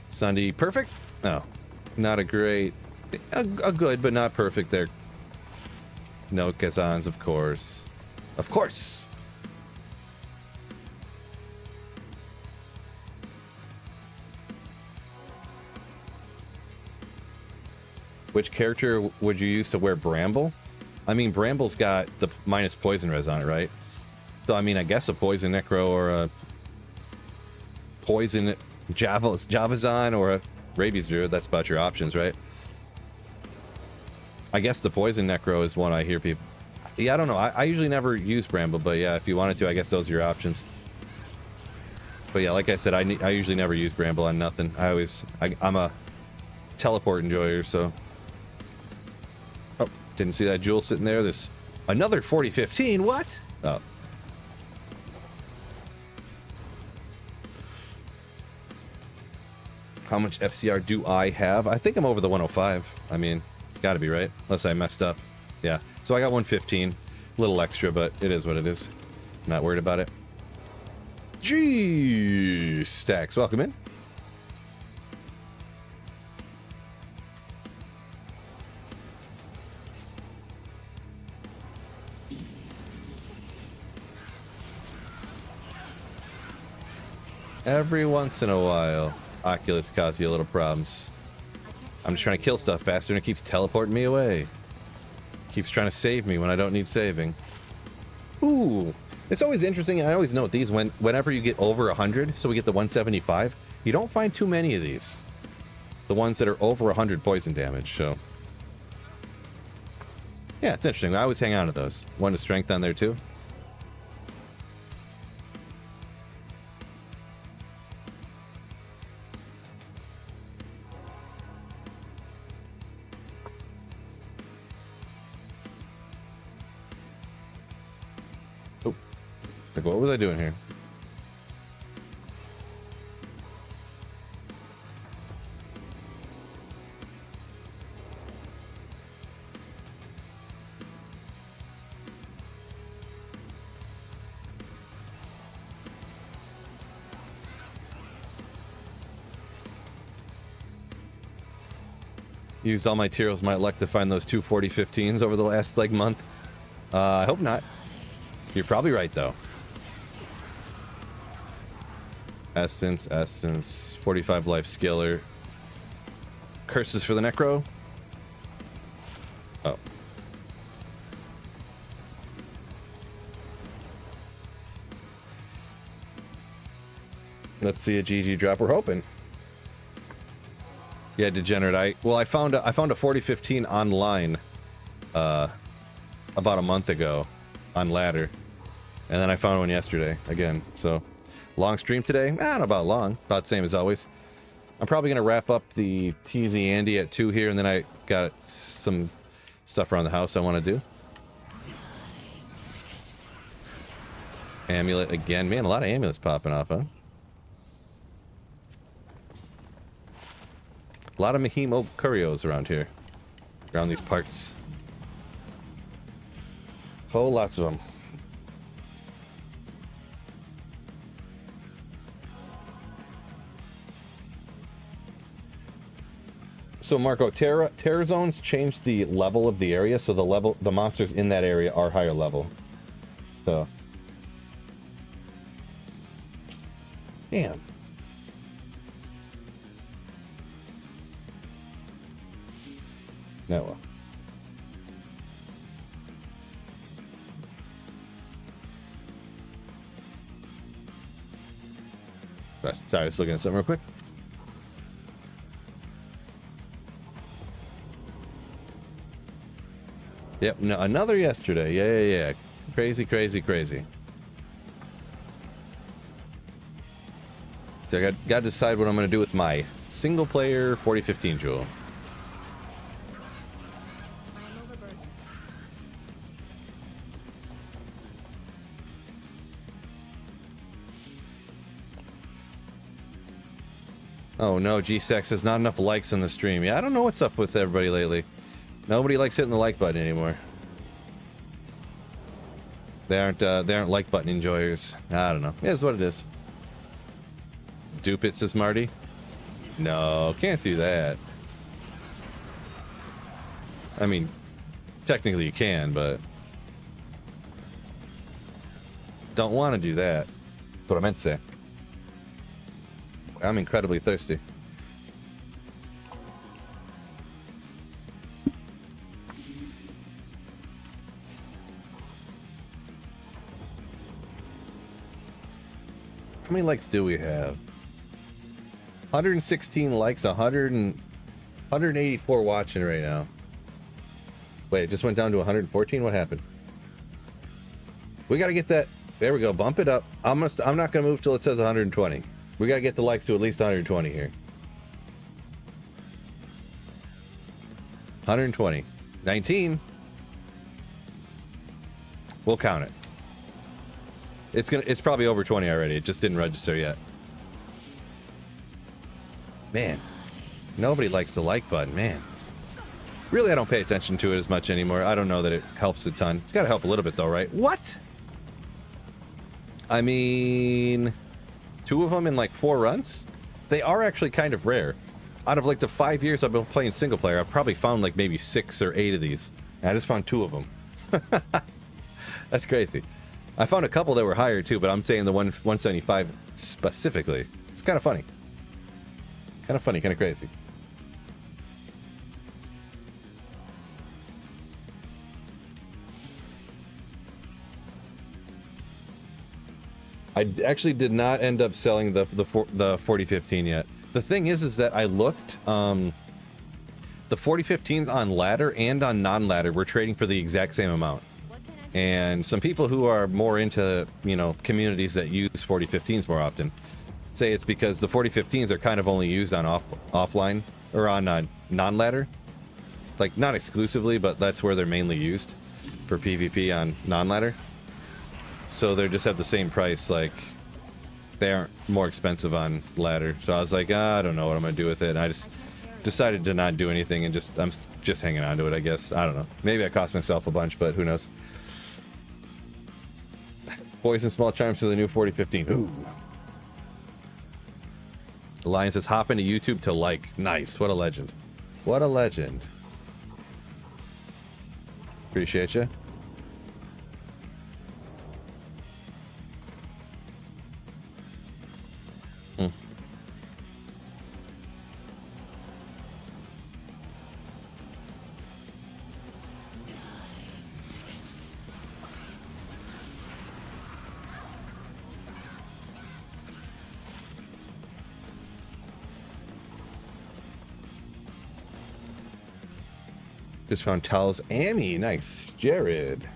Sunday, perfect? No, not a great. A good, but not perfect there. No Kazans, of course. Of course! Which character would you use to wear Bramble? I mean, Bramble's got the minus poison res on it, right? So, I mean, I guess a poison Necro or a poison Javazon or a Rabies Druid. That's about your options, right? I guess the poison Necro is one I hear people... Yeah, I don't know. I usually never use Bramble, but yeah, if you wanted to, I guess those are your options. But yeah, like I said, I usually never use Bramble on nothing. I'm a teleport enjoyer, so... Oh, didn't see that jewel sitting there. This another 4015. What? Oh. How much FCR do I have? I think I'm over the 105. I mean, gotta be right. Unless I messed up. Yeah. So I got 115. A little extra, but it is what it is. Not worried about it. Gee, Stacks, welcome in. Every once in a while, Oculus causes you a little problems. I'm just trying to kill stuff faster and it keeps teleporting me away. Keeps trying to save me when I don't need saving. Ooh, it's always interesting, and I always note these whenever you get over 100, so we get the 175, you don't find too many of these. The ones that are over 100 poison damage, so... Yeah, it's interesting. I always hang on to those. One to strength on there too. Like, what was I doing here? Used all my materials, my luck to find those 2 4015s over the last, like, month. I hope not. You're probably right, though. Essence, 45 life skiller. Curses for the Necro. Oh. Let's see a GG drop. We're hoping. Yeah, degenerate. I found a 4015 online about a month ago on ladder, and then I found one yesterday again. So long stream today. Not about long, about the same as always. I'm probably gonna wrap up the TZ Andy at 2 here, and then I got some stuff around the house I want to do. Amulet again, man. A lot of amulets popping off, huh? A lot of Mahimo Curios around here. Around these parts. Whole lots of them. So Marco, Terra zones change the level of the area, so the monsters in that area are higher level. So. Damn. No. Sorry, just looking at something real quick. Yep, no, another yesterday. Yeah. Crazy. So I got to decide what I'm going to do with my single player 4015 jewel. Oh no, G-Sex says not enough likes on the stream. Yeah, I don't know what's up with everybody lately. Nobody likes hitting the like button anymore. They aren't like button enjoyers. I don't know. It is what it is. Dupe it, says Marty. No, can't do that. I mean, technically you can, but don't want to do that. That's what I meant to say. I'm incredibly thirsty. How many likes do we have? 116 likes, 184 watching right now. Wait, it just went down to 114? What happened? We gotta get that. There we go. Bump it up. I'm not gonna move till it says 120. We gotta get the likes to at least 120 here. 120. 19. We'll count it. It's probably over 20 already. It just didn't register yet. Man, nobody likes the like button, man. Really, I don't pay attention to it as much anymore. I don't know that it helps a ton. It's got to help a little bit though, right? What? I mean, 2 of them in like 4 runs? They are actually kind of rare. Out of like the 5 years I've been playing single player, I've probably found like maybe 6 or 8 of these. And I just found 2 of them. That's crazy. I found a couple that were higher too, but I'm saying the 175 specifically. It's kind of funny. Kind of funny, kind of crazy. I actually did not end up selling the 4015 yet. The thing is that I looked, the 4015s on ladder and on non-ladder were trading for the exact same amount. And some people who are more into, you know, communities that use 4015s more often say it's because the 4015s are kind of only used on offline or on non-ladder. Like, not exclusively, but that's where they're mainly used for PvP on non-ladder. So they just have the same price, like, they aren't more expensive on ladder. So I was like, I don't know what I'm going to do with it. And I just decided to not do anything and I'm just hanging on to it, I guess. I don't know. Maybe I cost myself a bunch, but who knows. Poison small charms to the new 4015. Ooh. Lion says, hop into YouTube to like. Nice. What a legend. What a legend. Appreciate you. Just found Tal's Amy. Nice. Jared.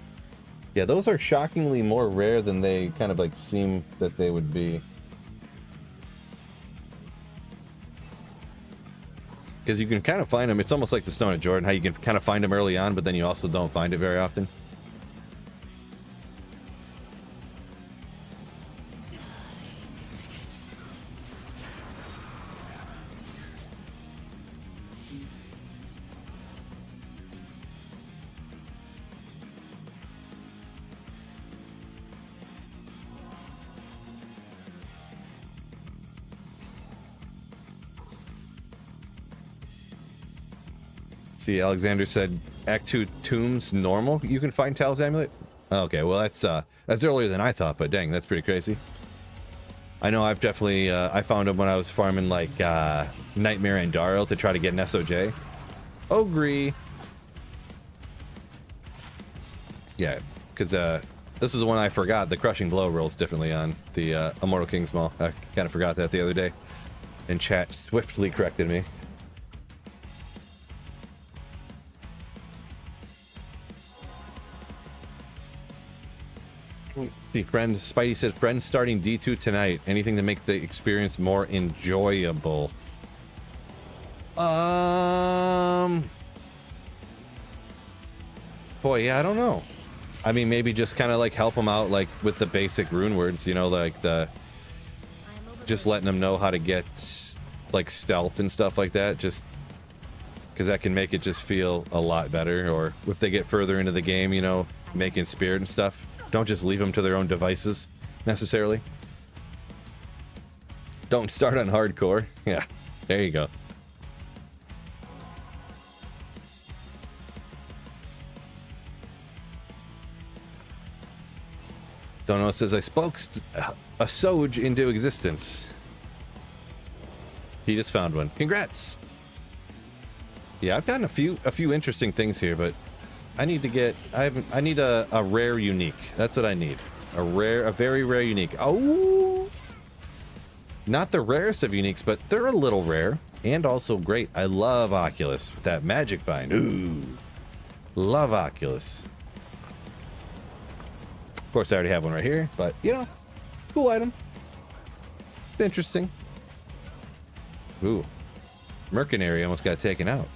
Yeah, those are shockingly more rare than they kind of like seem that they would be. Because you can kind of find them. It's almost like the Stone of Jordan, how you can kind of find them early on, but then you also don't find it very often. See, Alexander said Act 2 tombs normal. You can find Tal's amulet. Okay, well that's earlier than I thought, but dang, that's pretty crazy. I know I've definitely I found him when I was farming like Nightmare and Darl to try to get an SOJ. Agree. Yeah, because this is the one I forgot. The crushing blow rolls differently on the Immortal King's Maul. I kind of forgot that the other day, and chat swiftly corrected me. See, friend Spidey said, friend starting D2 tonight. Anything to make the experience more enjoyable. Boy, yeah, I don't know. I mean, maybe just kind of like help them out, like with the basic rune words, you know, like just letting them know how to get like stealth and stuff like that. Just because that can make it just feel a lot better. Or if they get further into the game, you know, making spirit and stuff. Don't just leave them to their own devices, necessarily. Don't start on hardcore. Yeah, there you go. Don't know, it says I spoke a Soj into existence. He just found one. Congrats. Yeah, I've gotten a few interesting things here, but I need to get I need a rare unique. That's what I need. A very rare unique. Oh, not the rarest of uniques, but they're a little rare and also great. I love Oculus with that magic find. Ooh, love Oculus. Of course, I already have one right here, but you know, it's a cool item. It's interesting. Ooh, Mercenary almost got taken out.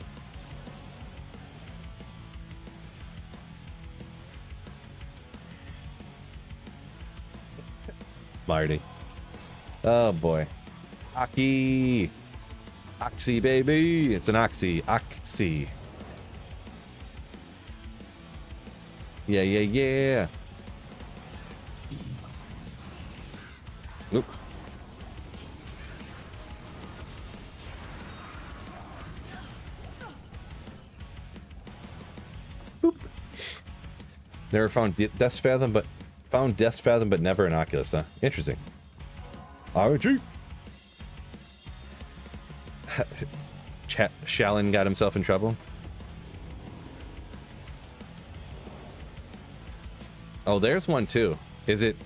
Marty. Oh boy. Aki. Oxy, baby. It's an Oxy. Oxy. Yeah, yeah, yeah. Oop. Boop. Never found Death's Fathom, but found Death's Fathom, but never an Oculus, huh? Interesting. RG. Shalin got himself in trouble. Oh, there's one too. Is it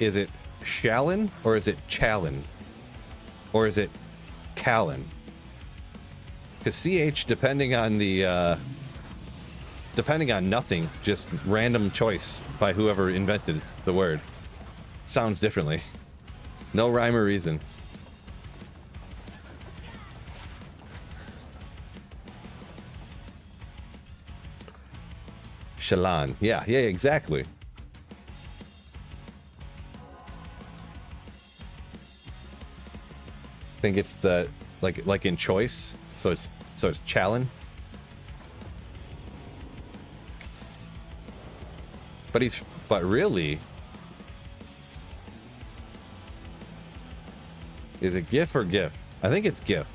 Shalin or is it Chalin? Or is it Callan? Because CH, depending on the depending on nothing, just random choice by whoever invented the word, sounds differently. No rhyme or reason. Shalan. Yeah, exactly. I think it's the like in choice, so it's Challen. But really, is it GIF or GIF? I think it's GIF.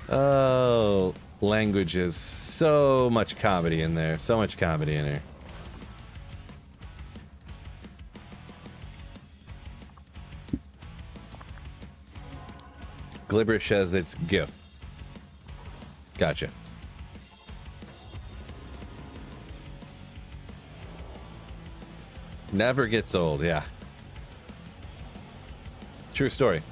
Oh, languages. So much comedy in there. So much comedy in there. Glibberish says it's GIF. Gotcha. Never gets old, yeah. True story.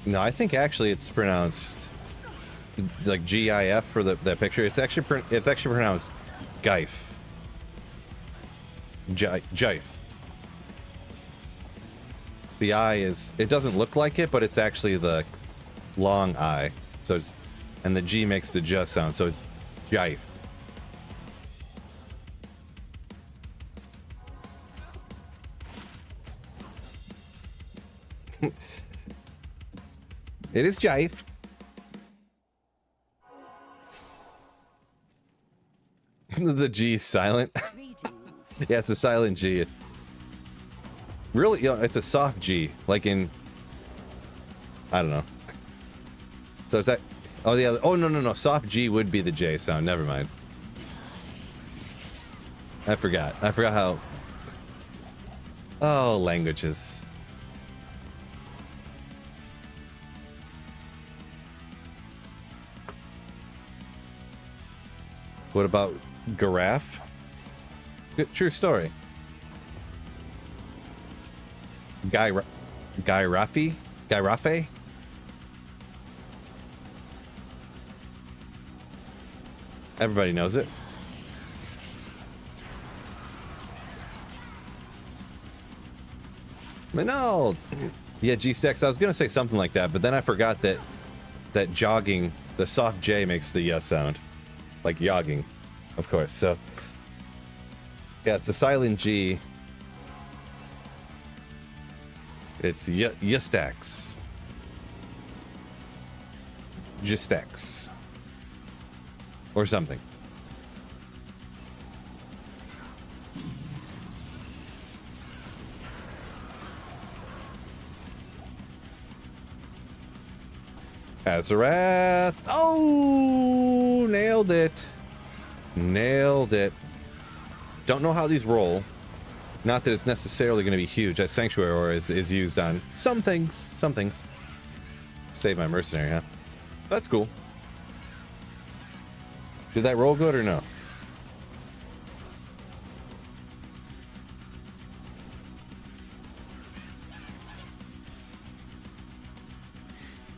No, I think actually it's pronounced like GIF for that picture. It's actually pronounced Gif. Jife. The I is, it doesn't look like it, but it's actually the long I. So it's, and the G makes the J sound, so it's Jife. It is Jife. The G is silent. Yeah, it's a silent G. Really, you know, it's a soft G, like in, I don't know. So is that, oh yeah, oh no, soft G would be the J sound, never mind. I forgot how, oh, languages. What about giraffe? Good, true story. Guy Raffe? Everybody knows it. Manald! Yeah, G-Stacks, I was gonna say something like that, but then I forgot that jogging, the soft J makes the yes sound. Like yogging, of course, so. Yeah, it's a silent G. It's Yustax. Justax. Or something. Azarath. Oh, nailed it. Nailed it. Don't know how these roll. Not that it's necessarily going to be huge. That Sanctuary Aura is used on some things. Some things. Save my mercenary, huh? That's cool. Did that roll good or no?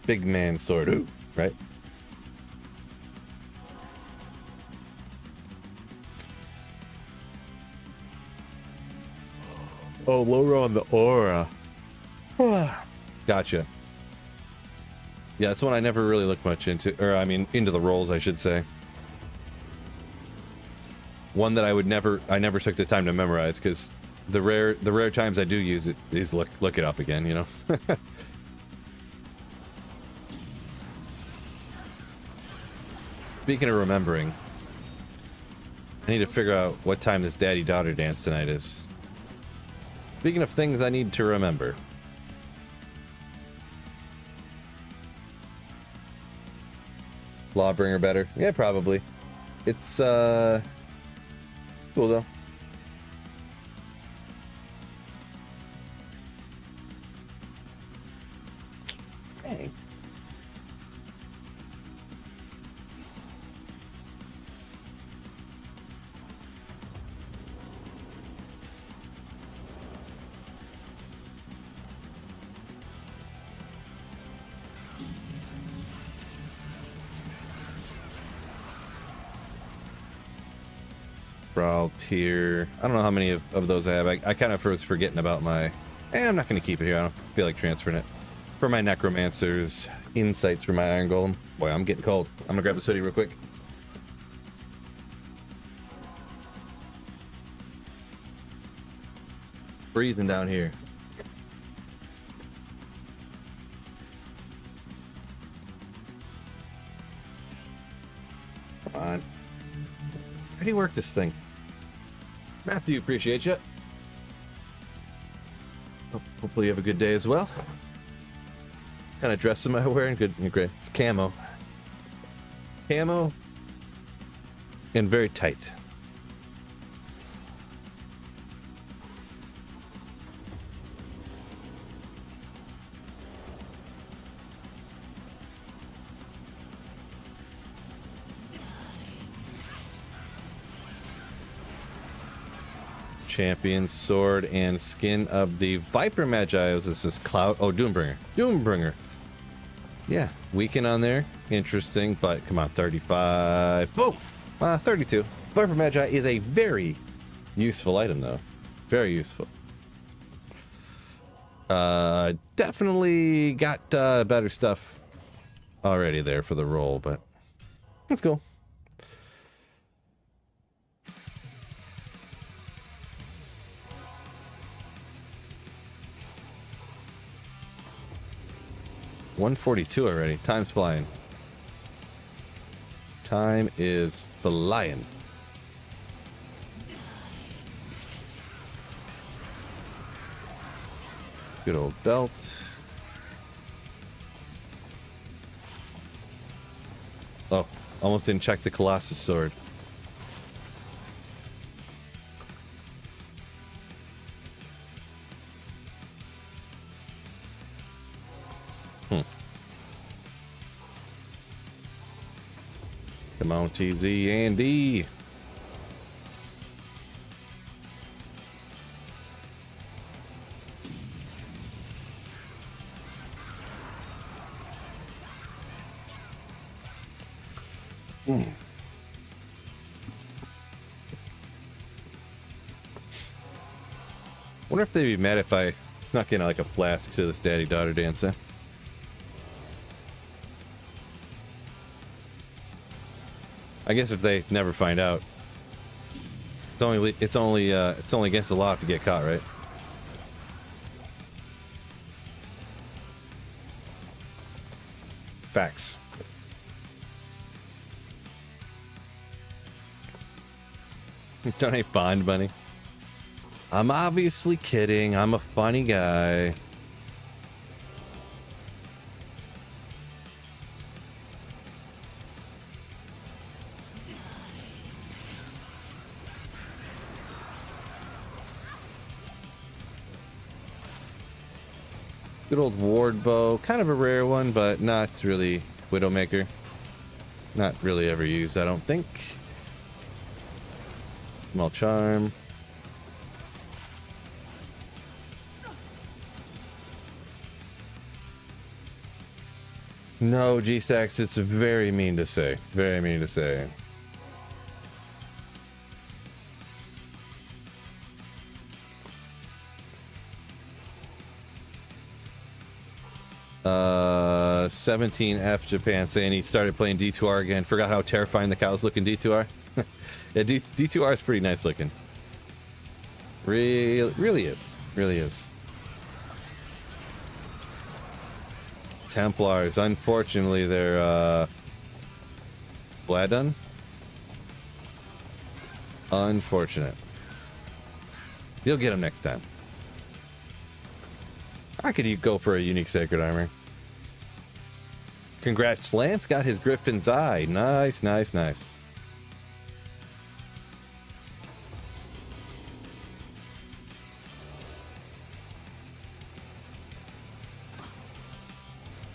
Big man sword. Ooh, right? Oh, lower on the aura. Gotcha. Yeah, that's one I never really looked much into, or I mean, into the rolls, I should say. One that I never took the time to memorize, because the rare times I do use it is look it up again, you know. Speaking of remembering, I need to figure out what time this daddy-daughter dance tonight is. Speaking of things I need to remember. Lawbringer better? Yeah, probably. It's, cool though. Dang. Brawl tier. I don't know how many of those I have. I kind of was forgetting about my... I'm not going to keep it here. I don't feel like transferring it. For my Necromancers, Insights for my Iron Golem. Boy, I'm getting cold. I'm going to grab this hoodie real quick. Freezing down here. Come on. How do you work this thing? Matthew, appreciate you. Hopefully you have a good day as well. Kind of dress am I wearing? Good, great. It's camo. Camo. And very tight. Champion, sword, and skin of the Viper Magi. This is Cloud. Oh, Doombringer. Doombringer. Yeah, weaken on there. Interesting, but come on, 35. Oh! 32. Viper Magi is a very useful item, though. Very useful. Definitely got better stuff already there for the roll, but that's cool. $142 already. Time's flying. Time is flying. Good old belt. Oh, almost didn't check the Colossus sword. Come on, TZ Andy. Wonder if they'd be mad if I snuck in like a flask to this daddy-daughter dancer. I guess if they never find out, it's only against the law if you get caught, right? Facts. Donate Bond Bunny. I'm obviously kidding. I'm a funny guy. Good old ward bow. Kind of a rare one, but not really Widowmaker. Not really ever used, I don't think. Small charm. No, G-Stacks, it's very mean to say. Very mean to say. Uh, 17F Japan saying he started playing D2R again. Forgot how terrifying the cows look in D2R. Yeah, D2R is pretty nice looking. Really is. Really is. Templars, unfortunately, they're Bladun. Unfortunate. You'll get them next time. I could go for a unique sacred armor. Congrats, Lance got his Griffin's Eye. Nice, nice, nice.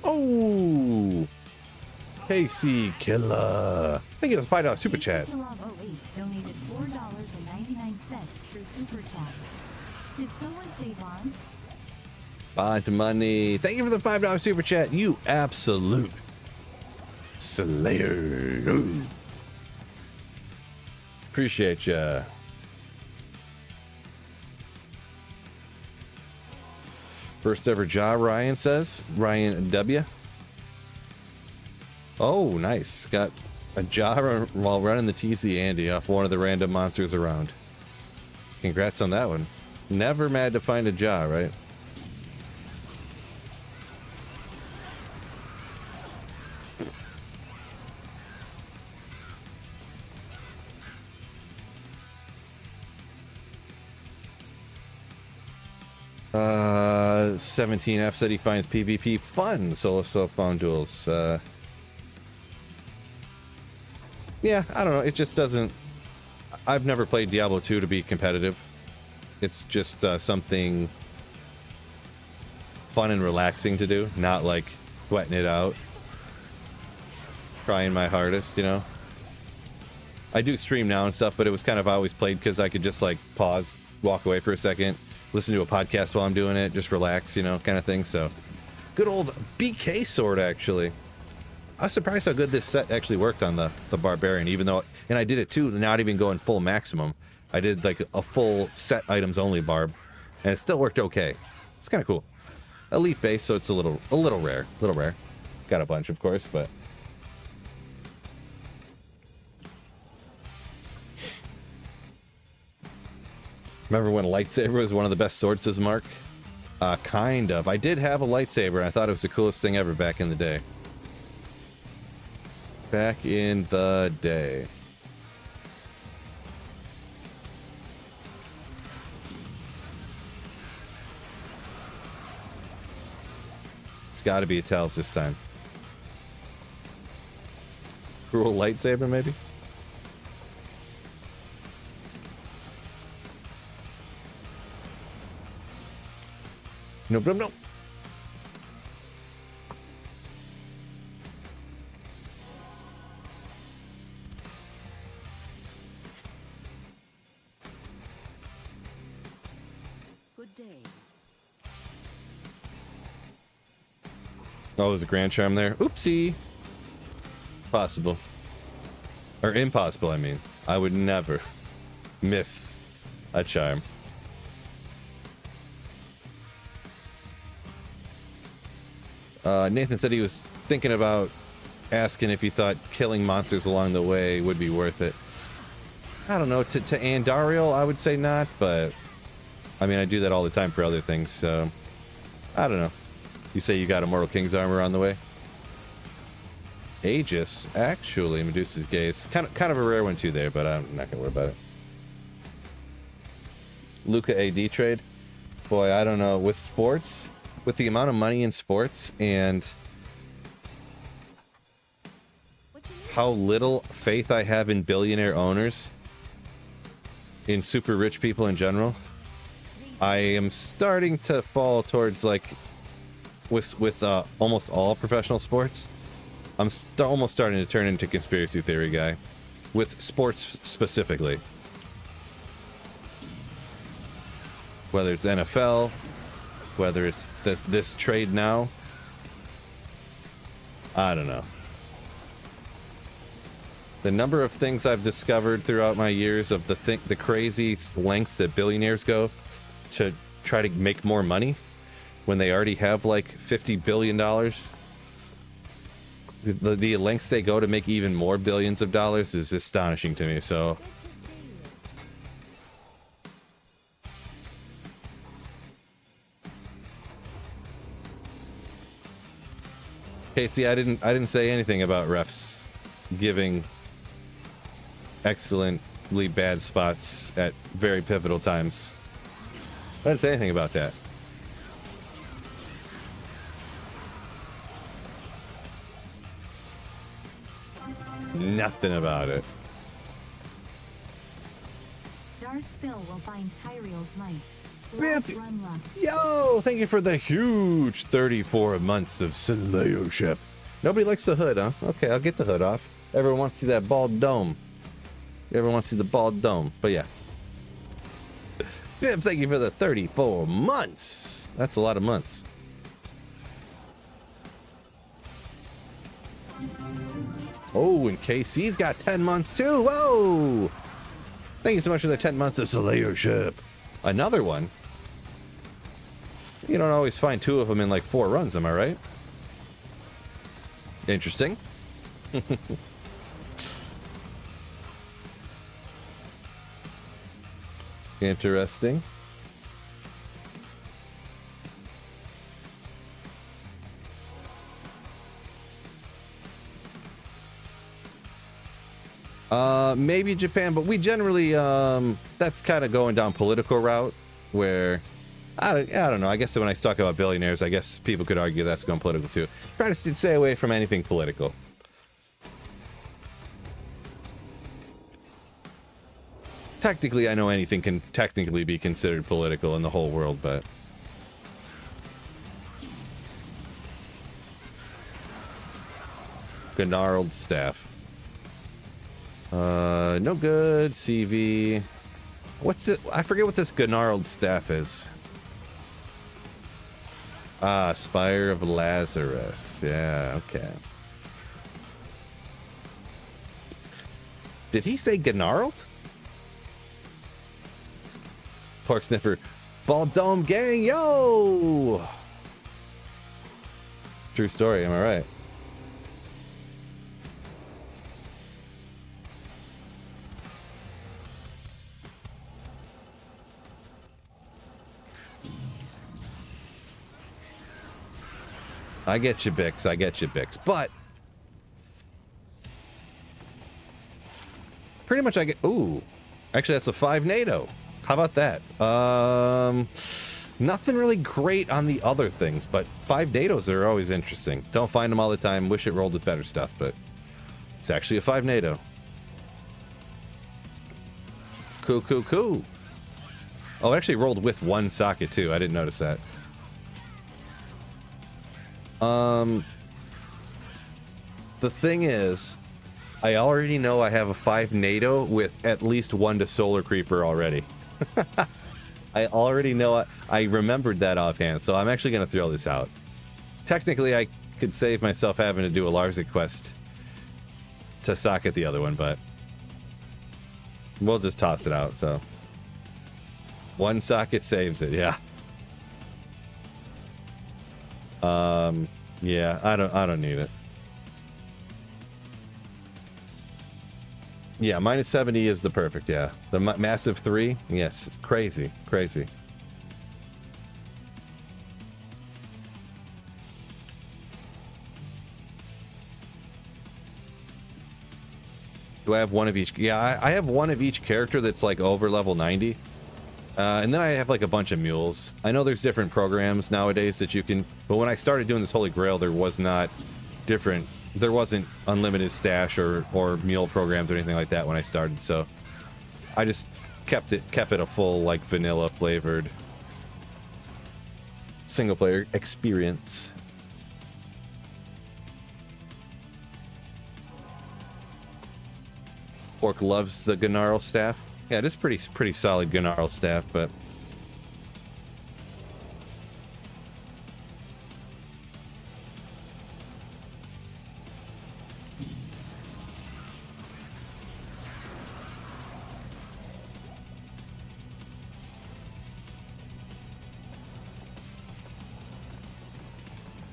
Oh, KC Killer. Thank you for the $5 super chat. Donated $4.99 through super chat. Did someone say Bond? Bond money. Thank you for the $5 super chat. You absolute slayer. Appreciate ya. First ever job, Ryan says. Ryan W. Oh, nice. Got a job while running the TC Andy off one of the random monsters around. Congrats on that one. Never mad to find a job, right? Uh, 17F said he finds PvP fun. Solo found duels. Yeah, I don't know. It just doesn't. I've never played Diablo 2 to be competitive. It's just something fun and relaxing to do, not like sweating it out, trying my hardest, you know. I do stream now and stuff, but it was kind of always played because I could just like pause, walk away for a second, listen to a podcast while I'm doing it, just relax, you know, kind of thing. So Good old BK sword, actually. I was surprised how good this set actually worked on the Barbarian, even though... And I did it too, not even going full maximum. I did like a full set items only barb, and it still worked okay. It's kind of cool. Elite base, so it's a little rare. Got a bunch, of course, but... Remember when a lightsaber was one of the best swords as Mark? Kind of. I did have a lightsaber, and I thought it was the coolest thing ever back in the day. Back in the day. It's got to be a Talos this time. Cruel lightsaber, maybe? No. Good day. Oh, there's a Grand Charm there. Oopsie. Possible. Or impossible, I mean. I would never miss a charm. Nathan said he was thinking about asking if he thought killing monsters along the way would be worth it. I don't know. To Andariel, I would say not, but I mean, I do that all the time for other things, so I don't know. You say you got Immortal King's armor on the way? Aegis, actually, Medusa's Gaze. Kind of a rare one too there, but I'm not gonna worry about it. Luca AD trade? Boy, I don't know. With sports, with the amount of money in sports and how little faith I have in billionaire owners, in super rich people in general, I am starting to fall towards, like, with almost all professional sports, I'm almost starting to turn into conspiracy theory guy, with sports specifically. Whether it's NFL, whether it's this trade now, I don't know. The number of things I've discovered throughout my years of the crazy lengths that billionaires go to try to make more money when they already have like $50 billion. The lengths they go to make even more billions of dollars is astonishing to me. So Casey, I didn't say anything about refs giving excellently bad spots at very pivotal times. I didn't say anything about that. Nothing about it. Darth Phil will find Tyrael's light. Biff! Run luck. Yo, thank you for the huge 34 months of Slayership. Nobody likes the hood, huh? Okay, I'll get the hood off. Everyone wants to see that bald dome. Everyone wants to see the bald dome, but yeah. Biff, thank you for the 34 months. That's a lot of months. Oh, and KC's got 10 months too. Whoa! Thank you so much for the 10 months of Slayership. Another one. You don't always find two of them in like 4 runs, am I right? Interesting. Interesting. Maybe Japan, but we generally, that's kind of going down political route where, I don't know. I guess when I talk about billionaires, I guess people could argue that's going political too. Try to stay away from anything political. Technically, I know anything can technically be considered political in the whole world, but... Gnarled staff. No good. CV. What's it? I forget what this gnarled staff is. Ah, Spire of Lazarus. Yeah, okay. Did he say Gnarled? Pork Sniffer. Bald Dome Gang, yo! True story, am I right? I get you, Bix. I get you, Bix. But pretty much I get... Ooh. Actually, that's a 5 NATO. How about that? Nothing really great on the other things, but 5 NATOs are always interesting. Don't find them all the time. Wish it rolled with better stuff, but it's actually a 5 NATO. Cool, cool, cool. Oh, it actually rolled with 1 socket, too. I didn't notice that. The thing is, I already know I have a 5 NATO with at least 1 to Solar Creeper already. I already know I remembered that offhand, so I'm actually going to throw this out. Technically, I could save myself having to do a Larzik quest to socket the other one, but we'll just toss it out, so. 1 socket saves it, yeah. Yeah, I don't need it. Yeah, minus 70 is the perfect, yeah. The massive 3, yes, it's crazy, crazy. Do I have one of each? Yeah, I have one of each character that's like over level 90. And then I have like a bunch of mules. I know there's different programs nowadays that you can, but when I started doing this Holy Grail, there was not different, there wasn't unlimited stash or mule programs or anything like that when I started, so I just kept it a full like vanilla flavored single player experience. Orc loves the Gnarl staff. Yeah, it is pretty solid Gnarl staff, but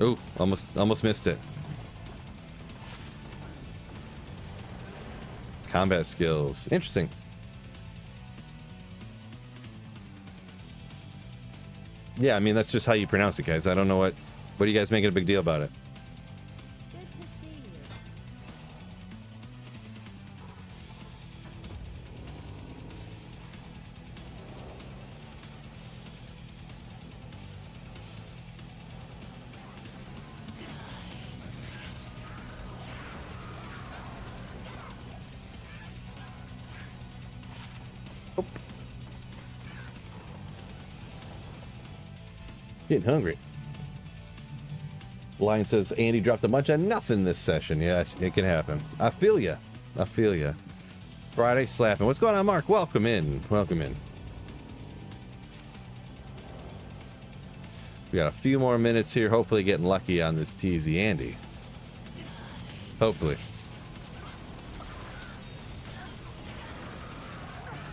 ooh, almost missed it. Combat skills. Interesting. Yeah, I mean, that's just how you pronounce it, guys. I don't know what are you guys making a big deal about it? Good to see you. Getting hungry. Lion says Andy dropped a bunch of nothing this session. Yeah, it can happen. I feel ya. I feel ya. Friday slapping. What's going on, Mark? Welcome in. Welcome in. We got a few more minutes here. Hopefully getting lucky on this TZ Andy. Hopefully.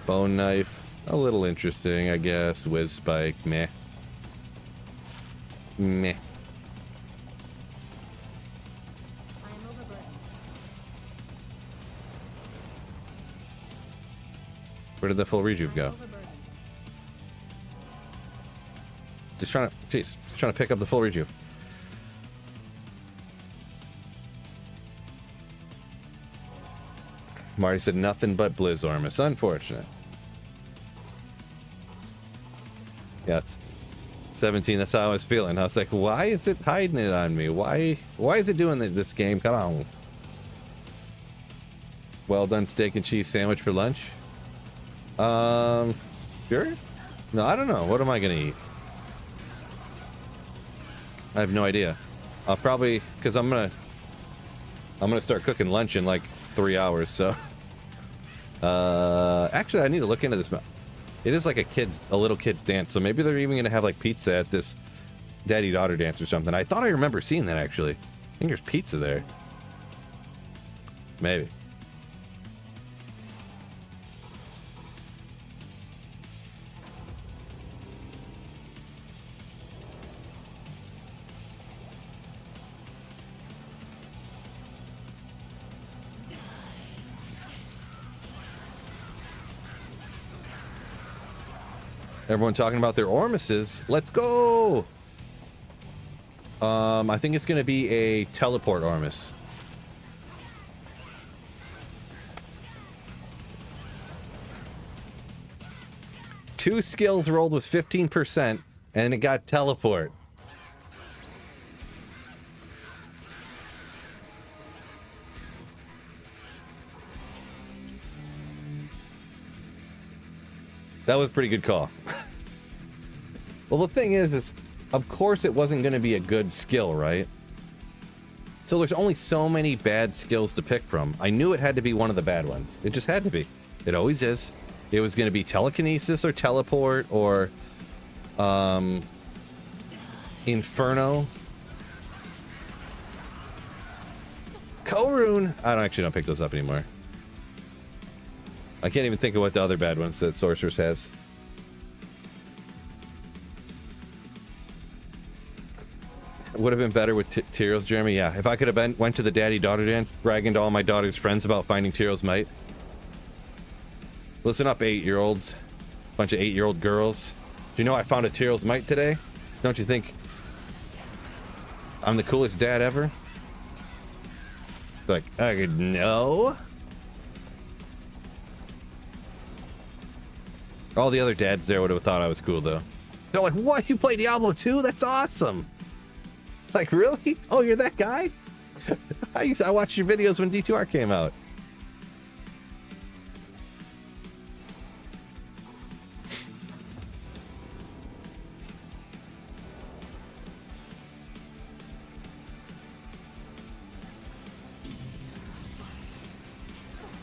Bone knife. A little interesting, I guess. Whiz spike. Meh. Meh. I am overburdened. Where did the full rejuve go? Overburdened. Just trying to pick up the full rejuve. Marty said nothing but Blizzormus. Unfortunate. Yeah, it's 17. That's how I was feeling. I was like, why is it hiding it on me? Why is it doing this game? Come on. Well done steak and cheese sandwich for lunch. Sure? No, I don't know. What am I gonna eat? I have no idea. I'll probably, because I'm gonna start cooking lunch in like 3 hours. So, actually, I need to look into this. It is like a little kid's dance. So maybe they're even gonna have like pizza at this daddy-daughter dance or something. I thought I remember seeing that, actually. I think there's pizza there. Maybe. Everyone talking about their Ormuses. Let's go! I think it's going to be a teleport Ormus. Two skills rolled with 15%, and it got teleport. That was a pretty good call. Well, the thing is of course it wasn't going to be a good skill, right? So there's only so many bad skills to pick from. I knew it had to be one of the bad ones. It just had to be. It always is. It was going to be telekinesis or teleport or Inferno. Korun. I don't pick those up anymore. I can't even think of what the other bad ones that Sorceress has. Would have been better with Tyrael's, Jeremy. Yeah, if I could have went to the daddy-daughter dance, bragging to all my daughter's friends about finding Tyrael's might. Listen up, 8-year-olds. Bunch of 8-year-old girls. Do you know I found a Tyrael's might today? Don't you think I'm the coolest dad ever? Like, no. All the other dads there would have thought I was cool, though. They're like, what? You play Diablo 2? That's awesome. Like, really? Oh, you're that guy? I watched your videos when D2R came out.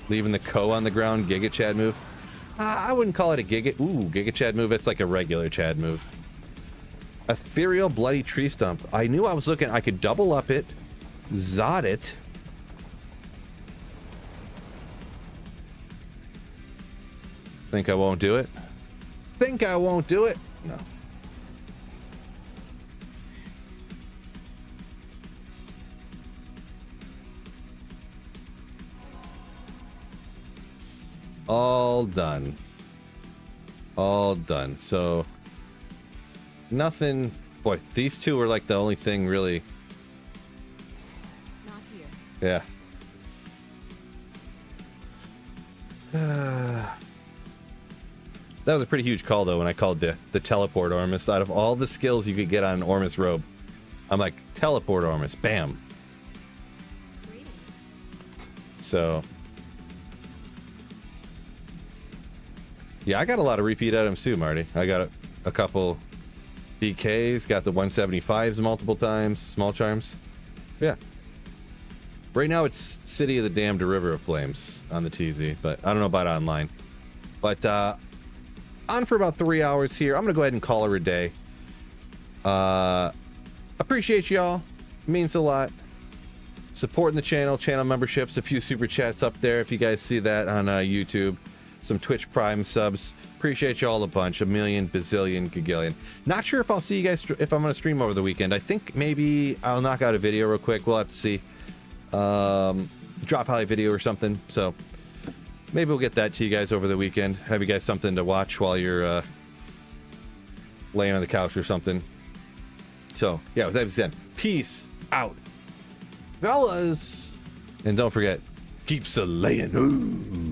Leaving the Ko on the ground, Giga Chad move. I wouldn't call it a Giga Chad move. It's like a regular Chad move. Ethereal Bloody Tree Stump. I knew I was looking. I could double up it, Zod it. Think I won't do it? Think I won't do it? No. All done. All done. So nothing. Boy, these two were like the only thing really. Not here. Yeah. That was a pretty huge call, though, when I called the teleport Ormus. Out of all the skills you could get on an Ormus robe, I'm like, teleport Ormus, bam. Greetings. So, yeah, I got a lot of repeat items too, Marty. I got a couple BKs, got the 175s multiple times, small charms. Yeah. Right now it's City of the Damned to River of Flames on the TZ, but I don't know about online. But on for about 3 hours here. I'm gonna go ahead and call her a day. Appreciate y'all. Means a lot. Supporting the channel memberships, a few super chats up there if you guys see that on YouTube. Some Twitch Prime subs. Appreciate y'all a bunch. A million, bazillion, gagillion. Not sure if I'll see you guys if I'm gonna stream over the weekend. I think maybe I'll knock out a video real quick. We'll have to see. Drop highlight video or something. So maybe we'll get that to you guys over the weekend. Have you guys something to watch while you're laying on the couch or something. So yeah, with that being said, peace out, fellas, and don't forget, keep slaying. Ooh.